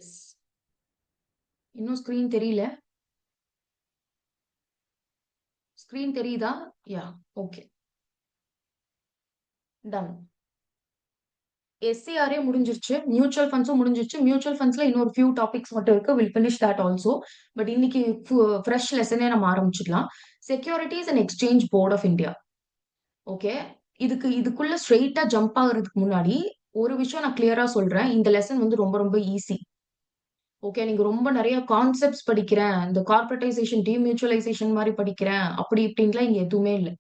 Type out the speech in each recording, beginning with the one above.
S. இன்னும் screen தெரியல. Screen தெரியுதா? யா. ஓகே. டன். எஸ்சிஆரே முடிஞ்சிருச்சு. மியூச்சுவல் ஃபண்ட்ஸும் முடிஞ்சிருச்சு. மியூச்சுவல் ஃபண்ட்ஸ்ல இன்னொரு ஃபியூ டாபிக்ஸ் மட்டும் இருக்கு. Will finish that also. But இன்னைக்கு ஃப்ரெஷ் லெசனே நம்ம ஆரம்பிச்சுக்கலாம். Securities and exchange board of India. Okay. இதுக்குள்ள ஸ்ட்ரெயிட்டா ஜம்ப் ஆகுறதுக்கு முன்னாடி ஒரு விஷயம் நான் கிளியரா சொல்றேன். இந்த லெசன் வந்து ரொம்ப ரொம்ப ஈஸி. ஓகே. நீங்க ரொம்ப நிறைய கான்செப்ட்ஸ் படிக்கிறேன். இந்த கார்பரேட்டைசேஷன், டிமியூச்சுவலைசேஷன் மாதிரி படிக்கிறேன். அப்படி இப்படின்லாம் இங்க எதுவுமே இல்ல.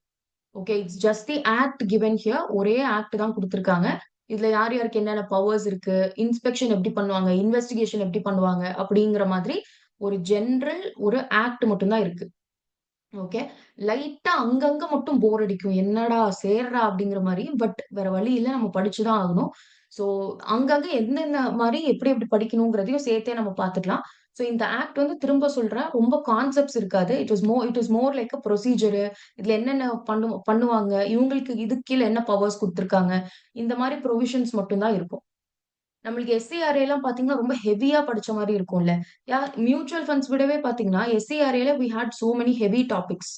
Okay. It's just the act given here. ஒரே ஆக்ட் தான் கொடுத்திருக்காங்க. இதுல யார் யாருக்கு என்னென்ன பவர்ஸ் இருக்கு, இன்ஸ்பெக்ஷன் எப்படி பண்ணுவாங்க, இன்வெஸ்டிகேஷன் எப்படி பண்ணுவாங்க அப்படிங்கிற மாதிரி ஒரு ஜெனரல் ஒரு ஆக்ட் மட்டும் தான் இருக்கு. ஓகே. லைட்டா அங்கங்க மட்டும் போர் அடிக்கும். என்னடா சேர்றா அப்படிங்கிற மாதிரி. பட் வேற வழி இல்ல. நம்ம படிச்சுதான் ஆகணும். சோ அங்கங்க எந்தெந்த மாதிரி எப்படி எப்படி படிக்கணுங்கிறதையும் சேர்த்தே நம்ம பார்த்துக்கலாம். சோ இந்த ஆக்ட் வந்து திரும்ப சொல்றேன். ரொம்ப கான்செப்ட்ஸ் இருக்காது. It is more like a procedure. இதுல என்னென்ன பண்ணுவாங்க, இவங்களுக்கு இதுக்கு கீழ என்ன பவர்ஸ் குடுத்துருக்காங்க. இந்த மாதிரி ப்ரொவிஷன்ஸ் மட்டும் தான் இருக்கும். நம்மளுக்கு எஸ்சிஆர்ஏ எல்லாம் பாத்தீங்கன்னா ரொம்ப ஹெவியா படிச்ச மாதிரி இருக்கும்ல. மியூச்சுவல் ஃபண்ட்ஸ் விடவே பாத்தீங்கன்னா எஸ்சிஆர்ஏல we had so many heavy topics.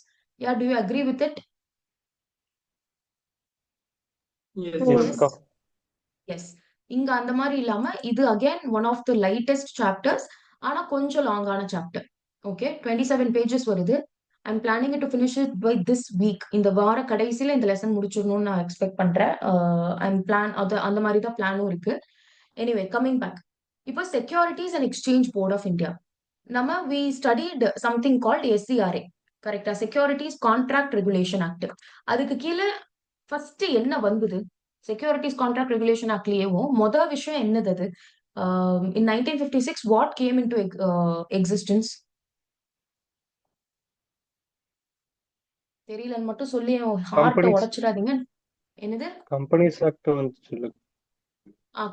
Do you agree with it? Yes, Yes, yes. Yes. Yes. இங்க அந்த மாதிரி இல்லாம இது again one of the lightest chapters. ஆனா கொஞ்சம் லாங்கான சாப்டர். ஓகே. 27 பேஜஸ் வருது. I'm planning to finish it by this week. இந்த வார கடைசியில இந்த லெசன் முடிச்சிடணும்னு நான் எக்ஸ்பெக்ட் பண்றேன். ஐம் பிளான் அது அந்த மாதிரி தான் பிளானும் இருக்கு. Anyway coming back. இப்போ securities and exchange board of India. நம்ம we studied something called SCRA. கரெக்டா? Securities contract regulation act. அதுக்கு கீழே ஃபர்ஸ்ட் என்ன வந்தது? செக்யூரிட்டிஸ் கான்ட்ராக்ட் ரெகுலேஷன் ஆக்ட்லயேவும் மொதல் விஷயம் என்னது அது? இன் 1956 வாட் கேம் இன்டு எக்ஸிஸ்டன்ஸ்? தெரியலன்னு மட்டும் சொல்லி ஹார்ட்ட Companies உடைச்சிடாதீங்க. என்னது? Companies Act வந்துச்சுல்ல.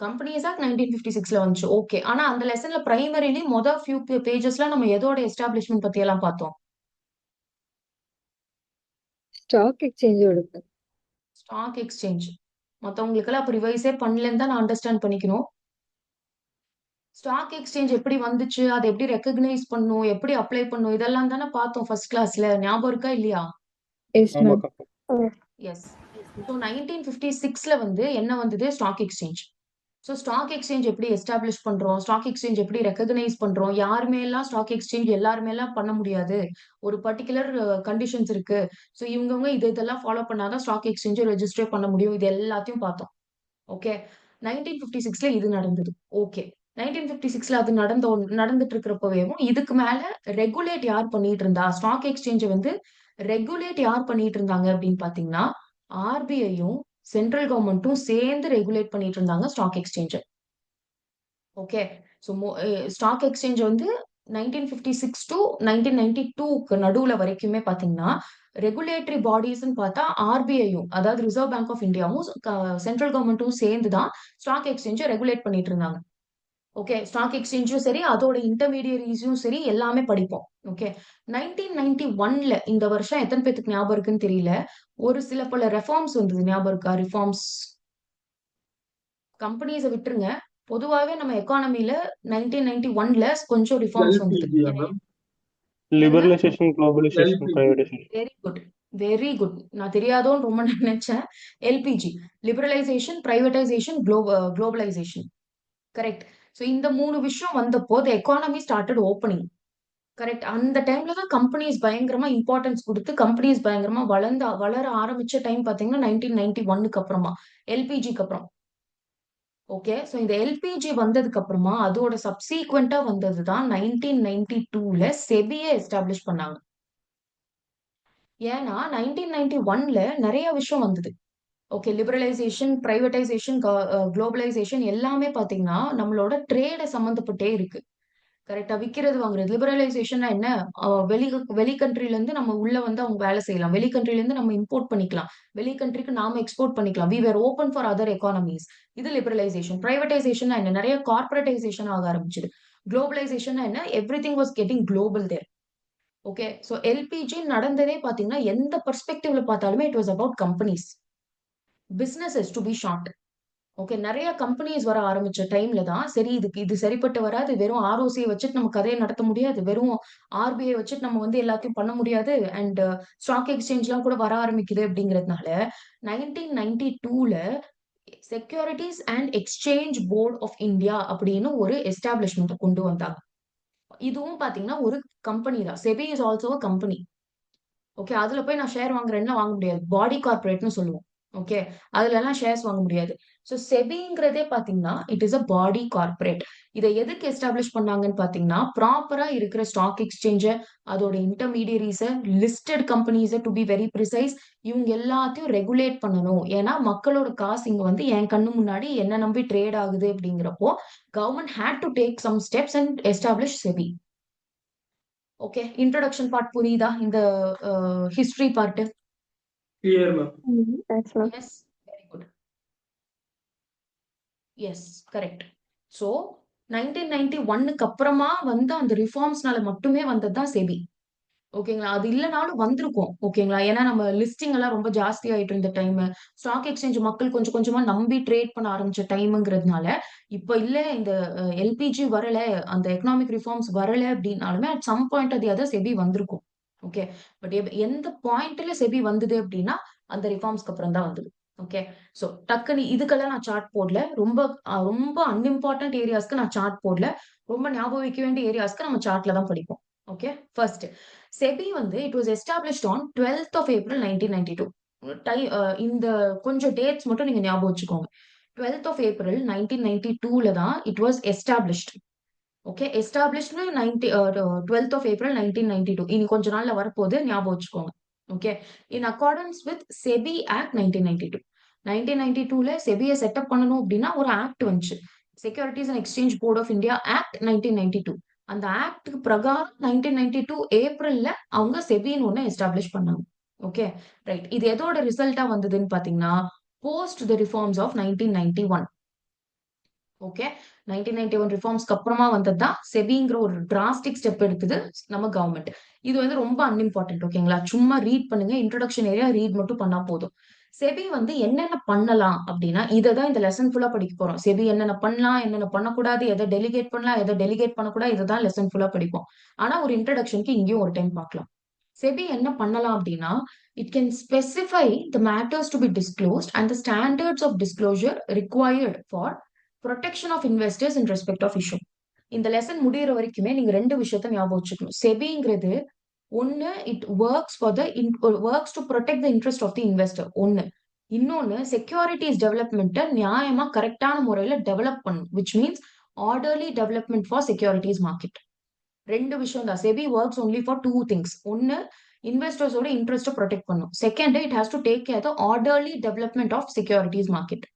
கம்பெனிஸ் ஆக்ட் 1956ல வந்துச்சு. ஓகே. ஆனா அந்த லெசன்ல பிரைமரிலி மொதல் ஃபியூ பேஜஸ்ல நம்ம எதோட எஸ்டாப்ளிஷ்மெண்ட் பத்தி எல்லாம் பார்த்தோம்? ஸ்டாக் எக்ஸ்சேஞ்ச் எடுத்து ஸ்டாக் எக்ஸ்சேஞ்ச். மத்தவங்களுக்கெல்லாம் அப்ப ரிவைஸே பண்ணலன்னு தான் நான் அண்டர்ஸ்டாண்ட் பண்ணிக்கணும். ஸ்டாக் எக்ஸ்சேஞ்ச் எப்படி வந்துச்சு, அதை எப்படி ரெகக்னைஸ் பண்ணும், எப்படி அப்ளை பண்ணும், இதெல்லாம் தானே பார்த்தோம் ஃபர்ஸ்ட் கிளாஸ்ல. ஞாபகம் இருக்கா இல்லையா? எஸ் ஆமா மேம். எஸ். ஸோ 1956ல வந்து என்ன வந்தது? Stock exchange. So stock exchange எப்படி எஸ்டாப்ளிஷ் பண்றோம், ஸ்டாக் எக்ஸ்சேஞ்ச் எப்படி ரெகக்னைஸ் பண்றோம், யாருமே எல்லாம் ஸ்டாக் எக்ஸ்சேஞ்ச் எல்லாருமே எல்லாம் பண்ண முடியாது. ஒரு பர்டிகுலர் கண்டிஷன்ஸ் இருக்கு. ஸோ இவங்கவங்க இதெல்லாம் ஃபாலோ பண்ணாதான் ஸ்டாக் எக்ஸ்சேஞ்ச் ரெஜிஸ்டர் பண்ண முடியும். இது எல்லாத்தையும் பார்த்தோம். ஓகே. 1956ல இது நடந்தது. ஓகே. 1956ல அது நடந்துட்டு இருக்கிறப்பவேவும் இதுக்கு மேல ரெகுலேட் யார் பண்ணிட்டு இருந்தா? ஸ்டாக் எக்ஸ்சேஞ்ச வந்து ரெகுலேட் யார் பண்ணிட்டு இருந்தாங்க அப்படின்னு பாத்தீங்கன்னா, ஆர்பிஐயும் சென்ட்ரல் கவர்மெண்ட்டும் சேர்ந்து ரெகுலேட் பண்ணிட்டு இருந்தாங்க stock exchange. Okay. So stock exchange வந்து 1956 டு 1992க்கு நடுவுல வரைக்குமே பாத்தீங்கன்னா, ரெகுலேட்டரி பாடிஸ்ன்னு பார்த்தா ஆர்பிஐயும், அதாவது ரிசர்வ் பேங்க் ஆஃப் இந்தியாவும் சென்ட்ரல் கவர்மெண்ட்டும் சேர்ந்து தான் ஸ்டாக் எக்ஸ்சேஞ்ச ரெகுலேட் பண்ணிட்டு இருந்தாங்க. ஓகே. ஸ்டாக் எக்ஸ்சேஞ்சும் சரி, அதோட இன்டர்மீடியரிஸும் சரி எல்லாமே படிப்போம். ஓகே. 1991ல இந்த வருஷம் எத்தனை பேத்துக்கு ஞாபகம் இருக்குன்னு தெரியல. ஒரு சில பல ரெஃபார்ம்ஸ் வந்தது. ஞாபகம் இருக்கா? ரிஃபார்ம்ஸ். கம்பெனிஸ விட்டுருங்க. பொதுவாவே நம்ம எக்கானமில 1991ல கொஞ்சம் ரிஃபார்ம்ஸ் வந்தது. LPG ma'am. என்னதுங்க? Liberalization, globalization, LPG. privatization. Very good. Very good. நான் தெரியாதோன்னு ரொம்ப நினைச்சேன். LPG. Liberalisation, privatisation, globalisation. Correct. So இந்த 3 விஷயம் வந்தப்போ the economy started opening. Correct. அந்த டைம்ல தான் கம்பெனிஸ் பயங்கரமா இம்பார்ட்டன்ஸ் குடுத்து, கம்பெனிஸ் பயங்கரமா வளர ஆரம்பிச்ச டைம் பாத்தீங்கன்னா 1991க்கு அப்புறமா. எல்பிஜிக்கு அப்புறம். ஓகே. சோ இந்த எல்பிஜி வந்ததுக்கு அப்புறமா அதோட சப்சீக்வென்ட்டா வந்தது தான் 1992ல செபிய எஸ்டாப்ளிஷ் பண்ணாங்க. ஏன்னா 1991ல நிறைய விஷயம் வந்தது. ஓகே. லிபரலைசேஷன், பிரைவேடைசேஷன், குளோபலைசேஷன் எல்லாமே பாத்தீங்கன்னா நம்மளோட ட்ரேட சம்பந்தப்பட்டே இருக்கு. கரெக்ட்டா? விக்கிறது, வாங்குறது. லிபரலைசேஷன்னா என்ன? வெளி வெளி கண்ட்ரில இருந்து நம்ம உள்ள வந்து அவங்க வேலை செய்யலாம். வெளி கண்ட்ரில இருந்து நம்ம இம்போர்ட் பண்ணிக்கலாம். வெளி கண்ட்ரிக்கு நாம எக்ஸ்போர்ட் பண்ணிக்கலாம். We were open for other economies. இது லிபரலைசேஷன். பிரைவேடைசேஷன்னா என்ன? நிறைய கார்ப்பரேட்டைசேஷன் ஆக ஆரம்பிச்சது. குளோபலைசேஷன்னா என்ன? Everything was getting global there. Okay. So LPG நடந்ததே பாத்தீங்கன்னா எந்த பெர்ஸ்பெக்டிவ்ல பார்த்தாலுமே it was about companies. Businesses to be short. Okay. நெறைய கம்பெனிஸ் வர ஆரம்பிச்ச டைம்ல தான், சரி இது சரிப்பட்டு வராது. வெறும் ஆர்ஓசிய வச்சுட்டு நம்ம கதைய நடத்த முடியாது. வெறும் ஆர்பிஐ வச்சுட்டு நம்ம வந்து எல்லாத்தையும் பண்ண முடியாது. அண்ட் ஸ்டாக் எக்ஸ்சேஞ்ச்லாம் கூட வர ஆரம்பிக்குது அப்படிங்கிறதுனால, 1992ல securities and exchange board of India அப்படின்னு ஒரு எஸ்டாப்ளிஷ்மென்ட்ட கொண்டு வந்தாங்க. இதுவும் பார்த்தீங்கன்னா, ஒரு கம்பெனி தான். SEBI is also a company. Okay. அதுல போய் நான் ஷேர் வாங்குறேன்னா வாங்க முடியாது. பாடி கார்ப்பரேட்ன்னு சொல்லுவோம். ஓகே. அதுலலாம் ஷேர்ஸ் வாங்க முடியாது. ஸோ செபிங்கிறதே பார்த்தீங்கன்னா, it is a body corporate. இத எதுக்கு எஸ்டாப்ளிஷ் பண்ணாங்கன்னு பார்த்தீங்கன்னா, ப்ராப்பரா இருக்கிற ஸ்டாக் எக்ஸ்சேஞ்ச, அதோட இன்டர்மீடியரீஸ, லிஸ்டட் கம்பெனிஸ டூ பி வெரி பிரிசைஸ் இவங்க எல்லாத்தையும் ரெகுலேட் பண்ணணும். ஏன்னா, மக்களோட காசு இங்க வந்து என் கண்ணு முன்னாடி என்ன நம்பி ட்ரேட் ஆகுது அப்படிங்கிறப்போ, government had to take some steps and establish SEBI. Okay. Introduction part புரியுதா? இந்த history part. Clear ma'am. Thanks, ma'am. Yes. Very good. Yes. Correct. So 1991க்கு அப்புறமா வந்து அந்த ரிஃபார்ம்ஸ்னால மட்டுமே வந்தது தான் செபி. ஓகேங்களா? அது இல்லனாலும் வந்திருக்கும். ஓகேங்களா? ஏன்னா நம்ம லிஸ்டிங் எல்லாம் ரொம்ப ஜாஸ்தி ஆயிட்டு இருந்த டைமு. ஸ்டாக் எக்ஸ்சேஞ்ச் மக்கள் கொஞ்சம் கொஞ்சமா நம்பி ட்ரேட் பண்ண ஆரம்பிச்ச டைம்ங்கிறதுனால, இப்ப இல்ல இந்த எல்பிஜி வரல, அந்த எக்கனாமிக் ரிஃபார்ம்ஸ் வரல அப்டின்னாலுமே at some point or the other SEBI வந்திருக்கும். ஓகே. பட் எந்த பாயிண்ட்ல செபி வந்தது அப்டின்னா, அந்த ரிஃபார்ம்ஸ்க்கு அப்புறம் தான் வந்தது. ஓகே. சோ டக்குனு இதுக்கெல்லாம் நான் சார்ட் போடல. ரொம்ப அன்இம்பார்ட்டன்ட் ஏரியாஸ்க்கு நான் சார்ட் போடல. ரொம்ப ஞாபகம் வைக்க வேண்டிய ஏரியாஸ்க்கு நம்ம சார்ட்ல தான் படிப்போம். ஓகே. ஃபர்ஸ்ட் செபி வந்து it was established on 12th of April 1992. இந்த கொஞ்சம் டேட்ஸ் மட்டும் நீங்க ஞாபகம் வச்சுக்கோங்க. 12th ஆஃப் ஏப்ரல் 1992ல தான் இட் வாஸ் எஸ்டாப்ளிஷ்ட். ஓகே. எஸ்டாப்ளிஷ்ட்னு 12th ஆஃப் ஏப்ரல் 1992. இனி கொஞ்ச நாள்ல வரப்போகுது ஞாபகம் வச்சுக்கோங்க. Okay. In accordance with SEBI act 1992. 1992ல செபிய செட்டப் பண்ணணும் அப்படின்னா ஒரு ஆக்ட் வந்துச்சு. Securities and exchange board of India act 1992. அந்த ஆக்ட்க்கு பிரகாரம் 1992 ஏப்ரல்ல அவங்க செபின்னு ஒண்ணு எஸ்டாப்ளிஷ் பண்ணாங்க. ஓகே. ரைட். இது எதோட ரிசல்ட்டா வந்ததுன்னு பாத்தீங்கன்னா, post the reforms of 1991. Okay. 1991 ரிஃபார்ம்ஸ்க்கு அப்புறமா வந்தது தான் செபிங்கிற ஒரு டிராஸ்டிக் ஸ்டெப் எடுத்தது நம்ம கவர்ன்மெண்ட். இது வந்து ரொம்ப அன்இம்பார்ட்டன்ட். ஓகேங்களா? சும்மா ரீட் பண்ணுங்க. இன்ட்ரோடக்ஷன் ஏரியா ரீட் மட்டும் பண்ணா போதும். செபி வந்து என்னென்ன பண்ணலாம் அப்படின்னா, இத தான் இந்த லெசன் ஃபுல்லா படிக்க போறோம். செபி என்னென்ன பண்ணலாம், என்னென்ன பண்ணக்கூடாது, எத டெலிகேட் பண்ணலாம், எத டெலிகேட் பண்ணக்கூடாது, இத தான் லெசன் ஃபுல்லா படிப்போம். ஆனா ஒரு இன்ட்ரோடக்ஷன்க்கு இங்கேயும் ஒரு டைம் பார்க்கலாம். செபி என்ன பண்ணலாம் அப்படின்னா, it can specify the matters to be disclosed and the standards of disclosure required for protection of investors in respect of issue. இந்த லெசன் முடியிற வரைக்குமே நீங்க 2 விஷயத்த ஞாபகம் வச்சுக்கணும். செபிங்கிறது ஒண்ணு it works to protect the interest of the investor ஒண்ணு. இன்னொன்னு செக்யூரிட்டீஸ் டெவலப்மெண்ட்ட நியாயமா கரெக்ட்டான முறையில டெவலப் பண்ணும். Which means orderly development for securities market. 2 விஷயம் தான். SEBI works only for 2 things. ஒண்ணு இன்வெஸ்டர்ஸோட இன்ட்ரெஸ்ட்ட புரொடெக்ட் பண்ணும். Second it has to take care the orderly development of securities market.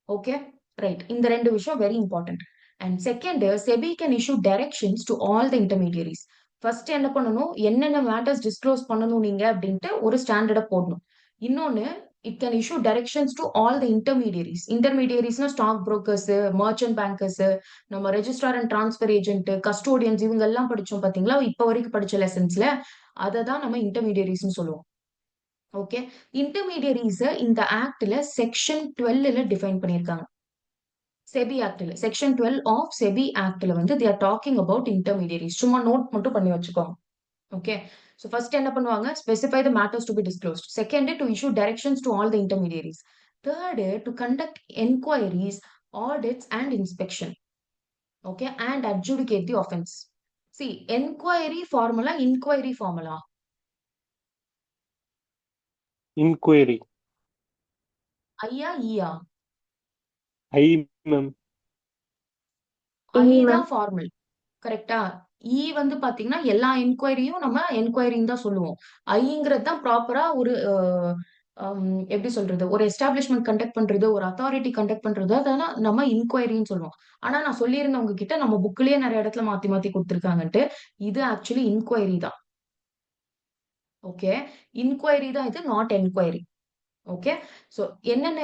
Okay. Right. இந்த 2 விஷயம் very important. And second SEBI can issue directions to all the intermediaries. First என்ன பண்ணணும், என்னென்ன matters disclose பண்ணணும் நீங்க அப்படின்ட்டு ஒரு ஸ்டாண்டர்ட போடணும். இன்னொன்னு it can issue directions to all the intermediaries. இன்டர்மீடியரீஸ்னா ஸ்டாக் புரோக்கர்ஸ், மர்ச்சன்ட் பேங்கர்ஸ், நம்ம registrar and transfer agent, custodians இவங்க எல்லாம் படிச்சோம் பாத்தீங்களா? இப்ப வரைக்கும் படிச்ச லெசன்ஸ்ல அத தான் நம்ம இன்டர்மீடியரீஸ்னு சொல்லுவோம். ஓகே. இன்டர்மீடியரீஸ இந்த ஆக்ட்ல செக்ஷன் 12ல டிஃபைன் பண்ணியிருக்காங்க. செபி ஆக்ட்ல செக்ஷன் 12 ஆஃப் செபி ஆக்ட்ல வந்து they are talking about intermediaries. சும்மா நோட் மட்டும் பண்ணி வச்சுக்கோங்க. ஓகே. சோ ஃபர்ஸ்ட் என்ன பண்ணுவாங்க, specify the matters to be disclosed. Second to issue directions to all the intermediaries. Third to conduct enquiries, audits and inspection. Okay. And adjudicate the offence. See, enquiry formula, inquiry formula. Inquiry. ஐயா ஈயா? ஐ ma'am. ஐ E, தான் ma'am. Formal. கரெக்ட்டா? இ வந்து பாத்தீங்கன்னா எல்லா என்குயரியும் நம்ம என்குயரின்னு தான் சொல்லுவோம். ஐங்கிறது தான் ப்ராப்பரா ஒரு எப்படி சொல்றது? ஒரு எஸ்டாப்ளிஷ்மென்ட் கண்டக்ட் பண்றது, ஒரு அத்தாரிட்டி கண்டக்ட் பண்றது அதான நம்ம இன்குயரின்னு சொல்லுவோம். ஆனா நான் சொல்லியிருந்தேன் உங்ககிட்ட நம்ம புக்லயே நெறைய இடத்துல மாத்தி மாத்தி குடுத்துருக்காங்கன்ட்டு. இது ஆக்சுவலி இன்குயரி தான். ஓகே. இன்குயரி தான் இது, நாட் என்குயரி. ஓகே. சோ என்னென்ன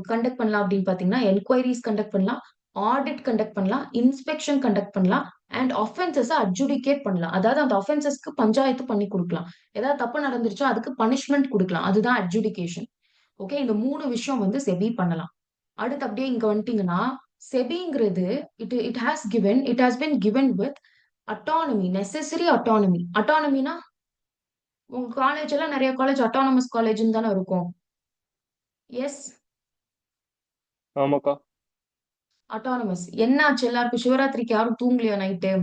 கண்டக்ட் பண்ணலாம் அப்படின்னு பாத்தீங்கன்னா, என்குயரிஸ் கண்டக்ட் பண்ணலாம், ஆடிட் கண்டக்ட் பண்ணலாம், இன்ஸ்பெக்ஷன் கண்டக்ட் பண்ணலாம், அண்ட் ஆஃபென்சஸ அட்ஜுடிகேட் பண்ணலாம். அதாவது அந்த ஆஃபென்சஸ்க்கு பஞ்சாயத்து பண்ணி குடுக்கலாம். ஏதாவது தப்பு நடந்துருச்சா அதுக்கு பனிஷ்மென்ட் குடுக்கலாம். அதுதான் அட்ஜுடிகேஷன். ஓகே. இந்த 3 விஷயம் வந்து செபி பண்ணலாம். அடுத்து அப்படியே இங்க வந்துட்டீங்கன்னா செபிங்கிறது it has been given with autonomy, necessary autonomy. அட்டானமினா உங்க காலேஜ் எல்லாம் நிறைய காலேஜ் அட்டானமஸ் காலேஜ்னு தானே இருக்கும். எஸ், ஆமாக்கா. அட்டானமஸ். என்னாச்சு எல்லாருக்கும்? சிவராத்திரிக்கு யாரும் தூங்கலையா நைட்டு?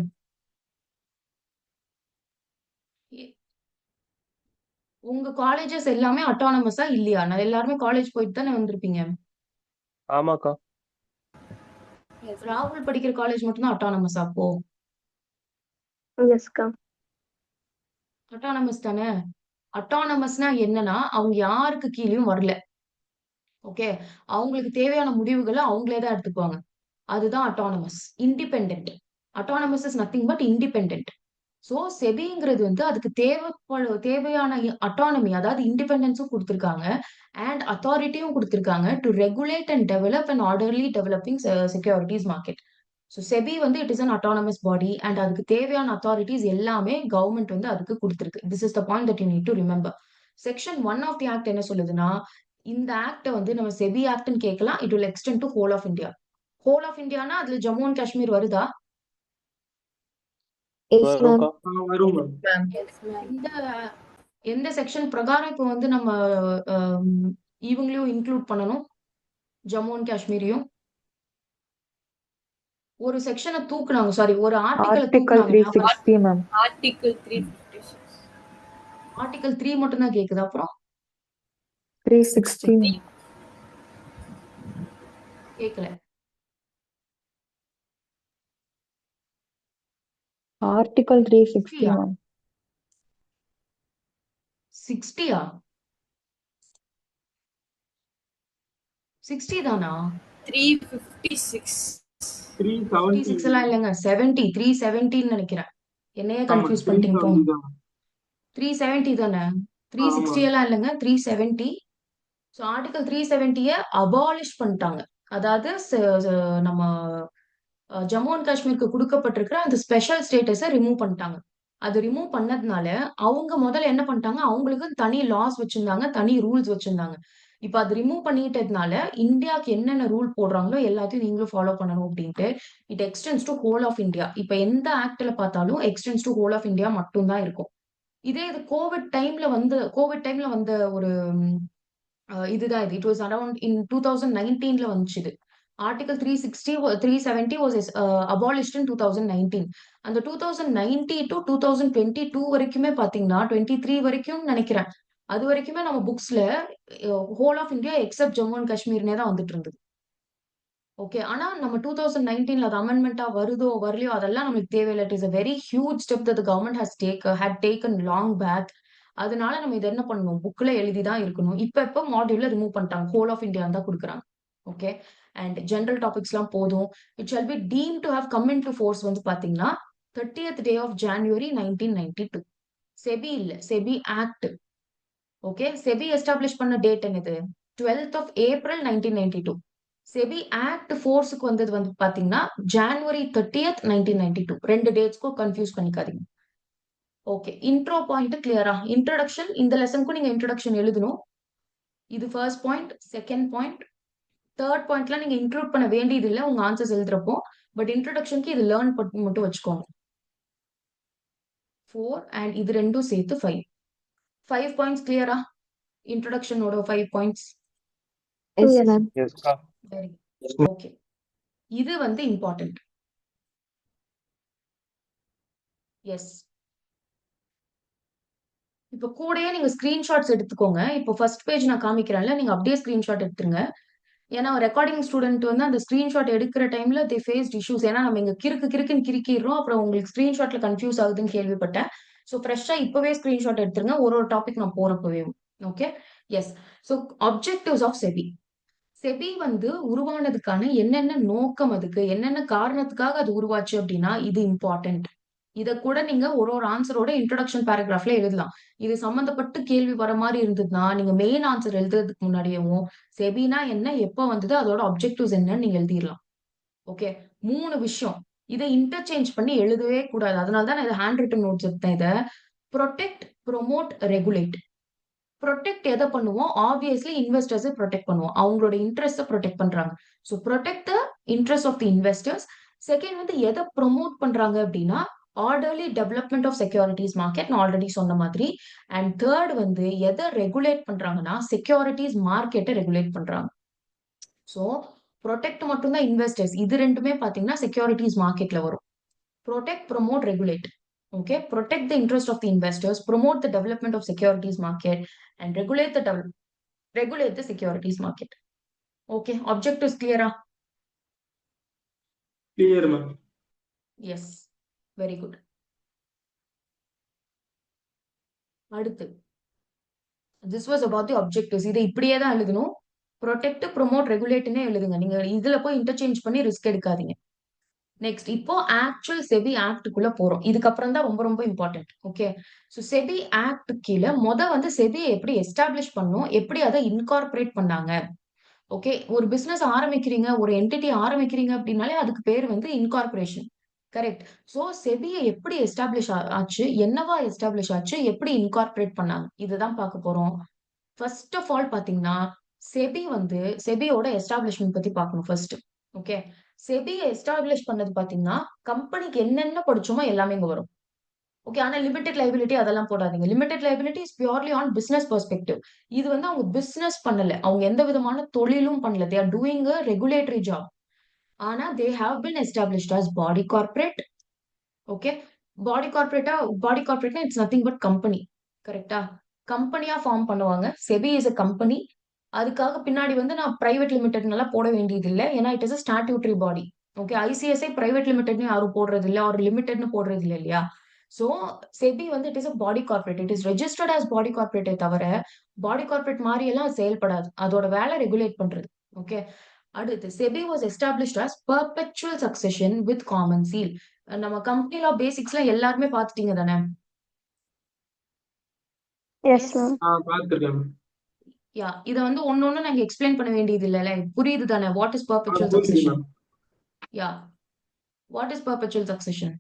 உங்க காலேஜஸ் எல்லாமே அட்டானமஸா இல்லையா? நான் எல்லாருமே காலேஜ் போயிட்டு தானே வந்திருப்பீங்க. ஆமாக்கா. Yes. ராகுல் படிக்கிற காலேஜ் மட்டும்தான் அட்டானமஸா அப்போ? எஸ்க்கா. அட்டானமஸ் தானே. அட்டானமஸ்னா என்னன்னா அவங்க யாருக்கு கீழயும் வரல. ஓகே, அவங்களுக்கு தேவையான முடிவுகளை அவங்களே தான் எடுத்துக்குவாங்க. அதுதான் autonomous. Independent. Autonomous is nothing but independent. So செபிங்கிறது வந்து அதுக்கு தேவையான அட்டானமி, அதாவது இண்டிபெண்டன்ஸும் கொடுத்திருக்காங்க அண்ட் அத்தாரிட்டியும் கொடுத்திருக்காங்க to regulate and develop and orderly developing securities market. So SEBI வந்து it is an autonomous body and அதுக்கு தேவையான அத்தாரிட்டிஸ் எல்லாமே கவர்மெண்ட் வந்து அதுக்கு கொடுத்திருக்கு. This is the point that you need to remember. Section 1 of the act என்ன சொல்லுதுன்னா, இந்த ஆக்ட வந்து நம்ம செபி ஆக்ட்னு கேட்கலாம். It will extend to whole of India. Whole of இந்தியானா அதுல ஜம்மு அண்ட் காஷ்மீர் வருதா? Yes, ma'am. வரும்க்கா. வரும் மேம். Yes, ma'am. இந்த எந்த செக்ஷன் பிரகாரம் இப்போ வந்து நம்ம இவங்களையும் இன்க்ளூட் பண்ணணும், ஜம்மு அண்ட் காஷ்மீரையும்? ஒரு செக்ஷனை தூக்குனாங்க, சாரி ஒரு ஆர்டிக்கலை Article தூக்குனாங்க. 360, ma'am. Article 356. ஆர்டிகல் 3 மட்டும் தான் கேக்குது. அப்புறம் 360, ma'am. கேட்கல. Article 360, Yeah. ma'am. 60யா? 60 தானா? 356. 56 எல்லாம் இல்லைங்க, 70, 370 நினைக்கிறேன். என்னையே கன்ஃபியூஸ் பண்ணிட்டீங்க போங்க. 370 தானே, 360 எல்லாம் இல்லைங்க, 370. ஸோ ஆர்டிகல் 370 அபாலிஷ் பண்ணிட்டாங்க. அதாவது நம்ம ஜம்மு அண்ட் காஷ்மீருக்கு கொடுக்கப்பட்டிருக்கிற அந்த ஸ்பெஷல் ஸ்டேட்டஸை ரிமூவ் பண்ணிட்டாங்க. அது ரிமூவ் பண்ணதுனால அவங்க முதல்ல என்ன பண்ணிட்டாங்க, அவங்களுக்கு தனி லாஸ் வச்சிருந்தாங்க, தனி ரூல்ஸ் வச்சிருந்தாங்க. இப்ப அது ரிமூவ் பண்ணிட்டதுனால இந்தியாவுக்கு என்னென்ன ரூல் போடுறாங்களோ எல்லாத்தையும் நீங்களும் ஃபாலோ பண்ணணும் அப்படின்ட்டு it extends to whole of India. இப்ப எந்த ஆக்ட்ல பார்த்தாலும் extends to whole of India மட்டும் தான் இருக்கும். இதே இது கோவிட் டைம்ல வந்த ஒரு இதுதான் இது. இட் வாஸ் அரௌண்ட் இன் 2019ல வந்துச்சு இது. ஆர்டிகல் 370 வாஸ் அபாலிஷ்ட் இன் 2019. அந்த 2090 டு 2022 வரைக்குமே பாத்தீங்கன்னா 23 வரைக்கும் நினைக்கிறேன், அது வரைக்குமே நம்ம புக்ஸ்ல whole of India except Jammu and காஷ்மீர்னே தான் வந்துட்டு இருந்தது. ஓகே, ஆனா நம்ம 2019ல அது அமெண்ட்மெண்டா வருதோ வரலையோ அதெல்லாம் நம்மளுக்கு தேவையில்லை. It is a very huge step that the government had taken long back. அதனால நம்ம இதை என்ன பண்ணணும், புக்ல எழுதி தான் இருக்கணும். இப்ப மாடியூல்ல ரிமூவ் பண்ணிட்டாங்க, ஹோல் ஆஃப் இந்தியா தான் கொடுக்குறாங்க. ஓகே, அண்ட் ஜெனரல் டாபிக்ஸ் எல்லாம் போதும். It shall be deem to have come into டு ஃபோர்ஸ் வந்து பாத்தீங்கன்னா 30th day of January 1992. SEBI இல்ல, SEBI act. Okay, SEBI establish பண்ண டேட் என்னது? 12th of April 1992. SEBI act ஃபோர்ஸுக்கு வந்தது வந்து பாத்தீங்கன்னா January 30th 1992. ரெண்டு டேட்ஸ்க்கும் கன்ஃபியூஸ் பண்ணிக்காதீங்க. ஓகே, இன்ட்ரோ பாயிண்ட் கிளியரா? இன்ட்ரோடக்ஷன், இந்த லெசனுக்கும் நீங்க இன்ட்ரோடக்ஷன் எழுதணும். இது first point. Second point, third பாயிண்ட்லாம் நீங்க இன்க்ளூட் பண்ண வேண்டியது இல்லை உங்க ஆன்சர்ஸ் எழுதுறப்போ. பட் இன்ட்ரோடக்ஷனுக்கு இது லேர்ன் பண்ணி மட்டும் வச்சுக்கோங்க. 4 அண்ட் இது ரெண்டும் சேர்த்து 5 பாயிண்ட்ஸ் கிளியரா? இன்ட்ரோடக்ஷனோட 5 பாயிண்ட்ஸ். Yes, Yes. ma'am. எஸ்க்கா. Very okay. இது வந்து இம்பார்ட்டன்ட். எஸ், இப்ப கூடயே நீங்க ஸ்கிரீன்ஷாட்ஸ் எடுத்துக்கோங்க. இப்போ ஃபர்ஸ்ட் பேஜ் நான் காமிக்கிறேன்ல, நீங்க அப்படியே ஸ்கிரீன்ஷாட் எடுத்துருங்க. ஏன்னா ரெக்கார்டிங் ஸ்டூடெண்ட் வந்து அந்த ஸ்கிரீன்ஷாட் எடுக்கிற டைம்ல தே ஃபேஸ்ட் இஷ்யூஸ். ஏன்னா நம்ம இங்க கிறுக்குன்னு கிறுக்கிடுறோம், அப்புறம் உங்களுக்கு ஸ்கிரீன்ஷாட்ல கன்ஃபியூஸ் ஆகுதுன்னு கேள்விப்பட்டேன். ஸோ ஃப்ரெஷ்ஷா இப்பவே ஸ்கிரீன்ஷாட் எடுத்துருங்க, ஒரு டாபிக் நான் போறப்பவே. Okay, yes. So objectives of SEBI. SEBI வந்து உருவானதுக்கான என்னென்ன நோக்கம், அதுக்கு என்னென்ன காரணத்துக்காக அது உருவாச்சு அப்படின்னா இது இம்பார்ட்டன்ட். இத கூட நீங்க ஒரு ஆன்சரோட இன்ட்ரோடக்ஷன் பேராகிராஃப்ல எழுதலாம். இது சம்பந்தப்பட்டு கேள்வி வர மாதிரி இருந்ததுன்னா நீங்க மெயின் ஆன்சர் எழுதுறதுக்கு முன்னாடியேவும் செபினா என்ன, எப்ப வந்தது, அதோட அப்ஜெக்டிவ்ஸ் என்னன்னு நீங்க எழுதிடலாம். ஓகே, 3 விஷயம். இதை இன்டர்சேஞ்ச் பண்ணி எழுதவே கூடாது. அதனால தான் நான் இதை ஹேண்ட் ரிட்டன் நோட்ஸ் எடுத்தேன். இதை ப்ரொடெக்ட், ப்ரொமோட், ரெகுலேட். ப்ரொடெக்ட் எதை பண்ணுவோம்? ஆப்வியஸ்லி இன்வெஸ்டர்ஸ் ப்ரொடெக்ட் பண்ணுவோம். அவங்களோட இன்ட்ரெஸ்ட் ப்ரொடெக்ட் பண்றாங்க. So protect the interest of the investors. Second வந்து எதை ப்ரொமோட் பண்றாங்க அப்படின்னா orderly development of securities market, நான் ஆல்ரெடி சொன்ன மாதிரி. அண்ட் தேர்ட் வந்து எதை ரெகுலேட் பண்றாங்கன்னா செக்யூரிட்டிஸ் மார்க்கெட்டை ரெகுலேட் பண்றாங்க. ஸோ ப்ரொடெக்ட் மட்டும்தான் இன்வெஸ்டர்ஸ், இது ரெண்டுமே பாத்தீங்கன்னா செக்யூரிட்டிஸ் மார்க்கெட்ல வரும். protect, promote, regulate. Okay, protect the interest of the investors, promote the development of securities market, and regulate the securities market. Okay, objectives clear? Clear, ma'am. Yes, very good. அடுத்து, this was about the objectives. இதை இப்படியே தான் எழுதணும். protect, promote, regulate-னே எழுதுங்க. நீங்க இதுல போய் interchange பண்ணி ரிஸ்க் எடுக்காதீங்க. நெக்ஸ்ட் இப்போ ஆக்சுவல் செபி ஆக்டுக்குள்ள போறோம். இதுக்கப்புறம் தான் ரொம்ப ரொம்ப important. Okay, so SEBI act கீழே வந்து செபியை எப்படி எஸ்டாப்ளிஷ் பண்ணணும், எப்படி அதை இன்கார்பரேட் பண்ணாங்க. ஓகே, ஒரு பிசினஸ் ஆரம்பிக்கிறீங்க, ஒரு என்டிட்டி ஆரம்பிக்கிறீங்க அப்படின்னாலே அதுக்கு பேர் வந்து இன்கார்பரேஷன். கரெக்ட். ஸோ செபியை எப்படி எஸ்டாப்ளிஷ் ஆச்சு, என்னவா எஸ்டாப்ளிஷ் ஆச்சு, எப்படி இன்கார்பரேட் பண்ணாங்க, இதுதான் பார்க்க போறோம். ஃபர்ஸ்ட் ஆஃப் ஆல் பாத்தீங்கன்னா செபியோட எஸ்டாப்ளிஷ்மெண்ட் பத்தி பார்க்கணும் ஃபர்ஸ்ட். ஓகே, செபியை எஸ்டாப்ளிஷ் பண்ணது பாத்தீங்கன்னா கம்பெனிக்கு என்னென்ன படிச்சோமோ எல்லாமே இங்க வரும். ஓகே, ஆனா லிமிடெட் லைபிலிட்டி அதெல்லாம் போடாதீங்க. Limited liability is purely on business perspective. இது வந்து அவங்க பிசினஸ் பண்ணல, அவங்க எந்த விதமான தொழிலும் பண்ணல. They are doing a regulatory job. ஆனா they have been established as body corporate. Okay, body கார்பரேட்னா இட்ஸ் நத்திங் பட் கம்பெனி. கரெக்டா? கம்பெனியா ஃபார்ம் பண்ணுவாங்க. SEBI is a company. அதுக்காக பின்னாடி வந்து நான் பிரைவேட் லிமிடெட் போட வேண்டியது இல்லை, ஏன்னா it is a statutory body. Okay, ICSI private லிமிடெட்னு யாரும் போடுறது இல்லை, ஒரு லிமிடெட்னு போடுறது இல்லை இல்லையா? சோ செபி வந்து it is a body corporate. It is registered as body கார்பரேட்டே தவிர பாடி கார்பரேட் மாதிரி எல்லாம் செயல்படாது. அதோட வேலை ரெகுலேட் பண்றது. ஓகே, அடுத்து SEBI was established as perpetual succession with common seal. நம்ம கம்பெனி லா பேசிக்ஸ்ல எல்லாருமே பாத்துட்டீங்க தானே? Yes, ma'am. பார்த்திருக்கேன். யா, இத வந்து ஒன்னொன்னு நாங்க எக்ஸ்பிளைன் பண்ண வேண்டியது இல்லல, புரியுது தானே? வாட் இஸ் பெர்பெச்சுவல் புரியுது succession? Ma'am. Yeah, what is perpetual succession?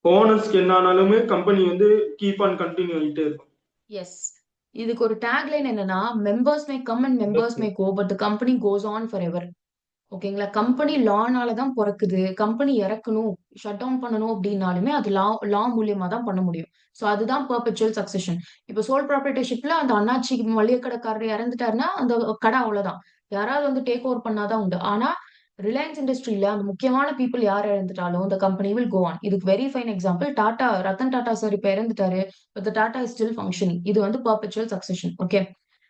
ஓனர்ஸ்க்கு என்ன ஆனாலுமே கம்பெனி வந்து கீப் ஆன் கண்டினியூ ஆயிட்டே இருக்கும். எஸ், இதுக்கு ஒரு டேக்லைன் என்னன்னா, members may come and members may go but the company goes on for ever. ஓகேங்களா? கம்பெனி லானால தான் பிறக்குது. கம்பெனி இறக்கணும், ஷட் டவுன் பண்ணணும் அப்படின்னாலுமே அது லா மூலியமா தான் பண்ண முடியும். சோ அதுதான் பெர்பெச்சுவல் சக்செஷன். இப்போ சோல் ப்ராப்ரேட்டர்ஷிப்ல அந்த அண்ணாச்சி மளிகை கடைக்காரர் இறந்துட்டாருன்னா அந்த கடை அவ்வளவுதான். யாராவது வந்து டேக் ஓவர் பண்ணாதான் உண்டு. ஆனா ரிலையன்ஸ் இண்டஸ்ட்ரியில அந்த முக்கியமான பீப்புள் யார் இறந்துட்டாலும் the company will go on. இதுக்கு very fine example Tata, Ratan Tata sir இப்ப இறந்துட்டாரு, but the Tata is still functioning. இது வந்து perpetual succession. Okay,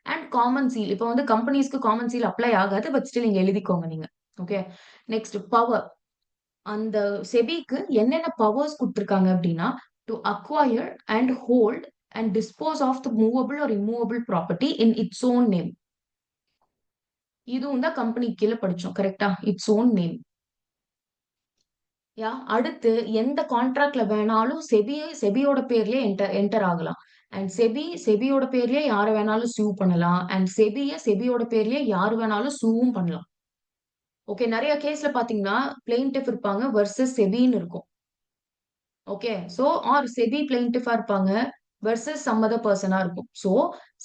and common seal. இப்போ வந்து கம்பெனிஸ்க்கு காமன் சீல் அப்ளை ஆகாது, பட் ஸ்டில் இங்க எழுதிக்கோங்க நீங்க. Okay, next power. அந்த செபிக்கு என்னென்ன பவர்ஸ் கொடுத்திருக்காங்க அப்படின்னா, to acquire and hold and dispose of the movable or immovable property in its own name. இதுவும் தான் கம்பெனி கீழே படிச்சோம். கரெக்டா? It's own name. யா, அடுத்து எந்த கான்ட்ராக்ட்ல வேணாலும் செபியோட பேர்லயே என்டர் ஆகலாம். அண்ட் செபியோட பேர்லயே யாரை வேணாலும் சூ பண்ணலாம். அண்ட் செபியோட பேர்லயே யாரு வேணாலும் சூவும் பண்ணலாம். ஓகே, நிறைய கேஸ்ல பாத்தீங்கன்னா பிளெயின்டிஃப் இருப்பாங்க வர்சஸ் செபின்னு இருக்கும். ஓகே, சோ ஆர் செபி பிளெயின்டிஃபா இருப்பாங்க வர்சஸ் சம் அதர் பர்சனா இருக்கும். சோ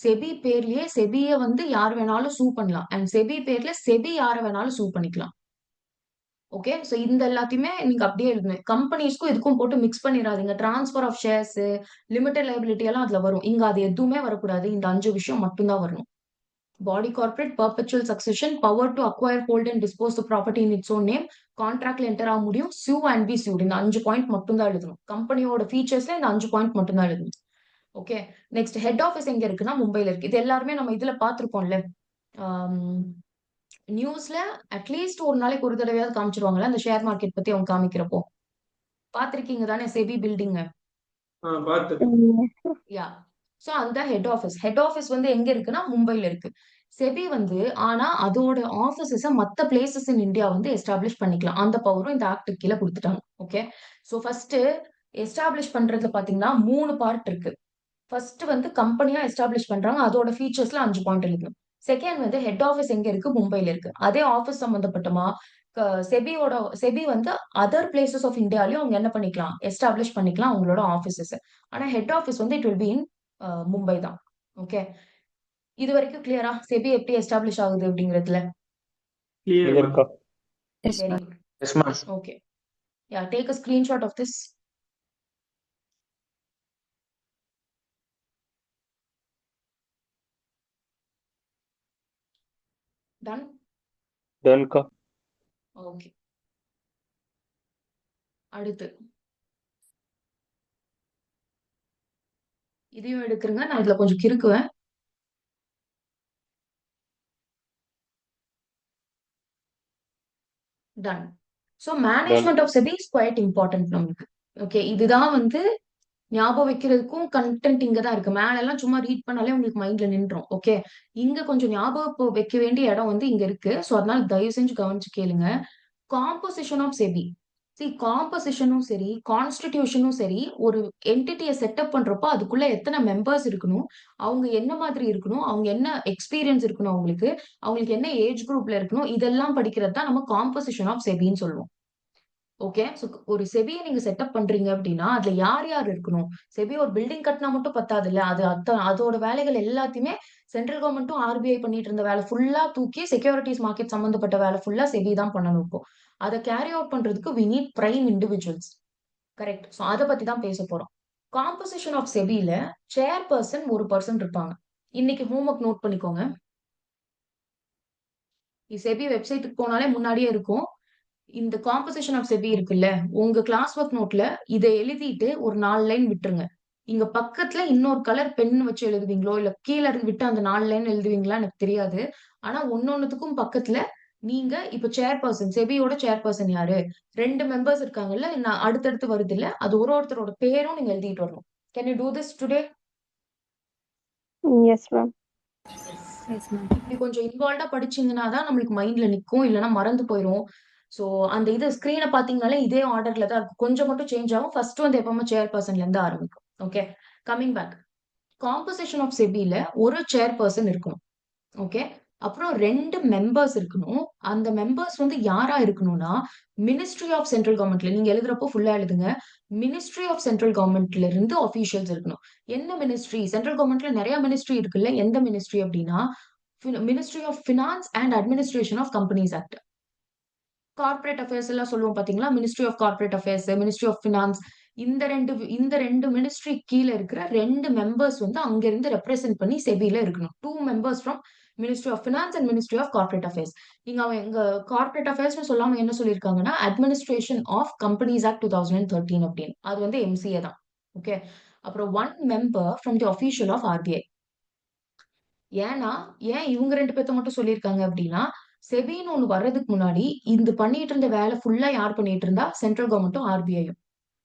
செபி பேர்லயே செபிய வந்து யார் வேணாலும் சூ பண்ணலாம். அண்ட் செபி பேர்ல செபி யாரை வேணாலும் சூ பண்ணிக்கலாம். ஓகே, சோ இந்த எல்லாத்தையுமே நீங்க அப்படியே எழுதணும். கம்பெனிஸ்க்கும் இதுக்கும் போட்டு மிக்ஸ் பண்ணிடாதீங்க. Transfer of shares, limited liability எல்லாம் அதுல வரும். இங்க அது எதுவுமே வரக்கூடாது. இந்த 5 விஷயம் மட்டும்தான் வரணும். Body corporate, perpetual succession, power to acquire, hold and dispose the property in its own name, கான்ட்ராக்ட்ல என்டர் ஆக முடியும், சூ அண்ட் பி சூட். இந்த 5 பாயிண்ட் மட்டும் தான் எழுதணும். கம்பெனியோட ஃபீச்சர்ஸ்ல இந்த 5 பாயிண்ட் மட்டும் தான் எழுதணும். ஓகே, நெக்ஸ்ட் ஹெட் ஆஃபீஸ் எங்க இருக்குன்னா மும்பைல இருக்கு. இது எல்லாருமே நம்ம இதுல பாத்துருப்போம்ல, நியூஸ்ல அட்லீஸ்ட் ஒரு நாளைக்கு ஒரு தடவையாவது காமிச்சிருவாங்கல்ல அந்த ஷேர் மார்க்கெட் பத்தி அவங்க காமிக்கிறப்போ. பாத்திருக்கீங்க தானே செபி பில்டிங்? யா, சோ அந்த ஹெட் ஆபீஸ் வந்து எங்க இருக்குன்னா மும்பைல இருக்கு. செபி வந்து ஆனா அதோட ஆபீசஸ மத்த பிளேசஸ் இன் இந்தியா வந்து எஸ்டாப்ளிஷ் பண்ணிக்கலாம். அந்த பவரும் இந்த ஆக்ட் கீழ கொடுத்துட்டாங்க. ஓகே, சோ ஃபர்ஸ்ட் எஸ்டாப்ளிஷ் பண்றதுல பாத்தீங்கன்னா 3 பார்ட் இருக்கு. ஃபர்ஸ்ட் வந்து கம்பெனியா எஸ்டாப்ளிஷ் பண்றாங்க, அதோட ஃபீச்சர்ஸ்ல 5 பாயிண்ட் எழுதணும். செகண்ட் வந்து ஹெட் ஆபீஸ் எங்க இருக்கு? மும்பைல இருக்கு. அதே ஆபீஸ் சம்பந்தப்பட்டமா செபி வந்து அதர் பிளேசஸ் ஆஃப் இந்தியாலயும் அவங்க என்ன பண்ணிக்கலாம், எஸ்டாப்ளிஷ் பண்ணிக்கலாம் அவங்களோட ஆபீசஸ். ஆனா ஹெட் ஆஃபீஸ் வந்து it will be in Mumbai தான். ஓகே, இது வரைக்கும் கிளியரா செபி எப்படி எஸ்டாப்ளிஷ் ஆகுது அப்படிங்கிறதுல? Clear ma'am. Yes, very ma'am. Good. Yes ma'am. Okay, yeah, take a screenshot of this. Done. டன்கா. ஓகே, அடுத்து இதையும் எடுக்கிறேங்க, நான் இதுல கொஞ்சம் கிறுக்குவேன். Done. So management of SEBI is quite important நமக்கு. ஓகே, இதுதான் வந்து ஞாபகம் வைக்கிறதுக்கும் கண்டென்ட் இங்க தான் இருக்கு. மேல எல்லாம் சும்மா ரீட் பண்ணாலே உங்களுக்கு மைண்ட்ல நின்றோம். ஓகே, இங்க கொஞ்சம் ஞாபகம் வைக்க வேண்டிய இடம் வந்து இங்க இருக்கு. ஸோ அதனால தயவு செஞ்சு கவனிச்சு கேளுங்க. Composition of SEBI. காம்போசிஷனும் சரி, கான்ஸ்டிடியூஷனும் சரி, ஒரு என்டிட்டியை செட்டப் பண்றப்போ அதுக்குள்ள எத்தனை மெம்பர்ஸ் இருக்கணும், அவங்க என்ன மாதிரி இருக்கணும், அவங்க என்ன எக்ஸ்பீரியன்ஸ் இருக்கணும், அவங்களுக்கு என்ன ஏஜ் குரூப்ல இருக்கணும், இதெல்லாம் படிக்கிறது தான் நம்ம காம்போசிஷன் ஆஃப் செபின்னு சொல்லுவோம். ஓகே, ஸோ ஒரு செபியை நீங்க செட்டப் பண்றீங்க அப்படின்னா அதுல யார் யார் இருக்கணும்? செபி ஒரு பில்டிங் கட்டினா மட்டும் பத்தாது இல்ல, அதோட வேலைகள் எல்லாத்தையுமே சென்ட்ரல் கவர்மெண்ட்டும் ஆர்பிஐ பண்ணிட்டு இருந்த வேலை ஃபுல்லா தூக்கி செக்யூரிட்டிஸ் மார்க்கெட் சம்பந்தப்பட்ட வேலை ஃபுல்லா செபி தான் பண்ணணும். இப்போ அதை கேரி அவுட் பண்றதுக்கு we need prime individuals. Correct. So அதை பத்தி தான் பேச போறோம். காம்போசிஷன் ஆஃப் செபியில சேர் பர்சன் ஒரு பர்சன் இருப்பாங்க. இன்னைக்கு ஹோம்ஒர்க் நோட் பண்ணிக்கோங்க. செபி வெப்சைட்டுக்கு போனாலே முன்னாடியே இருக்கும். இந்த காம்போசிஷன் ஆஃப் செபி இருக்குல்ல, உங்க கிளாஸ் ஒர்க் நோட்ல இதை எழுதிட்டு ஒரு 4 லைன் விட்டுருங்க. இங்க பக்கத்துல இன்னொரு கலர் பென் வச்சு எழுதுவீங்களோ இல்ல கீழே விட்டு அந்த 4 லைன் எழுதுவீங்களா எனக்கு தெரியாது. ஆனா ஒன்னொன்னுத்துக்கும் பக்கத்துல நீங்க இப்ப சேர்பர்சன், செபியோட சேர்பர்சன் யாரு, 2 மெம்பர்ஸ் இருக்காங்கல்ல, நான் அடுத்தடுத்து வருது இல்ல, அது ஒருத்தரோட பேரும் நீங்க எழுதிட்டு வரணும். Can you do this today? Yes, ma'am. Yes, ma'am. இப்படி கொஞ்சம் இன்வால்வ்டா படிச்சீங்கன்னா தான் நம்மளுக்கு மைண்ட்ல நிக்கும், இல்லைன்னா மறந்து போயிரும். சோ அந்த இது ஸ்கிரீனை பாத்தீங்கன்னாலே இதே ஆர்டர்ல தான் இருக்கும். கொஞ்சம் மட்டும் சேஞ்ச் ஆகும். ஃபர்ஸ்ட் வந்து எப்பவுமே சேர் பர்சன்ல இருந்து ஆரம்பிக்கும். Okay, coming back. Composition of செபில ஒரு சேர் பர்சன் இருக்கணும். ஓகே, அப்புறம் 2 மெம்பர்ஸ் இருக்கணும். அந்த மெம்பர்ஸ் வந்து யாரா இருக்கணும்னா மினிஸ்ட்ரி ஆஃப் சென்ட்ரல் கவர்மெண்ட்ல, நீங்க எழுதுறப்போ ஃபுல்லா எழுதுங்க, மினிஸ்ட்ரி ஆஃப் சென்ட்ரல் கவர்மெண்ட்ல இருந்து ஆபீஷியல்ஸ் இருக்கணும். என்ன மினிஸ்ட்ரி? சென்ட்ரல் கவர்மெண்ட்ல நிறைய மினிஸ்ட்ரி இருக்குல்ல, எந்த மினிஸ்ட்ரி அப்படின்னா ministry of finance and administration of companies act. Corporate affairs எல்லாம் சொல்லுவோம் பாத்தீங்களா, ministry of corporate affairs, ministry of finance. இந்த ரெண்டு மினிஸ்ட்ரி கீழே இருக்கிற 2 மெம்பர்ஸ் வந்து அங்க இருந்து ரெப்ரசென்ட் பண்ணி செபில இருக்கணும். 2 members from ministry of finance and ministry of corporate affairs. இங்க அவங்க எங்க கார்ப்பரேட் அஃபேர்ஸ் சொல்லாம என்ன சொல்லியிருக்காங்கன்னா அட்மினிஸ்ட்ரேஷன் ஆஃப் கம்பெனிஸ் ஆக்ட் 2013 அப்படின்னு. அது வந்து எம்சிஏ தான். ஓகே, அப்புறம் 1 member from the official of RBI. ஏன் இவங்க 2 பேர்த்த மட்டும் சொல்லியிருக்காங்க அப்படின்னா, செபின்னு ஒண்ணு வர்றதுக்கு முன்னாடி இந்த பண்ணிட்டு இருந்த வேலை ஃபுல்லா யார் பண்ணிட்டு இருந்தா, சென்ட்ரல் கவர்மெண்ட்டும் ஆர்பிஐயும்.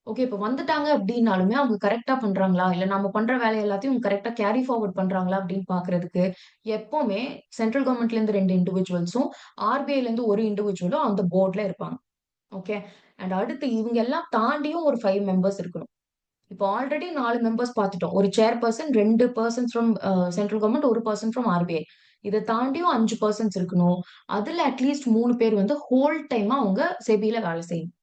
ஓகே, இப்ப வந்துட்டாங்க அப்படின்னாலுமே அவங்க கரெக்டா பண்றாங்களா, இல்ல நம்ம பண்ற வேலை எல்லாத்தையும் கரெக்டா கேரி ஃபார்வர்ட் பண்றாங்களா அப்படின்னு பாக்குறதுக்கு எப்பவுமே சென்ட்ரல் கவர்மெண்ட்ல இருந்து 2 இண்டிவிஜுவல்ஸும் ஆர்பிஐல இருந்து ஒரு இண்டிவிஜுவலும் அந்த போர்ட்ல இருப்பாங்க. ஓகே, அண்ட் அடுத்து இவங்க எல்லாம் தாண்டியும் ஒரு 5 மெம்பர்ஸ் இருக்கணும். இப்போ ஆல்ரெடி 4 மெம்பர்ஸ் பார்த்துட்டோம். ஒரு chairperson, 2 persons from central government, ஒரு பர்சன் ஃப்ரம் ஆர்பிஐ. இதை தாண்டியும் 5 பர்சன்ஸ் இருக்கணும். அதுல அட்லீஸ்ட் 3 பேர் வந்து ஹோல் டைமா அவங்க செபில வேலை செய்யணும்.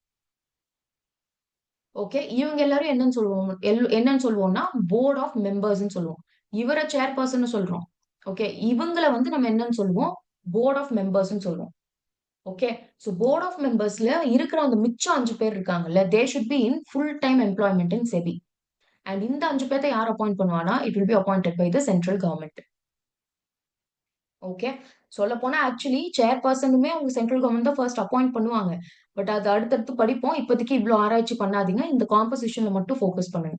ஓகே, இவங்க எல்லாரும் என்னன்னு சொல்லுவோம்னா போர்ட் ஆஃப் மெம்பர்ஸ் சொல்லுவோம். இவரை சேர் பர்சன் சொல்றோம். ஓகே, இவங்களை வந்து நம்ம என்னன்னு சொல்லுவோம், போர்ட் ஆஃப் மெம்பர்ஸ் சொல்லுவோம். ஓகே, சோ போர்ட் ஆஃப் மெம்பர்ஸ்ல இருக்கிற அந்த மிச்சம் 5 பேர் இருக்காங்கல்ல, they should be in full time employment in SEBI. And இந்த 5 பேர்த்த யார் அப்பாயிண்ட் பண்ணுவானா, it will be appointed by the central government. Okay, சொல்ல போனா ஆக்சுவலி சேர் பர்சனுமே அவங்க சென்ட்ரல் கவர்மெண்ட் தான் ஃபர்ஸ்ட் அப்பாயிண்ட் பண்ணுவாங்க. பட் அது அடுத்தடுத்து படிப்போம். இப்போதைக்கு இவ்வளவு ஆராய்ச்சி பண்ணாதீங்க, இந்த காம்போசிஷன்ல மட்டும் ஃபோக்கஸ் பண்ணுங்க.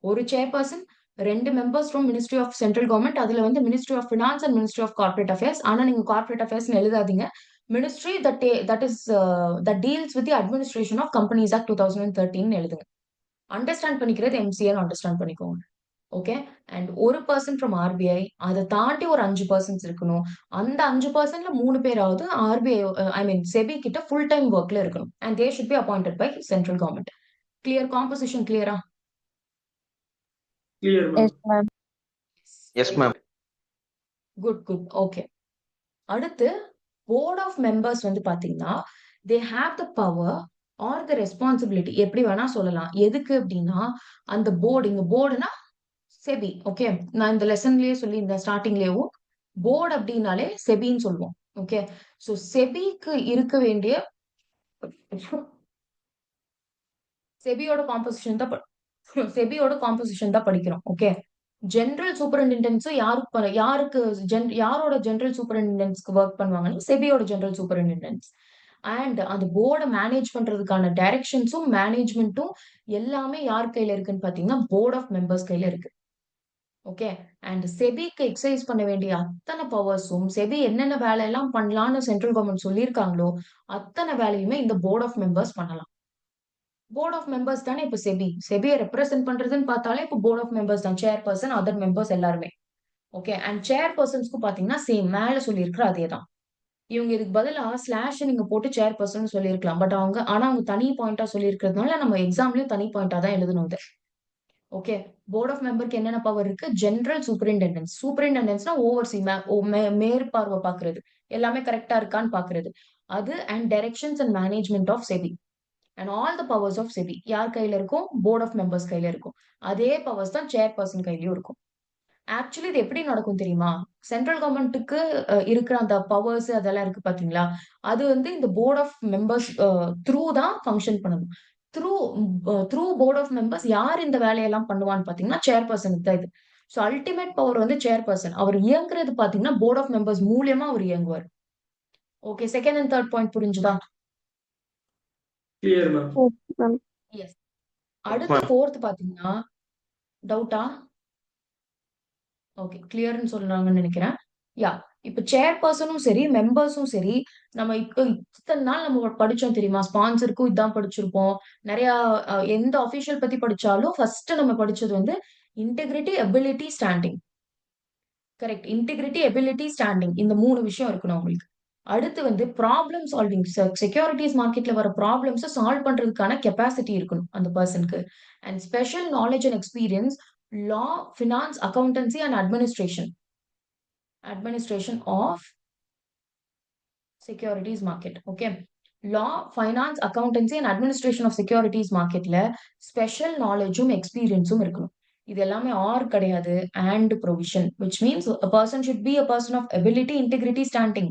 ஒரு chairperson, 2 members from ministry of central government, அதுல வந்து ministry of finance and ministry of corporate affairs. ஆனா நீங்க கார்ப்பரேட் அஃபேர்ஸ் எழுதாதீங்க. Ministry that deals with the administration of companies act 2013 எழுதுங்க. அண்டர்ஸ்டாண்ட் பண்ணிக்கிறது எம்சிஏ அண்டர்ஸ்டாண்ட் பண்ணிக்கோங்க. ஓகே, அண்ட் ஒரு person from RBI, அதை தாண்டி ஒரு 5 பர்சன்ஸ் இருக்கணும். அந்த 5 பர்சன்ட்ல 3 பேராவது ஆர்பிஐ செபி கிட்ட ஃபுல் டைம் ஒர்க்ல இருக்கணும். And they should be appointed by central government. Clear? Composition கிளியரா? Clear ma'am. Yes, ma'am. Yes ma'am. Good good. Okay, அடுத்து போர்ட் ஆஃப் மெம்பர்ஸ் வந்து பாத்தீங்கன்னா they have the power or the responsibility, எப்படி வேணா சொல்லலாம். எதுக்கு அப்படின்னா அந்த போர்டு, இங்க போர்டுனா செபி. ஓகே, நான் இந்த லெசன்லயே சொல்லி இந்த ஸ்டார்டிங்லயும் போர்டு அப்படின்னாலே செபின்னு சொல்லுவோம். ஓகே, சோ செபிக்கு இருக்க வேண்டிய செபியோட காம்போசிஷன் தான் செபியோட காம்போசிஷன் தான் படிக்கிறோம். ஓகே, ஜெனரல் சூப்பரிண்டென்டன்ஸும் யாருக்கு யாரோட ஜெனரல் சூப்பரிண்டென்டன்ஸ்க்கு ஒர்க் பண்ணுவாங்கன்னா செபியோட ஜெனரல் சூப்பரிண்டென்டன்ஸ். அண்ட் அந்த போர்டை மேனேஜ் பண்றதுக்கான டைரக்ஷன்ஸும் மேனேஜ்மெண்ட்டும் எல்லாமே யார் கையில இருக்குன்னு பாத்தீங்கன்னா போர்ட் ஆஃப் மெம்பர்ஸ் கையில இருக்கு. ஓகே, அண்ட் செபிக்கு எக்ஸசைஸ் பண்ண வேண்டிய அத்தனை பவர்ஸும், செபி என்னென்ன வேலையெல்லாம் பண்ணலாம்னு சென்ட்ரல் கவர்மெண்ட் சொல்லியிருக்காங்களோ அத்தனை வேலையுமே இந்த போர்ட் ஆஃப் மெம்பர்ஸ் பண்ணலாம். போர்ட் ஆஃப் மெம்பர்ஸ் தானே இப்ப செபியை ரெப்ரசென்ட் பண்றதுன்னு பார்த்தாலே இப்போ போர்ட் ஆஃப் மெம்பர்ஸ் தான், சேர்பர்சன், அதர் மெம்பர்ஸ் எல்லாருமே. ஓகே, அண்ட் சேர்பர்சன்ஸ்க்கு பாத்தீங்கன்னா சேம் மேல சொல்லியிருக்கிற அதே தான். இவங்க இதுக்கு பதிலா ஸ்லாஷ் நீங்க போட்டு சேர்பர்சன் சொல்லியிருக்கலாம். பட் அவங்க தனி பாயிண்டா சொல்லியிருக்கிறதுனால நம்ம எக்ஸாம்லயும் தனி பாயிண்டா தான் எழுதணும் இது. ஓகே, போர்ட் ஆஃப் மெம்பருக்கு என்னென்ன பவர் இருக்கு? ஜெனரல் சூப்பரிண்டென்டன்ஸ். சூப்பரிண்டென்டன்ஸ்னா ஓவர்சி, மேற்பார்வை பாக்குறது, எல்லாமே கரெக்டா இருக்கான்னு பாக்குறது அது. And directions and management of SEBI and all the powers of SEBI யார் கையில இருக்கும்? போர்ட் ஆஃப் மெம்பர்ஸ் கையில இருக்கும். அதே பவர்ஸ் தான் சேர்பர்சன் கையிலயும் இருக்கும். ஆக்சுவலி இது எப்படி நடக்கும் தெரியுமா? சென்ட்ரல் கவர்மெண்ட்டுக்கு இருக்கிற அந்த பவர்ஸ் அதெல்லாம் இருக்கு பாத்தீங்களா, அது வந்து இந்த போர்ட் ஆஃப் மெம்பர்ஸ் த்ரூ தான் ஃபங்க்ஷன் பண்ணணும். Through through board of members யார் இந்த வேலையெல்லாம் பண்ணுவான்னு பாத்தீங்கன்னா சேர்பர்சனுக்கு தான் இது. ஸோ அல்டிமேட் பவர் வந்து சேர்பர்சன். அவர் இயங்குறது பாத்தீங்கன்னா போர்ட் ஆஃப் மெம்பர்ஸ் மூலியமா அவர் இயங்குவார். Okay, second and third point புரிஞ்சுதா? Clear ma'am. Yes, ma'am. Yes. அடுத்து ஃபோர்த் பாத்தீங்கன்னா டவுட்டா? ஓகே, கிளியர்னு சொல்றாங்கன்னு நினைக்கிறேன். யா, இப்ப சேர்பர்சனும் சரி மெம்பர்ஸும் சரி, நம்ம இப்ப இத்தனை நாள் நம்ம படிச்சோம் தெரியுமா? ஸ்பான்சருக்கும் இதான் படிச்சிருப்போம். நிறைய எந்த அபிஷியல் பத்தி படிச்சாலும் ஃபர்ஸ்ட் நம்ம படிச்சது வந்து integrity, ability, standing. Correct, integrity, ability, standing, இந்த 3 விஷயம் இருக்கணும் உங்களுக்கு. அடுத்து வந்து ப்ராப்ளம் சால்விங். செக்யூரிட்டிஸ் மார்க்கெட்ல வர ப்ராப்ளம்ஸ் சால்வ் பண்றதுக்கான கெப்பாசிட்டி இருக்கணும் அந்த பர்சனுக்கு. And special knowledge and experience, law, finance, accountancy and administration of securities market. Okay, law, finance, accountancy and administration of securities marketல special knowledgeம் experienceம் இருக்கணும். இது எல்லாமே ஆர் கிடையாது, and provision, which means a person should be a person of ability, integrity, standing,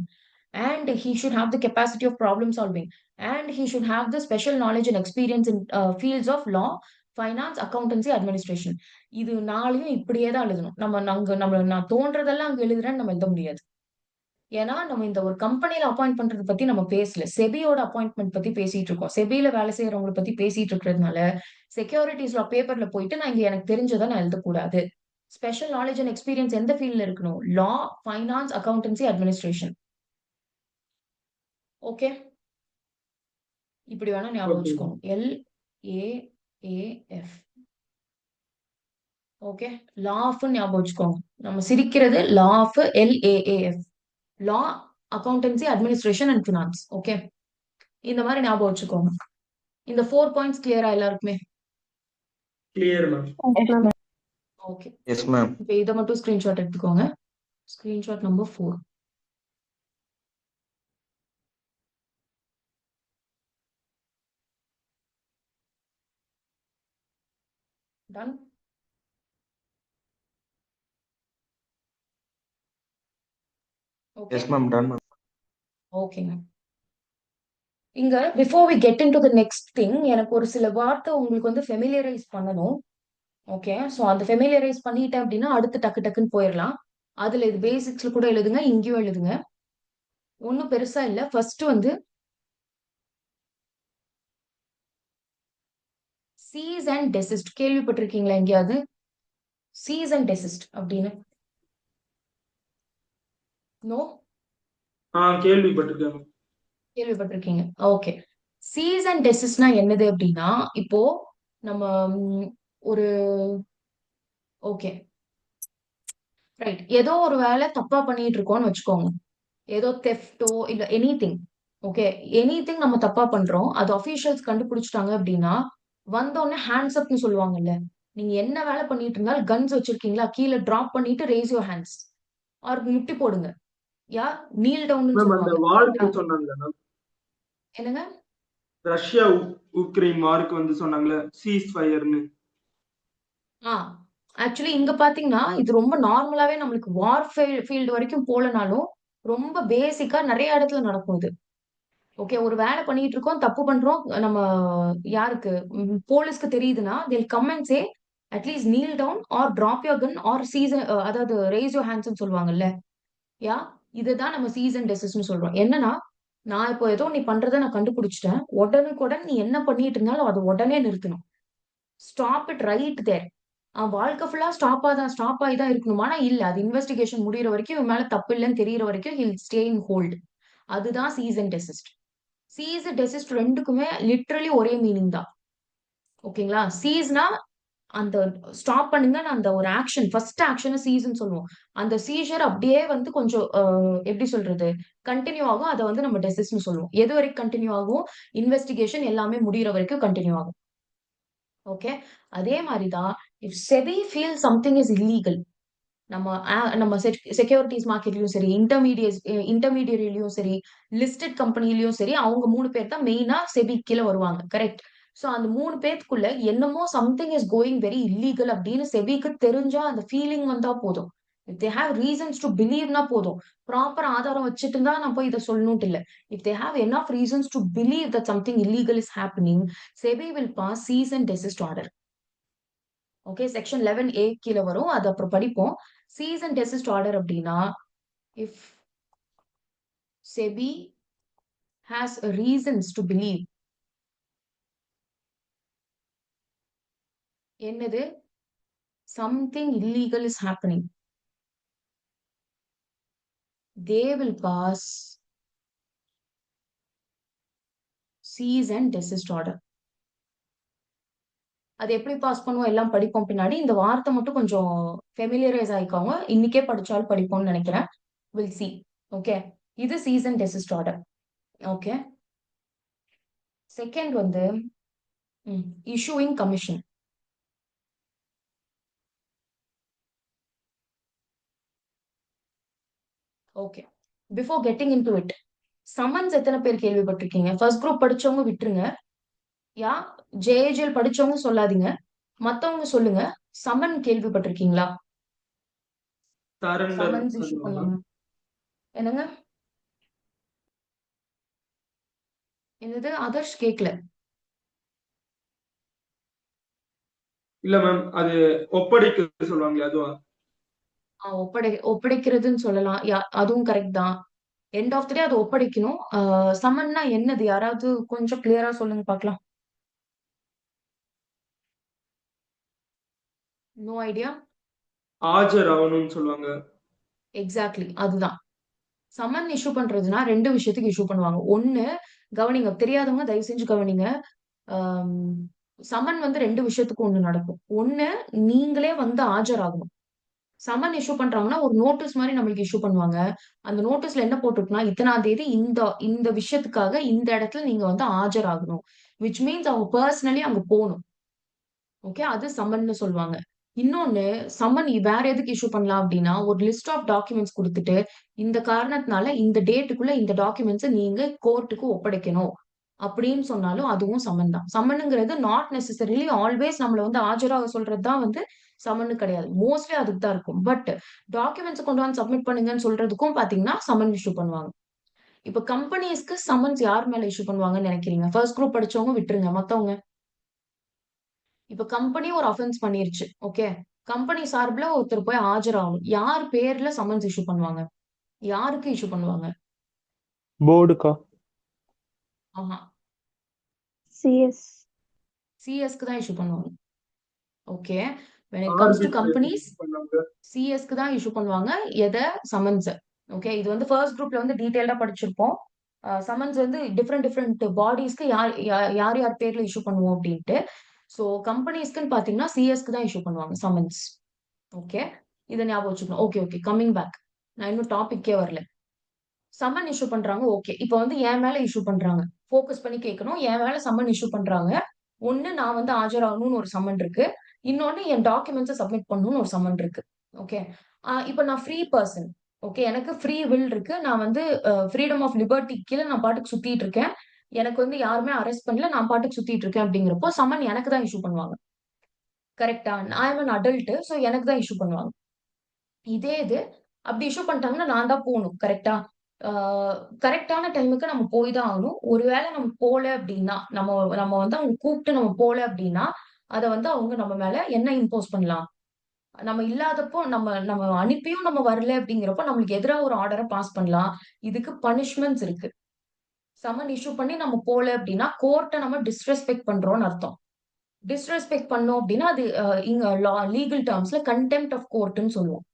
and he should have the capacity of problem solving, and he should have the special knowledge and experience in fields of law, finance, accountancy, administration. இது நாளையும் இப்படியே தான் எழுதணும். நான் தோன்றதெல்லாம் அங்க எழுதுறேன்னு நம்ம எழுத முடியாது. ஏன்னா நம்ம இந்த ஒரு கம்பெனில அப்பாயிண்ட் பண்றது பத்தி நம்ம பேசல, செபியோட அப்பாயின்ட்மெண்ட் பத்தி பேசிட்டு இருக்கோம். செபியில வேலை செய்யறவங்களை பத்தி பேசிட்டு இருக்கிறதுனால செக்யூரிட்டிஸ் லா பேப்பர்ல போயிட்டு நான் இங்க எனக்கு தெரிஞ்சதை நான் எழுதக்கூடாது. ஸ்பெஷல் நாலேஜ் அண்ட் எக்ஸ்பீரியன்ஸ் எந்த ஃபீல்ட்ல இருக்கணும்? லா, ஃபைனான்ஸ், அக்கௌண்டன்சி, அட்மினிஸ்ட்ரேஷன். ஓகே, இப்படி வேணா ஞாபகம் வச்சுக்கோங்க. LAAF. ஓகே, லாஃப் ஞாபகம் வச்சுக்கோங்க. நம்ம சிரிக்கிறது laugh, LAAF, law, accountancy, administration and finance. Okay, இந்த மாதிரி ஞாபகம் வச்சுக்கோங்க. இந்த 4 பாயிண்ட்ஸ் கிளியரா எல்லாருக்குமே? Clear ma'am. Yes, ma'am. Okay, yes ma'am. இப்போ இதை மட்டும் ஸ்கிரீன்ஷாட் எடுத்துக்கோங்க. Screenshot number 4. Done. Okay, yes ma'am, done ma'am. ஓகேங்க. இங்க before we get into the next thing, எனக்கு ஒரு சில வார்த்தை உங்களுக்கு வந்து ஃபெமிலியரைஸ் பண்ணணும். ஓகே, ஸோ அந்த ஃபெமிலியரைஸ் பண்ணிட்டேன் அப்படின்னா அடுத்து டக்கு டக்குன்னு போயிடலாம். அதுல இது பேசிக்ஸ்ல கூட எழுதுங்க, இங்கேயும் எழுதுங்க, ஒன்றும் பெருசா இல்லை. ஃபர்ஸ்ட் வந்து சீஸ் அண்ட் டெசிஸ்ட் கேள்விப்பட்டிருக்கீங்களா எங்கேயாவது? சீஸ் அண்ட் டெசிஸ்ட் அப்படின்னு? நோ, கேள்விப்பட்டிருக்கேன். கேள்விப்பட்டிருக்கீங்க. ஓகே, சீஸ் அண்ட் டெசிஸ்ட்னா என்னது அப்படின்னா, இப்போ நம்ம ஒரு ஓகே ரைட், ஏதோ ஒரு வேலை தப்பா பண்ணிட்டு இருக்கோம்னு வச்சுக்கோங்க, ஏதோ தெஃப்டோ இல்ல எனிதிங். ஓகே, எனிதிங் நம்ம தப்பா பண்றோம், அது அபிஷியல்ஸ் கண்டுபிடிச்சிட்டாங்க அப்படின்னா வந்தோடனே ஹேண்ட்ஸ் அப்னு சொல்லுவாங்கல்ல. நீங்க என்ன வேலை பண்ணிட்டு இருந்தாலும் கன்ஸ் வச்சிருக்கீங்களா, கீழே டிராப் பண்ணிட்டு ரேஸ் யோர் ஹேண்ட்ஸ் ஆர் முட்டி போடுங்க. யா நீல் டவுன்னு மேம் அந்த சொல்லுவாங்க. வார்க்கு சொன்னாங்க மேம், என்னங்க? ரஷ்யா உக்ரைன் வார்க்கு வந்து சொன்னாங்களே சீஸ் ஃபயர்னு. ஆ ஆக்சுவலி இங்க பாத்தீங்கன்னா இது ரொம்ப நார்மலாவே நம்மளுக்கு வார் ஃபீல்டு வரைக்கும் போலனாலும் ரொம்ப பேசிக்கா நிறைய இடத்துல நடக்கும் இது. ஓகே, ஒரு வேலை பண்ணிட்டு இருக்கோம், தப்பு பண்றோம், நம்ம யாருக்கு போலீஸ்க்கு தெரியுதுன்னா they'll come and say at least kneel down or drop your gun or season, அதாவது raise your hands ன்னு சொல்லுவாங்கல்ல. யா இதுதான் நம்ம சீசன் டெசிஸ்ட்னு சொல்றோம். என்னன்னா, நான் இப்போ ஏதோ நீ பண்றதை நான் கண்டுபிடிச்சிட்டேன், உடனுக்குடன் நீ என்ன பண்ணிட்டு இருந்தாலும் அதை உடனே நிறுத்தணும். Stop it right there. வாழ்க்கை ஃபுல்லா ஸ்டாப் ஆகி தான் இருக்கணுமா? ஆனா இல்ல, அது இன்வெஸ்டிகேஷன் முடியிற வரைக்கும் இவன் மேல தப்பு இல்லைன்னு தெரியற வரைக்கும் ஹில் ஸ்டே இன் ஹோல்ட். அதுதான் சீசன் டெசிஸ்ட். சீஸ் டெசிஸ்ட் ரெண்டுக்குமே லிட்ரலி ஒரே மீனிங் தான். ஓகேங்களா? சீஸ்னா அந்த ஸ்டாப் பண்ணுங்க, அந்த ஒரு ஆக்ஷன், ஃபர்ஸ்ட் ஆக்ஷனை சீஸ்ன்னு சொல்லுவோம். அந்த சீஷர் அப்படியே வந்து கொஞ்சம் எப்படி சொல்றது, கண்டினியூ ஆகும். அதை வந்து நம்ம டெசிஸ்ட்னு சொல்லுவோம். எது வரைக்கும் கண்டினியூ ஆகும்? இன்வெஸ்டிகேஷன் எல்லாமே முடியிற வரைக்கும் கண்டினியூ ஆகும். ஓகே, அதே மாதிரிதான் if SEBI feel something is illegal, நம்ம செக்யூரிட்டிஸ் மார்க்கெட்லயும் சரி, இன்டர்மீடியரிலயும் சரி, லிஸ்டட் கம்பெனிலயும் சரி, அவங்க 3 பேர் தான் மெயினா செபி கீழ வருவாங்க. கரெக்ட்? சோ அந்த 3 பேத்துக்குள்ள என்னமோ something is going very illegal அப்படின்னு செபிக்கு தெரிஞ்சா அந்த ஃபீலிங் வந்தா போதும். If they have reasons to பிலீவ்னா போதும். ப்ராப்பர் ஆதாரம் வச்சுட்டு தான் நான் போய் இதை சொல்லணும்ட்டு இல்ல. If they have enough reasons to believe that something illegal is happening, SEBI will pass cease and desist order. Okay, section 11A கீழ வரும். அது அப்புறம் படிப்போம். சீஸ் அண்ட் டெசிஸ்ட் ஆர்டர் அப்படின்னா, if SEBI has reasons to believe, என்னது, something illegal is happening, they will pass cease and desist order. அது எப்படி pass பண்ணுவோம் எல்லாம் படிப்போம் பின்னாடி. இந்த வார்த்தை மட்டும் கொஞ்சம் ஃபெமிலியரைஸ் ஆயிக்கோங்க. இன்னைக்கே படிச்சாலும் படிப்போம்னு நினைக்கிறேன். Will see. ஓகே, இது cease and desist order. Okay, second வந்து issuing commission. Okay, before getting in to it, summons எத்தனை பேர் கேள்விப்பட்டிருக்கீங்க? ஃபர்ஸ்ட் குரூப் படிச்சவங்க விட்டுருங்க. யா ஜேஏஜிஎல் படிச்சவங்க சொல்லாதீங்க, மத்தவங்க சொல்லுங்க. சமன் கேள்விப்பட்டிருக்கீங்களா? சரண்டர் சமன்ஸ் இஷ்யூ பண்ணலாமா? என்னங்க? என்னது அதர்ஸ் கேட்கல. இல்ல மேம், அது ஒப்படைக்க சொல்லுவாங்களே அதுவா? ஒப்படைக்கிறதுன்னு சொல்லலாம். அதுவும் கரெக்ட் தான். எண்ட் ஆஃப் த டே அது ஒப்படைக்கணும். சமன்னா என்னது? யாராவது கொஞ்சம் கிளியரா சொல்லுங்க பார்க்கலாம். No idea. ஆஜராகணும்னு சொல்லுவாங்க. எக்ஸாக்ட்லி அதுதான். சமன் இஷ்யூ பண்றதுன்னா 2 விஷயத்துக்கு இஷ்யூ பண்ணுவாங்க. ஒண்ணு, கவனிங்க, தெரியாதவங்க தயவு செஞ்சு கவனிங்க. ஆம், சமன் வந்து 2 விஷயத்துக்கு ஒண்ணு நடக்கும். ஒண்ணு, நீங்களே வந்து ஆஜராகணும். சமன் இஷ்யூ பண்றாங்கன்னா ஒரு நோட்டீஸ் மாதிரி நம்மளுக்கு இஷ்யூ பண்ணுவாங்க. அந்த நோட்டீஸ்ல என்ன போட்டுருக்குன்னா, இத்தனாம் தேதி இந்த இந்த விஷயத்துக்காக இந்த இடத்துல நீங்க வந்து ஆஜராகணும். விச் மீன்ஸ் அவங்க பர்சனலி அங்க போகணும். ஓகே, அது சம்மன்னு சொல்லுவாங்க. இன்னொன்னு, சம்மன் வேற எதுக்கு இஷ்யூ பண்ணலாம் அப்படின்னா, ஒரு லிஸ்ட் ஆஃப் டாக்குமெண்ட்ஸ் குடுத்துட்டு, இந்த காரணத்தினால இந்த டேட்டுக்குள்ள இந்த டாக்குமெண்ட்ஸ நீங்க கோர்ட்டுக்கு ஒப்படைக்கணும் அப்படின்னு சொன்னாலும் அதுவும் சம்மன் தான். சம்மனுங்கிறது நாட் நெசசரிலி ஆல்வேஸ் நம்மள வந்து ஆஜராக சொல்றது தான் வந்து சம்மன்னு கிடையாது. மோஸ்ட்லி அதுக்கு தான் இருக்கும். பட் டாக்குமெண்ட்ஸ் கொண்டு வந்து சப்மிட் பண்ணுங்கன்னு சொல்றதுக்கும் பாத்தீங்கன்னா சம்மன் இஷ்யூ பண்ணுவாங்க. இப்ப கம்பெனிஸ்க்கு சம்மன்ஸ் யார் மேல இஷ்யூ பண்ணுவாங்கன்னு நினைக்கிறீங்க? ஃபர்ஸ்ட் குரூப் படிச்சவங்க விட்டுருங்க, மத்தவங்க. இப்ப கம்பெனி ஒரு அஃபென்ஸ் பண்ணிருச்சு. ஓகே, கம்பெனி சார்புல ஒருத்தர் போய் ஆஜராகணும். யார் பேர்ல சம்மன்ஸ் இஷ்யூ பண்ணுவாங்க? யாருக்கு இஷ்யூ பண்ணுவாங்க? போர்டுக்கா? ஆஹா, CS. சிஎஸ்க்கு தான் இஷ்யூ பண்ணுவாங்க. Okay, when it comes to companies, arbitration பண்ணாங்க. சிஎஸ்க்கு தான் இஷ்யூ பண்ணுவாங்க. எதை? சம்மன்ஸ். ஓகே, இது வந்து ஃபர்ஸ்ட் குரூப்ல வந்து டீடைல்டா படிச்சிருப்போம். சம்மன்ஸ் வந்து டிஃப்ரெண்ட் பாடிஸ்க்கு யார் யார் யார் யார் பேர்ல இஷ்யூ பண்ணுவோம் அப்படின்ட்டு. சோ கம்பெனிஸ்க்குன்னு பாத்தீங்கன்னா சிஎஸ்க்கு தான் இஷ்யூ பண்ணுவாங்க சம்மன்ஸ். ஓகே, இதை ஞாபகம் வச்சுக்கணும். Okay okay, coming back. நான் இன்னும் டாபிக்கே வரல. சம்மன் இஷ்யூ பண்றாங்க. ஓகே, இப்போ வந்து என் மேல இஷ்யூ பண்றாங்க. ஃபோக்கஸ் பண்ணி கேட்கணும். என் மேல சம்மன் இஷ்யூ பண்றாங்க. ஒண்ணு, நான் வந்து ஆஜராகணும்னு ஒரு சம்மன் இருக்கு. இன்னொன்னு, என் டாக்குமெண்ட்ஸை சப்மிட் பண்ணணும்னு ஒரு சம்மன் இருக்கு. ஓகே, இப்போ நான் ஃப்ரீ பர்சன். ஓகே, எனக்கு ஃப்ரீ வில் இருக்கு. நான் வந்து ஃப்ரீடம் ஆஃப் லிபர்ட்டி கீழ நான் பாட்டுக்கு சுத்திட்டு இருக்கேன். எனக்கு வந்து யாருமே அரெஸ்ட் பண்ணல. நான் பாட்டுக்கு சுத்திட்டு இருக்கேன் அப்படிங்கிறப்போ, சம்மன் எனக்கு தான் இஷ்யூ பண்ணுவாங்க. கரெக்ட்டா? ஐ அம் அன் அடல்ட். சோ எனக்கு தான் இஷ்யூ பண்ணுவாங்க. இதே இது அப்படி இஷ்யூ பண்ணிட்டாங்கன்னா நான் தான் போணும். கரெக்ட்டா? ஆ கரெக்ட்டான டைமுக்கு நம்ம போய் தான் ஆகணும். ஒருவேளை நம்ம போல அப்படின்னா, நம்ம நம்ம வந்து அவங்க கூப்பிட்டு நம்ம போல அப்படின்னா, அத வந்து அவங்க நம்ம மேல என்ன இம்போஸ் பண்ணலாம்? நம்ம இல்லாதப்போ நம்ம நம்ம அனுப்பியும் நம்ம வரல அப்படிங்கிறப்போ, நம்மளுக்கு எதிரா ஒரு ஆர்டர பாஸ் பண்ணலாம். இதுக்கு பனிஷ்மென்ட்ஸ் இருக்கு. சம்மன் இஷ்யூ பண்ணி நம்ம போல அப்படின்னா, கோர்ட்ட நம்ம டிஸ்ரெஸ்பெக்ட் பண்றோம்னு அர்த்தம். டிஸ்ரெஸ்பெக்ட் பண்ணோம் அப்படின்னா, அது இங்க லீகல் டெர்ம்ஸ்ல கன்டெம்ப்ட் ஆஃப் கோர்ட்ன்னு சொல்லுவோம்.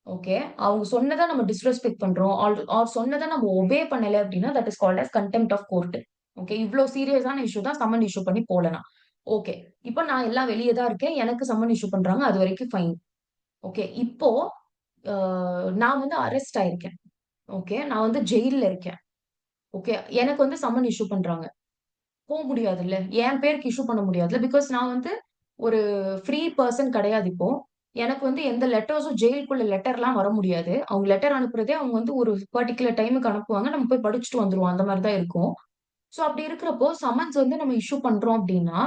ஓகே. அவங்க சொன்னத நம்ம டிஸ்ரெஸ்பெக்ட் பண்றோம். ஆர் சொன்னத நம்ம ஒபே பண்ணல அப்படின்னா, that is called as contempt of court. Okay. இவ்ளோ சீரியஸான இஷ்யூ தான் சம்மன் இஷ்யூ பண்ணி போல நான். ஓகே. இப்ப நான் எல்லாம் வெளிய தான் இருக்கேன். எனக்கு சம்மன் இஷ்யூ பண்றாங்க. அது வரைக்கும் ஃபைன். ஓகே. இப்போ அ நான் வந்து அரெஸ்ட் ஆயிருக்கேன். ஓகே. நான் வந்து ஜெயில்ல இருக்கேன். ஓகே. எனக்கு வந்து சம்மன் இஷ்யூ பண்றாங்க. முடியாதுல்ல. என் பேருக்கு இஷ்யூ பண்ண முடியாதுல்ல. பிகாஸ் நான் வந்து ஒரு ஃப்ரீ பெர்சன் கிடையாது இப்போ. எனக்கு வந்து எந்த லெட்டர்ஸும் ஜெயிலுக்குள்ள லெட்டர்லாம் வர முடியாது. அவங்க லெட்டர் அனுப்புறதே அவங்க வந்து ஒரு பர்ட்டிகுலர் டைமுக்கு அனுப்புவாங்க. நம்ம போய் படிச்சுட்டு வந்துருவோம். அந்த மாரி தான் இருக்கும். சோ அப்படி இருக்கிறப்போ, சம்மன்ஸ் வந்து நம்ம இஷ்யூ பண்றோம் அப்படின்னா,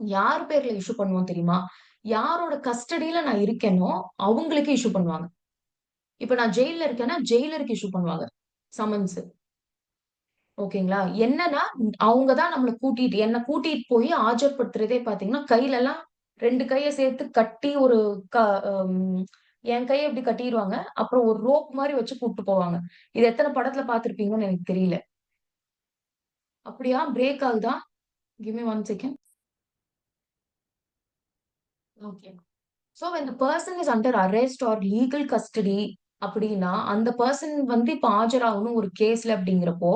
யார் பேர்ல இஷ்யூ பண்ணுவோம் தெரியுமா? யாரோட கஸ்டடியில நான் இருக்கேனோ, அவங்களுக்கு இஷ்யூ பண்ணுவாங்க. இப்ப நான் ஜெயில்ல இருக்கேன்னா, ஜெயிலருக்கு இஷ்யூ பண்ணுவாங்க. சம்மன்ஸ். ஓகேங்களா? என்னன்னா, அவங்க தான் நம்மள என்ன கூட்டிட்டு போய் ஆஜர்படுத்துறதே பார்த்தீங்கன்னா, கையிலலாம் 2 கைய சேர்த்து கட்டி ஒரு க அம் என் கைய இப்படி கட்டிருவாங்க. அப்புறம் ஒரு ரோப் மாரி வச்சு கூட்டு போவாங்க. இது எத்தன படத்துல பார்த்திருப்பீங்கன்னு எனக்கு தெரியல. அப்படியா? பிரேக் ஆகுதா? Give me 1 second. Okay. So when the person is under arrest or legal custody அப்படின்னா, அந்த பெர்சன் வந்து இப்ப ஆஜராகணும் ஒரு கேஸ்ல அப்படிங்கிறப்போ,